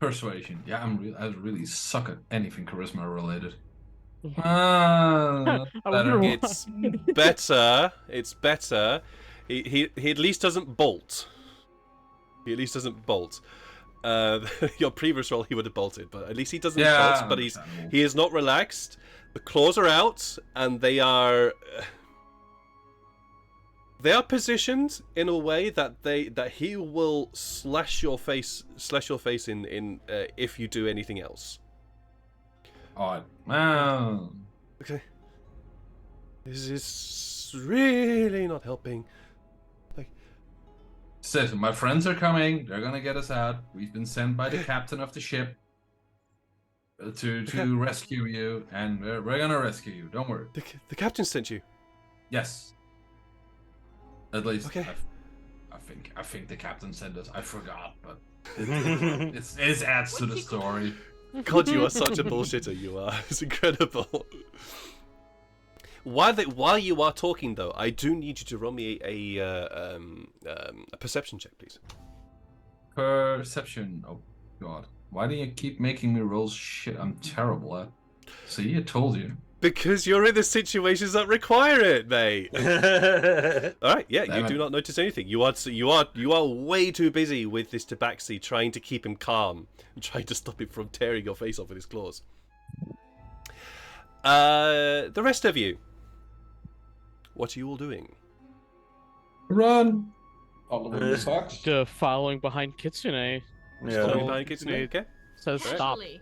Persuasion. Yeah, I really suck at anything charisma related. It's better. He at least doesn't bolt. Your previous roll he would have bolted, but at least he doesn't bolt. But he is not relaxed. The claws are out, and they are positioned in a way that he will slash your face in if you do anything else. Odd. Okay. This is really not helping. Says, my friends are coming. They're gonna get us out. We've been sent by the captain of the ship to rescue you, and we're gonna rescue you. Don't worry. The captain sent you. Yes. At least. Okay. I think the captain sent us. I forgot, but It adds to the story. God, you are such a bullshitter. You are. It's incredible. While you are talking, though, I do need you to roll me a perception check, please. Perception. Oh God, why do you keep making me roll shit? I'm terrible at. See, I told you. Because you're in the situations that require it, mate. All right, yeah, Damn you it. do not notice anything. You are way too busy with this tabaxi, trying to keep him calm and trying to stop him from tearing your face off with his claws. The rest of you, what are you all doing? Run. Following the socks. Following behind Kitsune. Yeah. Following behind Kitsune, okay? Says stop. Casually.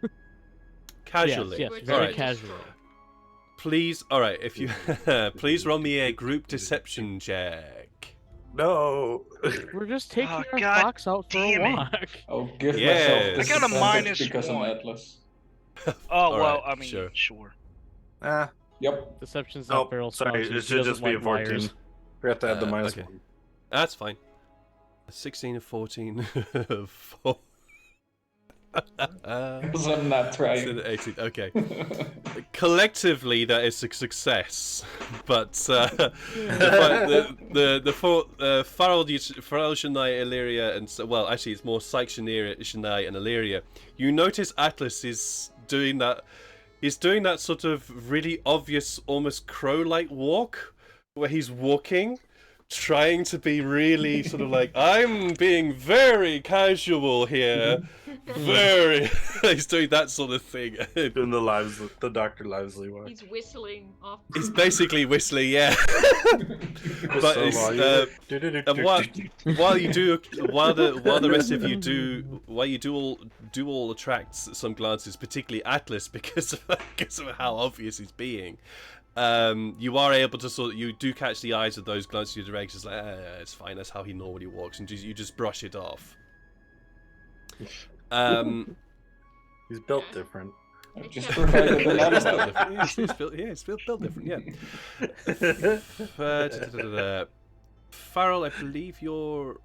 Casually. Yes, We're very Alright. casual. Please, all right. If you please roll me a group deception check. No. We're just taking Oh, our God fox out for a damn it. walk. I'll give Yes. myself I got a disadvantage -1. because I'm Atlas. Oh, All well, right, I mean, sure. sure. Ah. Yep. Deception's Oh, not barrel sorry. sponsored. It He should doesn't just be a like 14. liars. Forgot to add the minus okay. 1. That's fine. 16 and 14. 4. Because I'm not trying. 18. Okay. Collectively, that is a success, but the four Farrell, Shania, Illyria, and well, actually, it's more Psyche, Shania, and Illyria. You notice Atlas is doing that. He's doing that sort of really obvious, almost crow-like walk, where he's walking, trying to be really sort of like, I'm being very casual here. Very. He's doing that sort of thing. Doing the Dr. Lively one. He's whistling off. He's basically whistling, yeah. But it's, while the rest of you do all attract some glances, particularly Atlas, because of how obvious he's being. You are able to you do catch the eyes of those glances you direct. It's like, it's fine. That's how he normally walks, and you just brush it off. He's built different. I've just provided an alibi. It's built different, yeah. Farrell, I believe you're...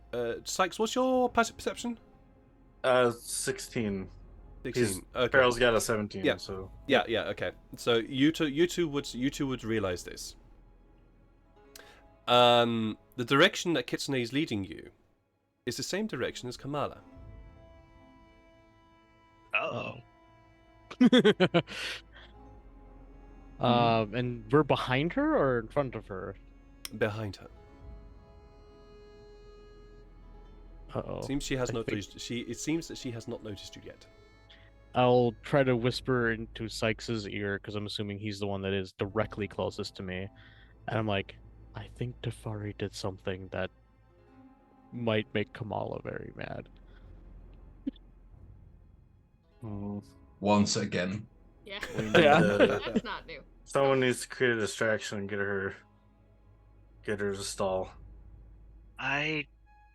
Sykes, what's your passive perception? 16. 16. Okay. Farrell's got a 17, Yeah. so... Yeah, okay. So you two would realize this. The direction that Kitsune is leading you is the same direction as Kamala. Uh-oh. And we're behind her or in front of her? Behind her. Uh-oh. Seems she has I not think- noticed. It seems that she has not noticed you yet. I'll try to whisper into Sykes' ear, because I'm assuming he's the one that is directly closest to me. And I'm like, I think Tefari did something that might make Kamala very mad. Once again. Yeah. Yeah. That's not new. Someone needs to create a distraction and get her to stall. I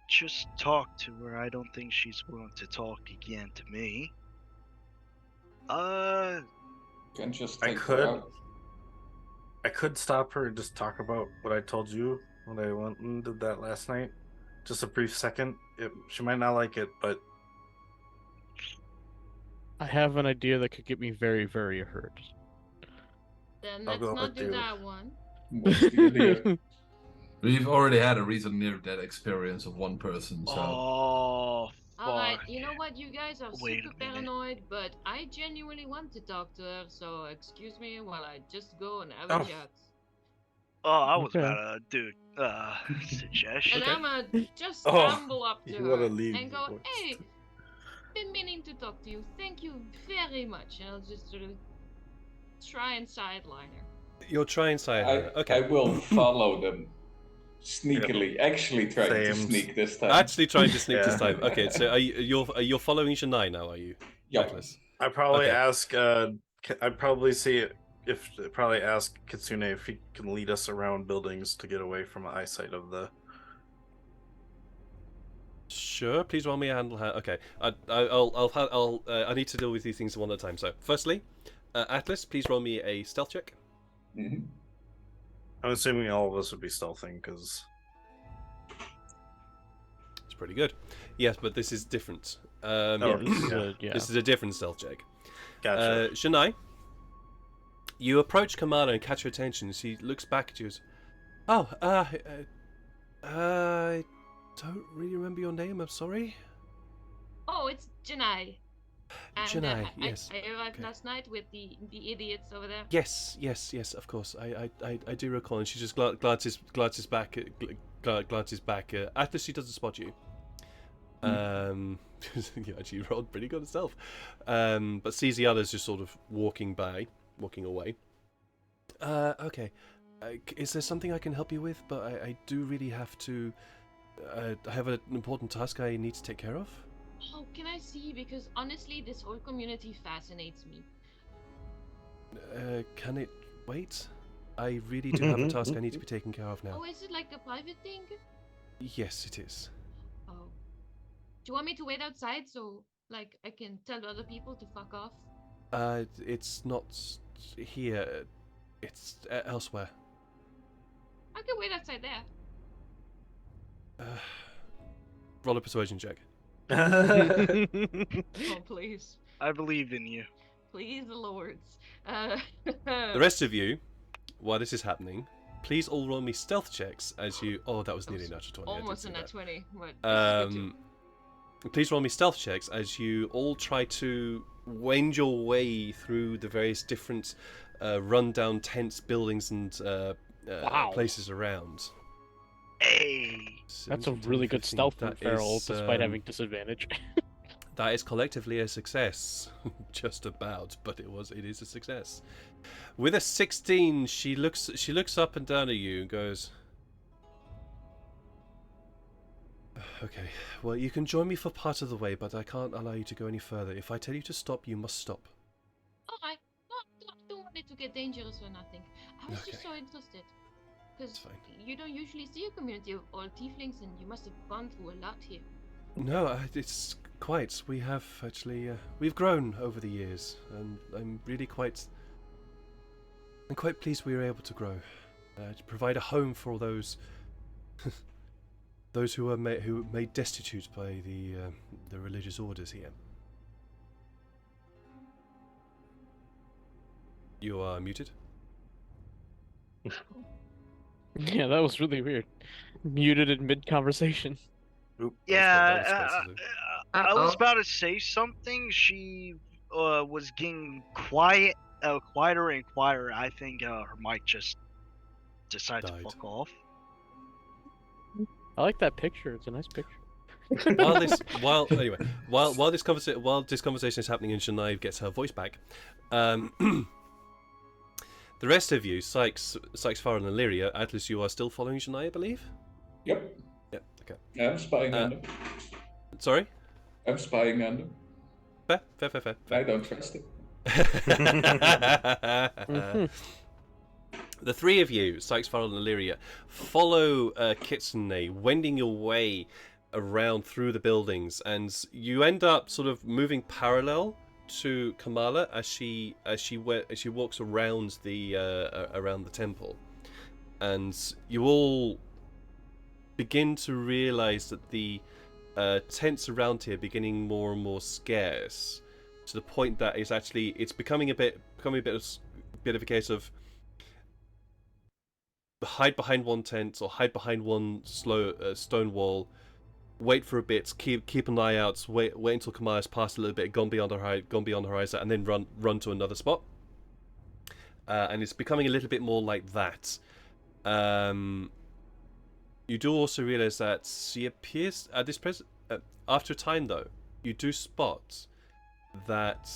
just talked to her. I don't think she's willing to talk again to me. Can just I take her could. out. I could stop her and just talk about what I told you when I went and did that last night. Just a brief second. She might not like it, but I have an idea that could get me very, very hurt. Then I'll let's go not with do you. that one. What's the idea? We've already had a recent near-death experience of one person, so... Oh, fuck. Alright, you know what? You guys are Wait a super minute. paranoid, but I genuinely want to talk to her, so excuse me while I just go and have Oh. a chat. Oh, I was Okay. about to do suggestion. And I'ma just Oh, stumble up to you her wanna leave and go, before- hey, been meaning to talk to you. Thank you very much. And I'll just sort of try and sideline her. You're trying to I okay. will follow them. Sneakily. Actually trying to Same. sneak this time. Actually trying to sneak this Yeah. time. Okay, so you're following Shania now, are you? Yup. Atlas? I probably Okay. ask. I'd probably see if probably ask Kitsune if he can lead us around buildings to get away from the eyesight of the. Sure. Please roll me a handle. Okay. I need to deal with these things one at a time. So, firstly, Atlas, please roll me a stealth check. Mhm. I'm assuming all of us would be stealthing because It's pretty good. Yes, but this is different. Oh, This is a different stealth check. Gotcha. Shania, you approach Kamala and catch her attention. She looks back at you as, "Oh, I don't really remember your name, I'm sorry." Oh, it's Janai. And, Janai, yes. I arrived Okay. last night with the idiots over there. Yes, of course. I do recall, and she just glances back. Glances back. After she doesn't spot you. You actually rolled pretty good herself. But sees the others just sort of walking away. Okay. Is there something I can help you with? But I do really have to. I have an important task I need to take care of. Oh, can I see? Because honestly, this whole community fascinates me. Can it wait? I really do have a task I need to be taken care of now. Oh, is it like a private thing? Yes, it is. Oh. Do you want me to wait outside so, like, I can tell other people to fuck off? It's not here. It's elsewhere. I can wait outside there. Roll a persuasion check. Oh, please. I believe in you. Please, the lords. The rest of you, while this is happening, please all roll me stealth checks as you. Oh, that was nearly a natural 20. Almost a I did nat see 20. But that. Please roll me stealth checks as you all try to wend your way through the various different rundown tents, buildings, and places around. Hey. That's a really good stealth from Feral, despite having disadvantage. That is collectively a success. Just about, but it is a success. With a 16, she looks up and down at you and goes, "Okay, well, you can join me for part of the way, but I can't allow you to go any further. If I tell you to stop, you must stop." alright. Don't want it to get dangerous or nothing. I was just Okay. so interested. Because It's fine. you don't usually see a community of all tieflings, and you must have gone through a lot here. No, it's quite. We have actually we've grown over the years, and I'm quite pleased we were able to grow, to provide a home for those those who were made destitute by the religious orders here. You are muted. Yeah, that was really weird. Muted in mid-conversation. Oop, Yeah, that was sensitive. I was about to say something. She was getting quieter and quieter. I think her mic just decided Died. to fuck off. I like that picture. It's a nice picture. While this conversation is happening and Shania gets her voice back, the rest of you, Sykes, Farrell, and Illyria, Atlas, you are still following Shania, I believe. Yep. Yep. Okay. I'm spying on them. Sorry. I'm spying on them. Fair. I don't trust them. The three of you, Sykes, Farrell, and Illyria, follow Kitsune, wending your way around through the buildings, and you end up sort of moving parallel to Kamala as she walks around the temple, and you all begin to realize that the tents around here are beginning more and more scarce, to the point that it's becoming a bit of a case of hide behind one tent or hide behind one stone wall, wait for a bit, keep an eye out, wait until Kamala's passed a little bit, gone beyond the horizon, and then run to another spot. And it's becoming a little bit more like that. You do also realize that she appears at this after a time, though, you do spot that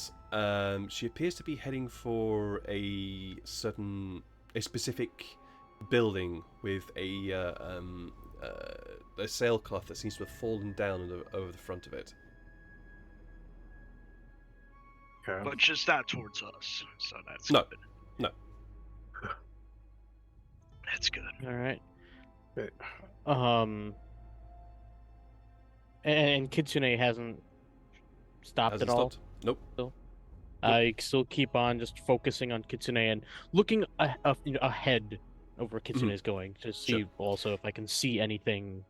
she appears to be heading for a specific building with a sailcloth that seems to have fallen down over the front of it. Okay. But just not towards us. So that's No. good. No. That's good. All right. Wait. And Kitsune hasn't stopped Hasn't at all. stopped? Nope. I still keep on just focusing on Kitsune and looking ahead of where Kitsune is going to see also if I can see anything,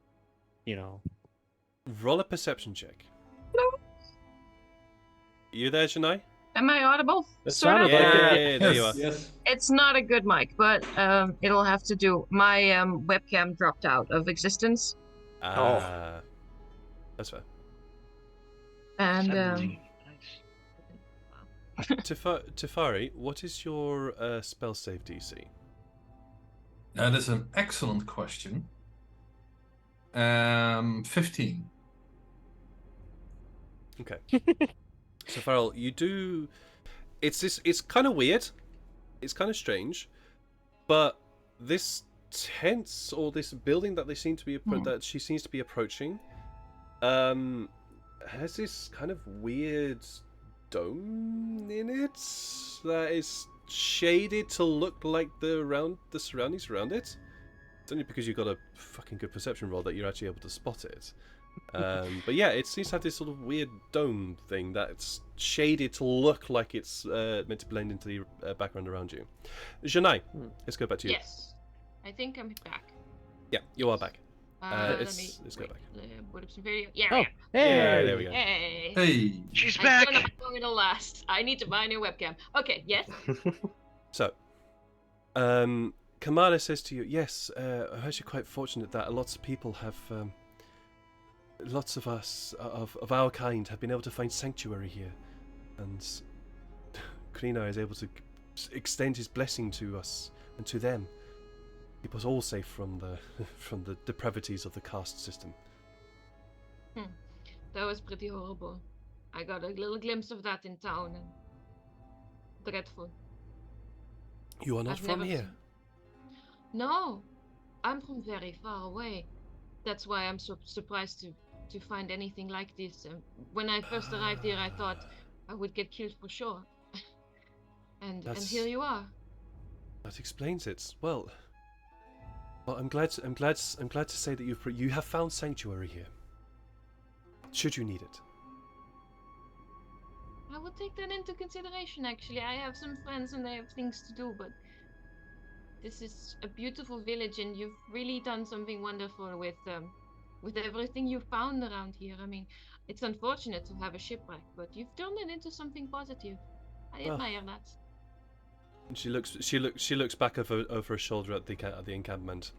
Roll a perception check. You there, Shania? Am I audible? It Sort of. sounded like it. Yeah, there you are. Yes. It's not a good mic, but it'll have to do. My webcam dropped out of existence, Ah, that's fair. and 17. Nice. Tefari, what is your spell save DC? That is an excellent question. 15. Okay. So Farrell, you do. It's kind of weird. It's kind of strange, but this tent or this building that they seem to be that she seems to be approaching, has this kind of weird dome in it that is shaded to look like the surroundings around it. It's only because you got a fucking good perception roll that you're actually able to spot it. But yeah, it seems to have this sort of weird dome thing that's shaded to look like it's meant to blend into the background around you. Janai, let's go back to you. yes, I think I'm back. Yeah, you are back. Let's go back. Put up some video. Yeah, Oh, yeah. hey. Yeah, there we go. Hey. Hey. She's I back. don't know how long it'll last. I need to buy a new webcam. Okay, yes. So, Kamala says to you, yes, I'm actually quite fortunate that lots of people have, lots of us, of our kind, have been able to find sanctuary here. And Krina is able to extend his blessing to us and to them. Keep us all safe from the depravities of the caste system. That was pretty horrible. I got a little glimpse of that in town, and dreadful. You are not I've from never here. seen- No, I'm from very far away. That's why I'm so surprised to find anything like this. When I first arrived here, I thought I would get killed for sure. and here you are. That explains it. Well, I'm glad to say that you have found sanctuary here. Should you need it. I would take that into consideration, actually. I have some friends and they have things to do, but this is a beautiful village and you've really done something wonderful with everything you found around here. I mean, it's unfortunate to have a shipwreck, but you've turned it into something positive. I admire that. And she looks back over her shoulder at the encampment.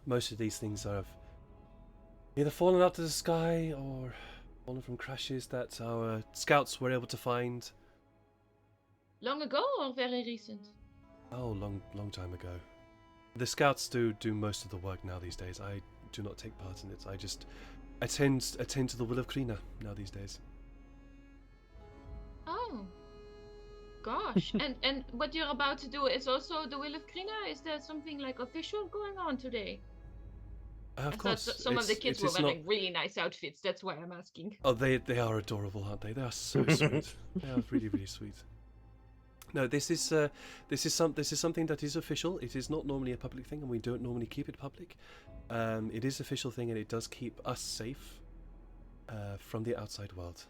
Most of these things have either fallen out of the sky or fallen from crashes that our scouts were able to find. Long ago or very recent? Oh, long time ago. The scouts do most of the work now these days. I do not take part in it. I just attend to the will of Krina now these days. Oh. Gosh. and what you're about to do is also the will of Krina? Is there something like official going on today? Of course. Some of the kids were wearing really nice outfits. That's why I'm asking. Oh, they are adorable, aren't they? They are so sweet. They are really, really sweet. No, this is something that is official. It is not normally a public thing, and we don't normally keep it public. It is an official thing, and it does keep us safe from the outside world,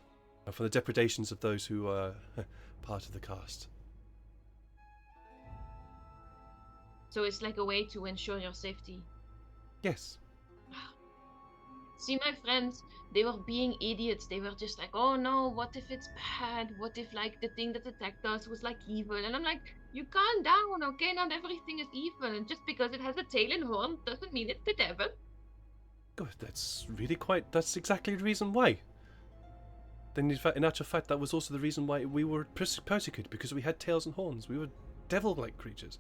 and from the depredations of those who are part of the caste. So it's like a way to ensure your safety. Yes. See, my friends, they were being idiots. They were just like, oh no, what if it's bad? What if, like, the thing that attacked us was, like, evil? And I'm like, you calm down, okay? Not everything is evil. And just because it has a tail and horn doesn't mean it's the devil. God, that's exactly the reason why. Then, in actual fact, that was also the reason why we were persecuted, because we had tails and horns. We were devil-like creatures.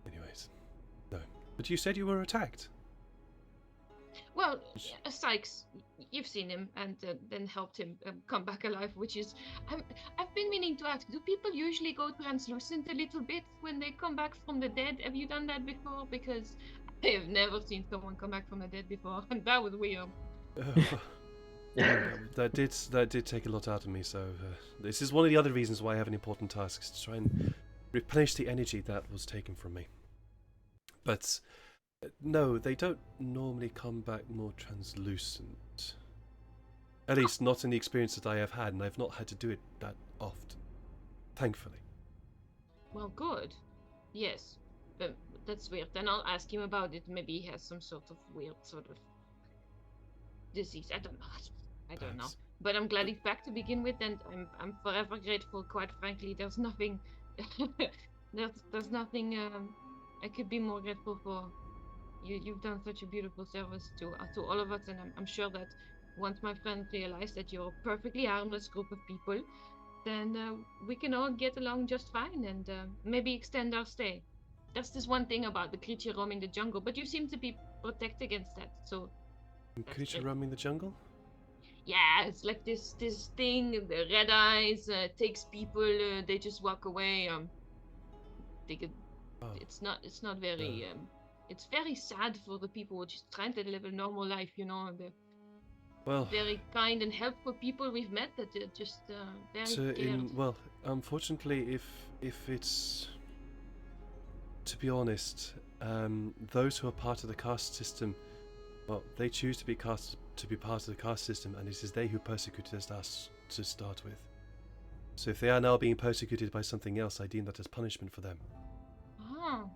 Anyways, no. But you said you were attacked. Well, Sykes, you've seen him and then helped him come back alive, which is... I've been meaning to ask, do people usually go translucent a little bit when they come back from the dead? Have you done that before? Because I have never seen someone come back from the dead before, and that was weird. That did take a lot out of me, so this is one of the other reasons why I have an important task, is to try and replenish the energy that was taken from me. But... no, they don't normally come back more translucent. At least not in the experience that I have had, and I've not had to do it that often. Thankfully. Well, good. Yes. But that's weird. Then I'll ask him about it. Maybe he has some sort of weird sort of disease. I don't know. But I'm glad he's back to begin with, and I'm forever grateful. Quite frankly, there's nothing, there's nothing I could be more grateful for. You've done such a beautiful service to all of us, and I'm sure that once my friends realize that you're a perfectly harmless group of people, then we can all get along just fine, and maybe extend our stay. That's just one thing about the creature roaming the jungle, but you seem to be protected against that, so. Creature roaming the jungle? Yeah, it's like this thing, the red eyes, takes people, they just walk away. They could, Oh. it's not very, it's very sad for the people who are just trying to live a normal life, you know. The Well, very kind and helpful people we've met that are just very scared. Unfortunately, if it's, to be honest, those who are part of the caste system, well, they choose to be part of the caste system, and it is they who persecuted us to start with. So if they are now being persecuted by something else, I deem that as punishment for them. Oh.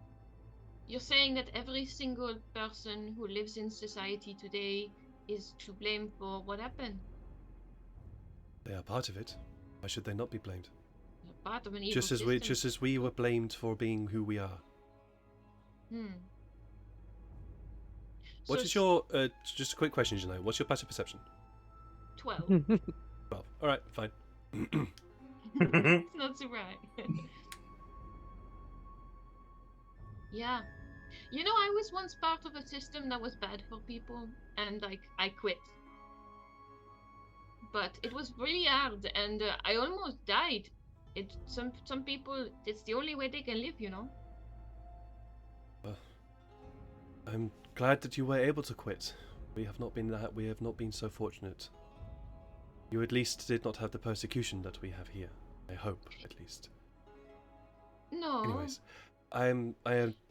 You're saying that every single person who lives in society today is to blame for what happened? They are part of it. Why should they not be blamed? They're part of an evil Just system. as we were blamed for being who we are. What So is your just a quick question, Janelle? What's your passive perception? 12. 12. All right, fine. It's not so right. Yeah. You know, I was once part of a system that was bad for people, and like I quit. But it was really hard, and I almost died. Some people, it's the only way they can live, you know. I'm glad that you were able to quit. We have not been so fortunate. You at least did not have the persecution that we have here. I hope, at least. No. Anyways, I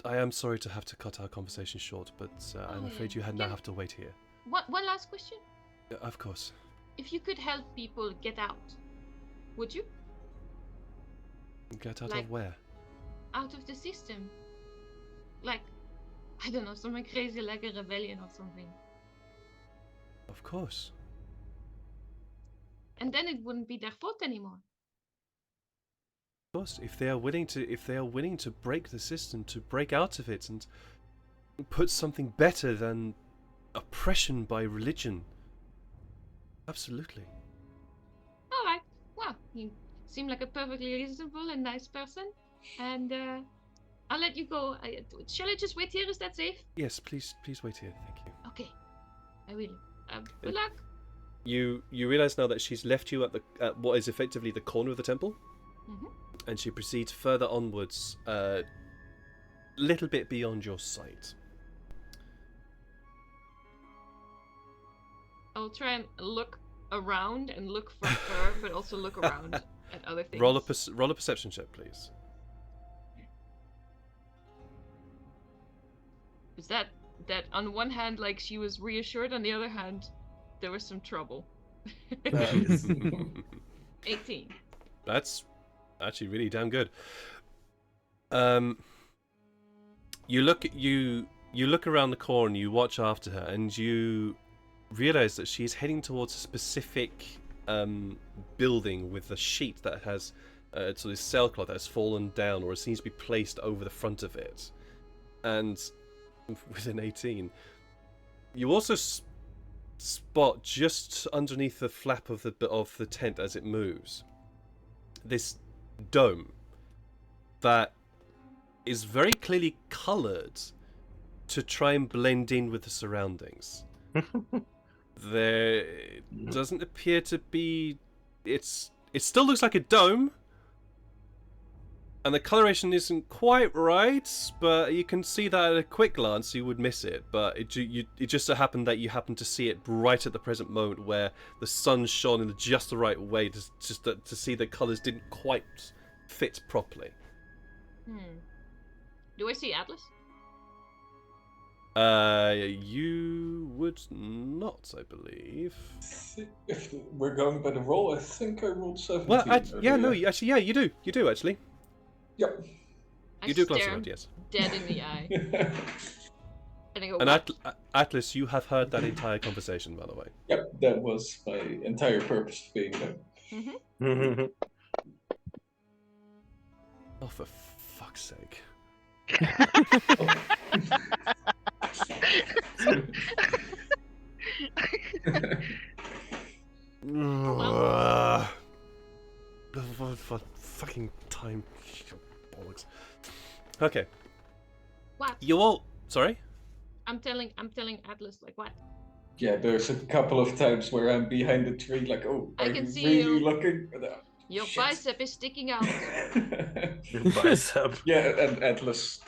am sorry to have to cut our conversation short, but I'm afraid you now have to wait here. One last question. Of course. If you could help people get out, would you? Get out Like- of where? Out of the system. Like, I don't know, something crazy like a rebellion or something. Of course. And then it wouldn't be their fault anymore. Of course, if they are willing to break the system, to break out of it, and put something better than oppression by religion. Absolutely. All right. Well, you seem like a perfectly reasonable and nice person, and I'll let you go. Shall I just wait here? Is that safe? Yes, please wait here. Thank you. Okay, I will. Good luck. You realize now that she's left you at what is effectively the corner of the temple, and she proceeds further onwards, little bit beyond your sight. I'll try and look around and look from her, but also look around at other things. Roll a perception check, please. Is that on one hand, like she was reassured, on the other hand, there was some trouble. Nice. 18. That's actually really damn good. You look around the corner, you watch after her, and you realize that she's heading towards a specific building with a sheet that has sort of sailcloth that has fallen down, or it seems to be placed over the front of it. And with an 18, you also spot just underneath the flap of the tent as it moves this dome that is very clearly coloured to try and blend in with the surroundings. There doesn't appear to be. It still looks like a dome, and the coloration isn't quite right, but you can see that at a quick glance you would miss it. But it just so happened that you happen to see it right at the present moment, where the sun shone in just the right way to see the colours didn't quite fit properly. Do I see Atlas? You would not, I believe. If we're going by the roll, I think I rolled 17. Well, yeah, no, earlier. actually, yeah, you do actually. Yep. I You do glance stare around, yes. dead in the eye. And I go, And what? Atlas, you have heard that entire conversation, by the way. Yep, that was my entire purpose of being there. Mm-hmm. Oh, for fuck's sake. For fucking time. Bollocks. Okay. What? You all. Sorry? I'm telling Atlas, like, what? Yeah, there's a couple of times where I'm behind the tree, like, oh, I are can you see really you. looking? Your Shit. bicep is sticking out. Your bicep. Yeah, and Atlas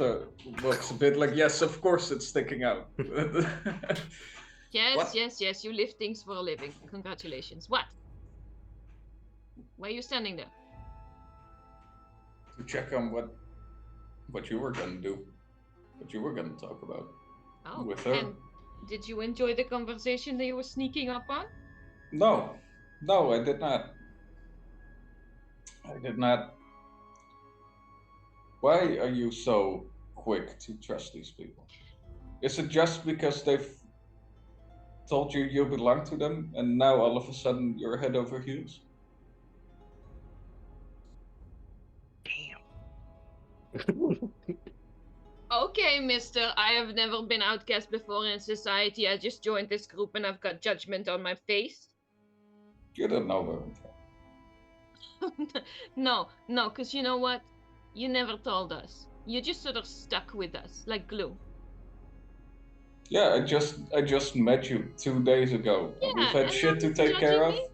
looks a bit like, yes, of course it's sticking out. Yes, What? yes, you lift things for a living. Congratulations. What? Why are you standing there? To check on what you were gonna do, what you were gonna talk about Oh, with her. and did you enjoy the conversation that you were sneaking up on? No, I did not. I did not. Why are you so quick to trust these people? Is it just because they've told you belong to them, and now all of a sudden you're head over heels? Damn. Okay, mister, I have never been outcast before in society. I just joined this group and I've got judgment on my face. You don't know where I'm from. No, because you know what? You never told us. You just sort of stuck with us, like glue. Yeah, I just met you 2 days ago, and we've Yeah, had and shit to then take care judging of. me?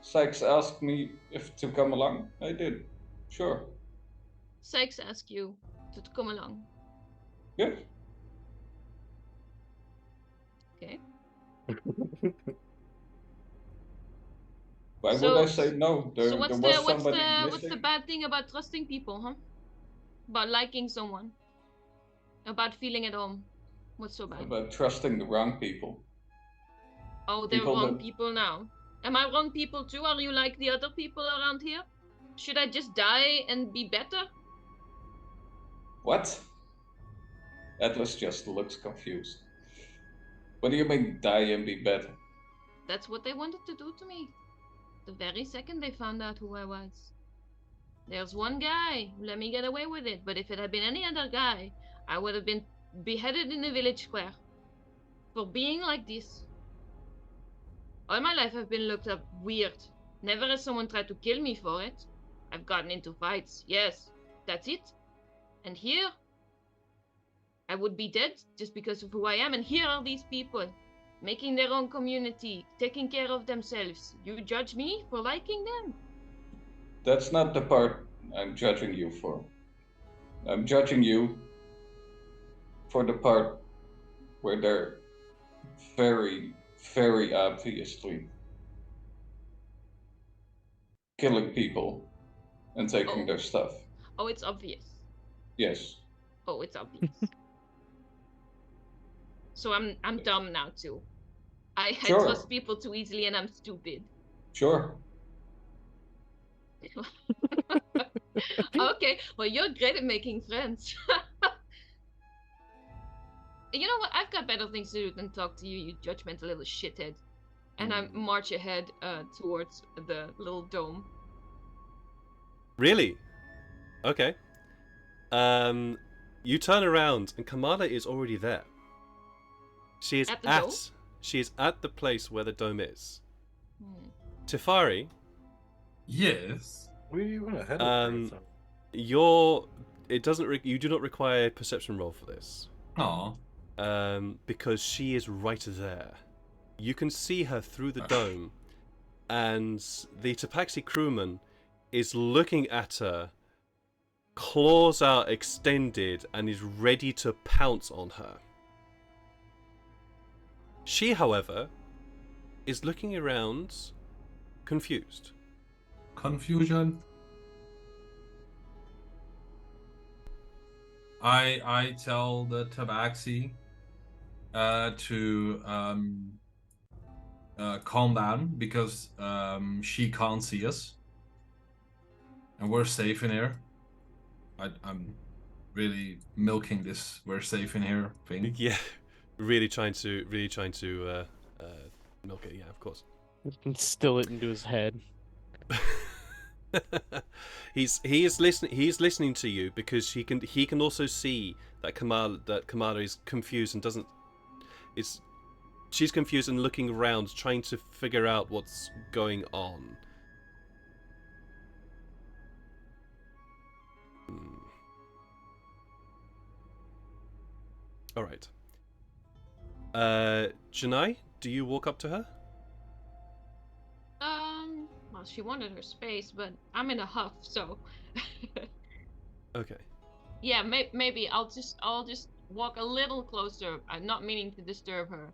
Sykes asked me if to come along. I did. Sure. Sykes asked you to come along. Yeah. Okay. Why would I say no? There what's was the somebody what's the missing. bad thing about trusting people, huh? About liking someone? About feeling at home? What's so bad? About trusting the wrong people. Oh, they're People wrong that- people now. Am I wrong people too? Are you like the other people around here? Should I just die and be better? What? Atlas just looks confused. What do you mean die and be better? That's what they wanted to do to me. The very second they found out who I was. There's one guy who let me get away with it, but if it had been any other guy, I would have been beheaded in the village square. For being like this. All my life I've been looked up weird. Never has someone tried to kill me for it. I've gotten into fights, yes. That's it. And here, I would be dead just because of who I am. And here are these people, making their own community, taking care of themselves. You judge me for liking them? That's not the part I'm judging you for. I'm judging you for the part where they're very, very obviously killing people and taking their stuff. Oh, it's obvious. Yes. Oh, it's obvious. So I'm dumb now too. I Sure. trust people too easily and I'm stupid. Sure. Okay, well you're great at making friends. You know what? I've got better things to do than talk to you, you judgmental little shithead. And I march ahead towards the little dome. Really? Okay. You turn around and Kamala is already there. She is At the dome? She is at the place where the dome is. Hmm. Tifari, Yes. We went ahead of her, so. you do not require a perception roll for this. Aw. Because she is right there. You can see her through the dome, and the Tapaxi crewman is looking at her, claws out extended, and is ready to pounce on her. She, however, is looking around, confused. Confusion. I tell the Tabaxi to calm down because she can't see us, and we're safe in here. really milking this "we're safe in here" thing. Yeah, really trying to milk it. Yeah, of course. Instill it into his head. He is listening. He is listening to you because he can also see that Kamala is confused and doesn't. She's confused and looking around, trying to figure out what's going on. All right. Janai, do you walk up to her? Well, she wanted her space, but I'm in a huff, so. Okay. Yeah, maybe I'll just walk a little closer. I'm not meaning to disturb her,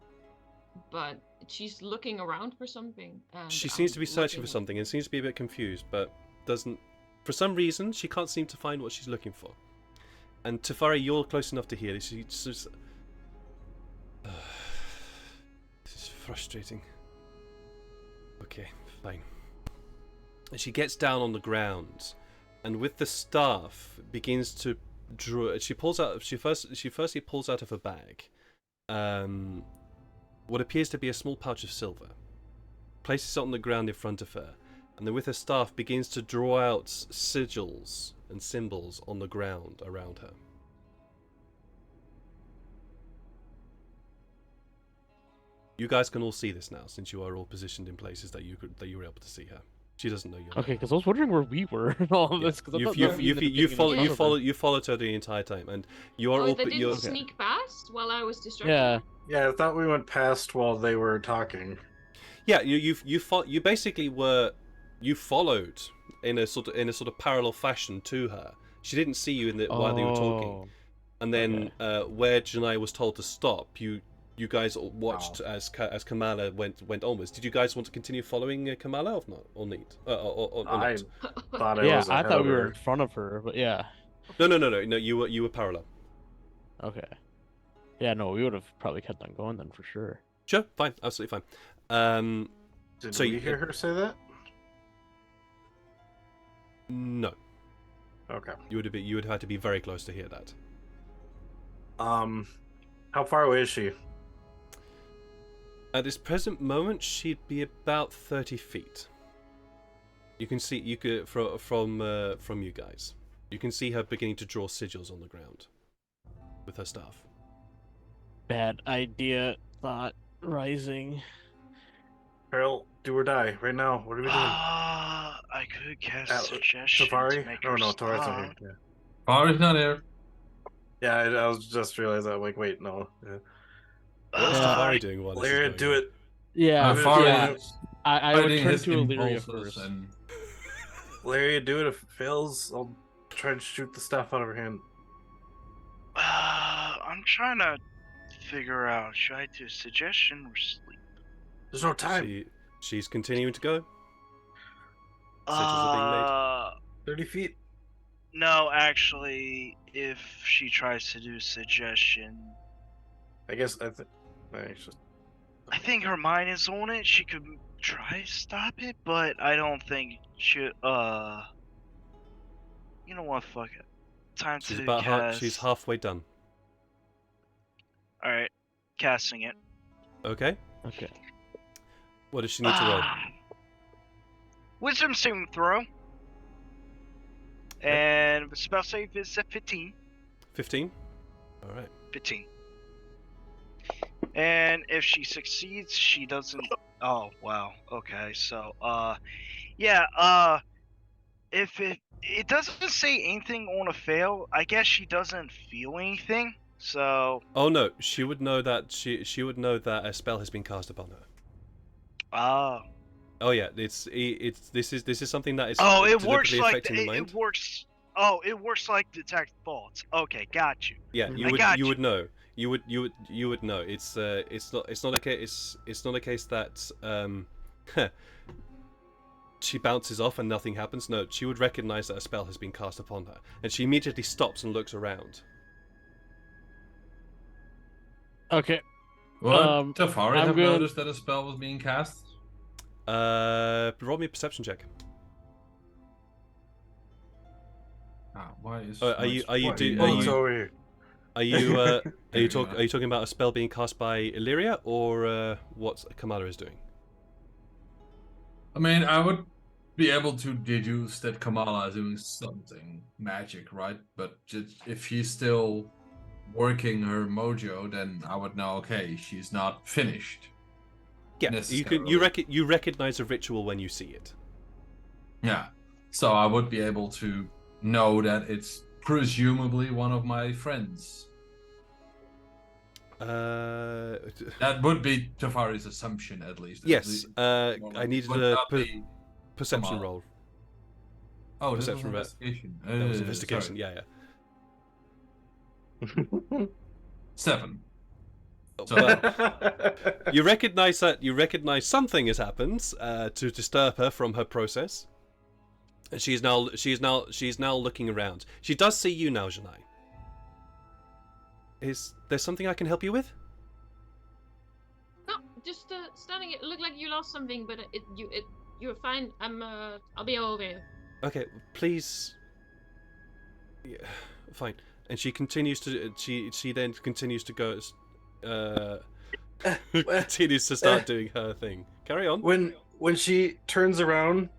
but she's looking around for something. And She seems to be searching for looking- something and seems to be a bit confused, but doesn't. For some reason, she can't seem to find what she's looking for. And Tefari, you're close enough to hear this. She's just... This is frustrating. Okay, fine. And she gets down on the ground, and with the staff begins to draw. She firstly pulls out of her bag, what appears to be a small pouch of silver. Places it on the ground in front of her, and then with her staff begins to draw out sigils and symbols on the ground around her. You guys can all see this now, since you are all positioned in places that you were able to see her. She doesn't know you're Okay, because I was wondering where we were in all of Yeah. this. Because You followed her the entire time, and you are Oh, all. they didn't You're, sneak past while I was distracted. Yeah. Yeah, I thought we went past while they were talking. yeah, you basically were. You followed in a sort of parallel fashion to her. She didn't see you while they were talking, and then where Janai was told to stop, you guys all watched as Kamala went onwards. Did you guys want to continue following Kamala or not? Or need? Or I not? thought I Yeah, was I ahead thought of we were her. in front of her, but yeah. No. You were parallel. Okay. Yeah, no, we would have probably kept on going then for sure. Sure, fine, absolutely fine. Did So we you- hear her say that? No, Okay. you would have had to be very close to hear that. How far away is she? At this present moment, she'd be about 30 feet. You can see from you guys. You can see her beginning to draw sigils on the ground with her staff. Bad idea, thought rising. Pearl, do or die right now. What are we doing? I could cast suggestion Safari? to make Oh her no, Tafari's not stop. here. Fari's not here. Yeah, I was just realized that. Like, wait, no. Yeah. What's Yeah. Tefari doing while this is Lyria, going do on? it. Yeah, Fari yeah. is I would fighting turn his to Illyria impulses first. and Lyria, do it. If it fails, I'll try and shoot the stuff out of her hand. I'm trying to figure out, should I do suggestion or sleep? There's no time. She's continuing to go. Sigils are being made. 30 feet. No, actually, if she tries to do suggestion, I guess I I think her mind is on it. She could try to stop it, but I don't think she. You know what? Fuck it. Time She's to about cast. she's halfway done. All right, casting it. Okay. Okay. What does she need to roll? Wisdom saving throw. Okay. And the spell save is at 15. 15. All right. 15. And if she succeeds, she doesn't. Oh wow. Okay. So yeah. If it doesn't say anything on a fail, I guess she doesn't feel anything. So. Oh no, she would know that she would know that a spell has been cast upon her. Oh. Oh yeah, this is something that is Oh, it works deliberately like affecting the mind. it works. Oh, it works like detect thoughts. Okay, got you. Yeah, I you would got you you. would know. You would know. It's not a case. It's not a case that she bounces off and nothing happens. No, she would recognize that a spell has been cast upon her, and she immediately stops and looks around. Okay. what? I'm Tafari have good. noticed that a spell was being cast. Roll me a perception check. Why is Are you Boat's over here. are you talking about a spell being cast by Illyria or what Kamala is doing? I mean, I would be able to deduce that Kamala is doing something magic, right? But just, if she's still working her mojo, then I would know. Okay, she's not finished. Yeah, you recognize a ritual when you see it. Yeah, so I would be able to know that it's presumably one of my friends. That would be Tafari's assumption, at least. Yes. I needed Would a not be perception Kamala. roll. Oh, this was Perception roll. investigation. That was investigation. Sorry. Yeah. 7. So, Well, you recognize something has happened to disturb her from her process, and she's now looking around. She does see you now, Janai. Is there something I can help you with? No, just standing. It looked like you lost something, but you're fine. I'll be over here. Okay, please. Yeah, fine. And she continues to. She then continues to go. Continues to start doing her thing. Carry on. When she turns around,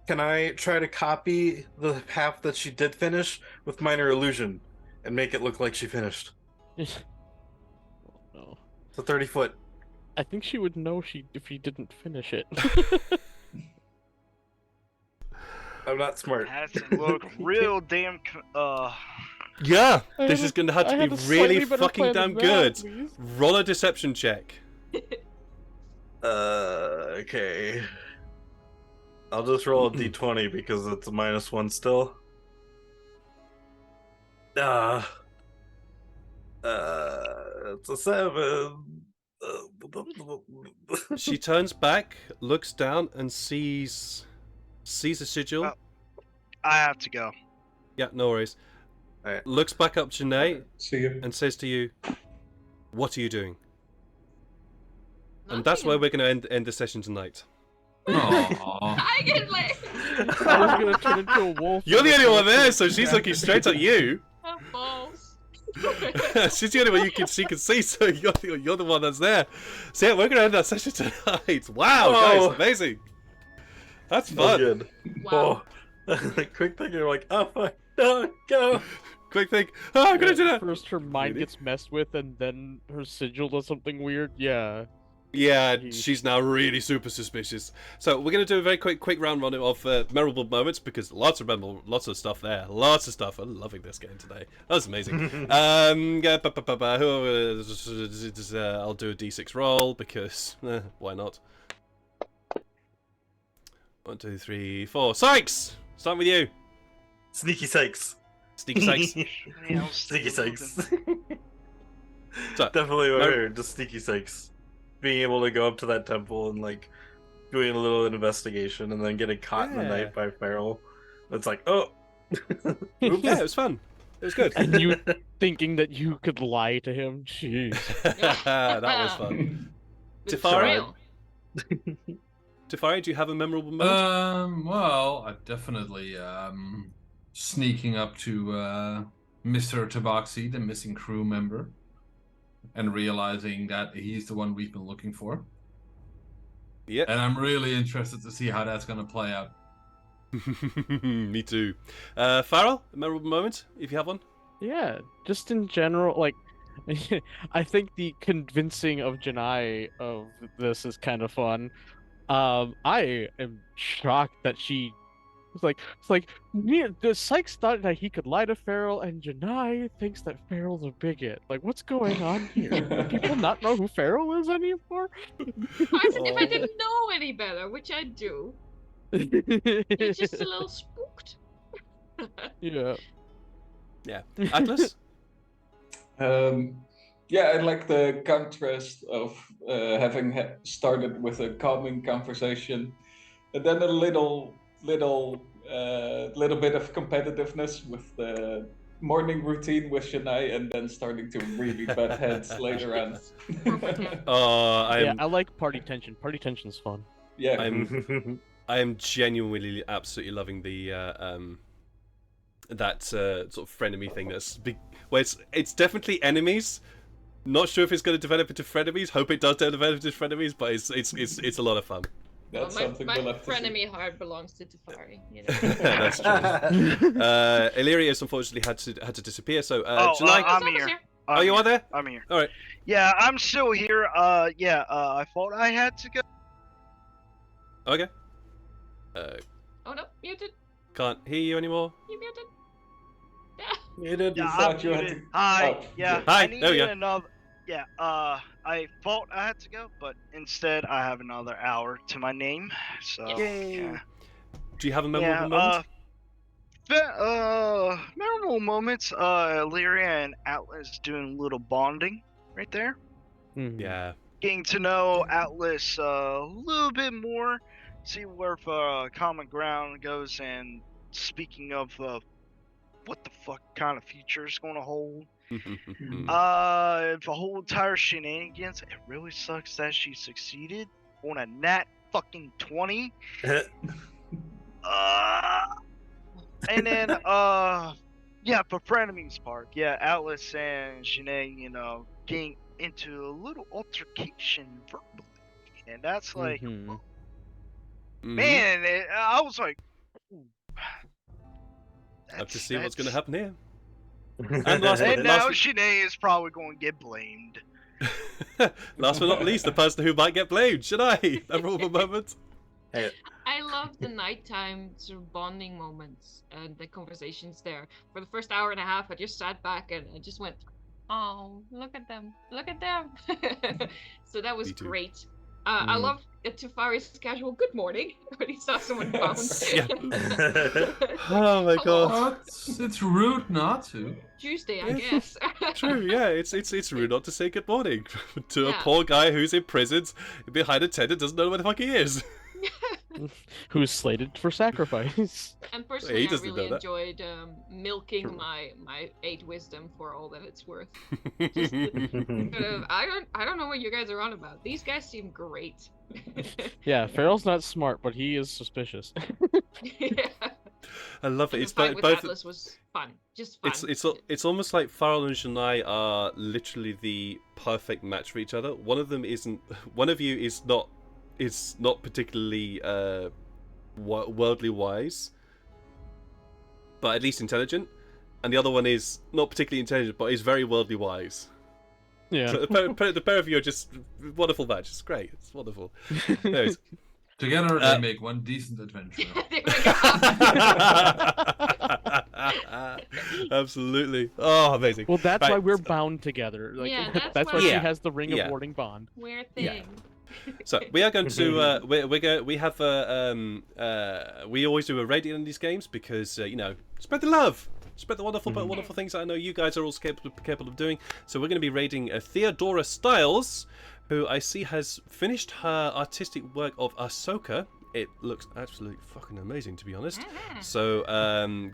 can I try to copy the half that she did finish with minor illusion and make it look like she finished? No. It's a 30-foot. I think she would know if she didn't finish it. I'm not smart. Has to look real damn. Yeah, I this had is going to have I to had be a really slightly better fucking plan damn than good. that, please. Roll a deception check. Okay. I'll just roll a d20 because it's a -1 still. It's a 7. She turns back, looks down, and sees a sigil. Well, I have to go. Yeah, no worries. Alright. Looks back up Janae See you. and says to you, "What are you doing?" And Nothing. that's where we're going to end the session tonight. Aww. I get like I was gonna turn into a wolf. You're the only one there, so she's looking straight at you. balls. She's the only one she can see, so you're the one that's there. So yeah, we're going to end that session tonight. Wow, Whoa. guys, amazing. That's That was fun. good. Wow. Oh. Quick thing, you're like, oh fuck, no, go. Quick think. Oh, I'm going to do that. First her mind Really? gets messed with, and then her sigil does something weird. Yeah. Yeah, Jeez. she's now really super suspicious. So we're going to do a very quick round run of memorable moments because lots of stuff there, lots of stuff. I'm loving this game today. That was amazing. I'll do a d6 roll because why not? 1, 2, 3, 4. Sykes, start with you. Sneaky Sykes. Sneaky Sykes. Sneaky Sykes. So, Definitely over here, just Sneaky Sykes. Being able to go up to that temple and like doing a little investigation and then getting caught in the Yeah. night by Feral. It's like, oh. Oops. Yeah, it was fun. It was good. And you thinking that you could lie to him? Jeez. That was fun. Tifari? Tifari, do you have a memorable moment? Well, I definitely sneaking up to Mr. Tabaxi, the missing crew member, and realizing that he's the one we've been looking for. Yeah. And I'm really interested to see how that's going to play out. Me too. Farrell, a memorable moment, if you have one. Yeah, just in general, like, I think the convincing of Janai of this is kind of fun. I am shocked that she it's like the Sykes thought that he could lie to Farrell, and Janai thinks that Farrell's a bigot. Like, what's going on here? Do people not know who Farrell is anymore? If I didn't know any better, which I do, it's just a little spooked. Yeah. Yeah. Atlas? Yeah, I like the contrast of having started with a calming conversation, and then a little bit of competitiveness with the morning routine with Shania, and then starting to really butt heads later on. I like party tension. Party tension's fun. Yeah. I am genuinely absolutely loving the that sort of frenemy thing where it's definitely enemies. Not sure if it's going to develop into frenemies. Hope it does develop into frenemies, but it's a lot of fun. That's Well, something my we'll have to see. frenemy heart belongs to Tafari. You know? That's true. Illyrius unfortunately had to disappear. So Janai, I'm Someone's here. oh, you are there? I'm here. All right. Yeah, I'm still here. I thought I had to go. Okay. Oh no, muted. Can't hear you anymore. You muted. You did. Yeah, thought I'm you had muted. to- Hi. Oh, Yeah. good. Hi, I there we needed go. another. Yeah. I thought I had to go, but instead I have another hour to my name. So. Yes. Yeah. Do you have a memorable moment? Memorable moments. Lyria and Atlas doing a little bonding right there. Mhm. Yeah. Getting to know Atlas a little bit more, see where common ground goes, and speaking of what the fuck kind of future is going to hold. The whole entire shenanigans. It really sucks that she succeeded on a nat fucking 20. And then yeah, for Frenemies part, yeah, Atlas and Shanae, getting into a little altercation verbally, and that's like, Mhm. man, I was like, ooh, Have to see what's going to that's- happen here. And last And now but Shanae is probably going to get blamed. last but not least, the person who might get blamed. Should I? Memorable moment. Hey, I love the nighttime sort of bonding moments and the conversations there. For the first hour and a half, I just sat back and I just went, "Oh, look at them! Look at them!" So that was Me too. great. I love Tafari's casual "Good morning" when he saw someone bounce. Yeah. Oh my god. Oh, it's rude not to. Tuesday, I guess. True, yeah, it's rude not to say good morning to a Yeah. poor guy who's imprisoned behind a tent and doesn't know where the fuck he is. Who's slated for sacrifice? And personally, I doesn't really know that. enjoyed milking True. my 8 wisdom for all that it's worth. Just sort of, I don't know what you guys are on about. These guys seem great. Yeah, Farrell's not smart, but he is suspicious. Yeah. I love it. The It's fight both. with both Atlas was fun, just fun. it's almost like Farrell and Janai are literally the perfect match for each other. One of them isn't. One of you is not particularly worldly wise, but at least intelligent, and the other one is not particularly intelligent, but is very worldly wise. Yeah. So the pair of you are just wonderful match. It's great. It's wonderful. Anyways. Together they make one decent adventure. There we go. Absolutely. Oh, amazing. Well, that's Right. why we're bound together. Like, Yeah, that's that's why why- she Yeah. has the ring Yeah. of warding bond. Weird Yeah. thing. So we are going to we have we always do a rating in these games because spread the love, spread the wonderful things that I know you guys are also capable of doing. So we're going to be rating Theodora Styles, who I see has finished her artistic work of Ahsoka. It looks absolutely fucking amazing, to be honest. So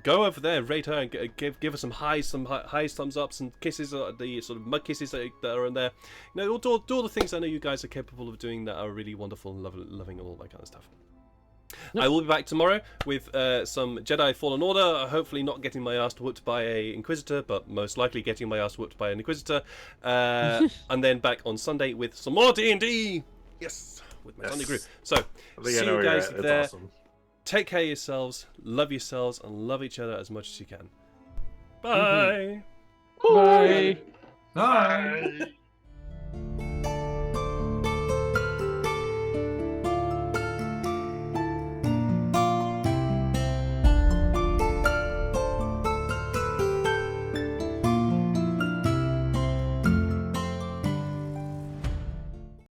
go over there, rate her, and give her some highs, thumbs ups, and kisses, the sort of mud kisses that are in there. Do all the things I know you guys are capable of doing that are really wonderful and loving all that kind of stuff. I will be back tomorrow with some Jedi Fallen Order, hopefully not getting my ass whooped by a Inquisitor, but most likely getting my ass whooped by an Inquisitor. And then back on Sunday with some more D&D! Yes! With my Sunday group. So, see you guys It's there. awesome. Take care of yourselves, love yourselves, and love each other as much as you can. Bye! Bye. Bye. Bye.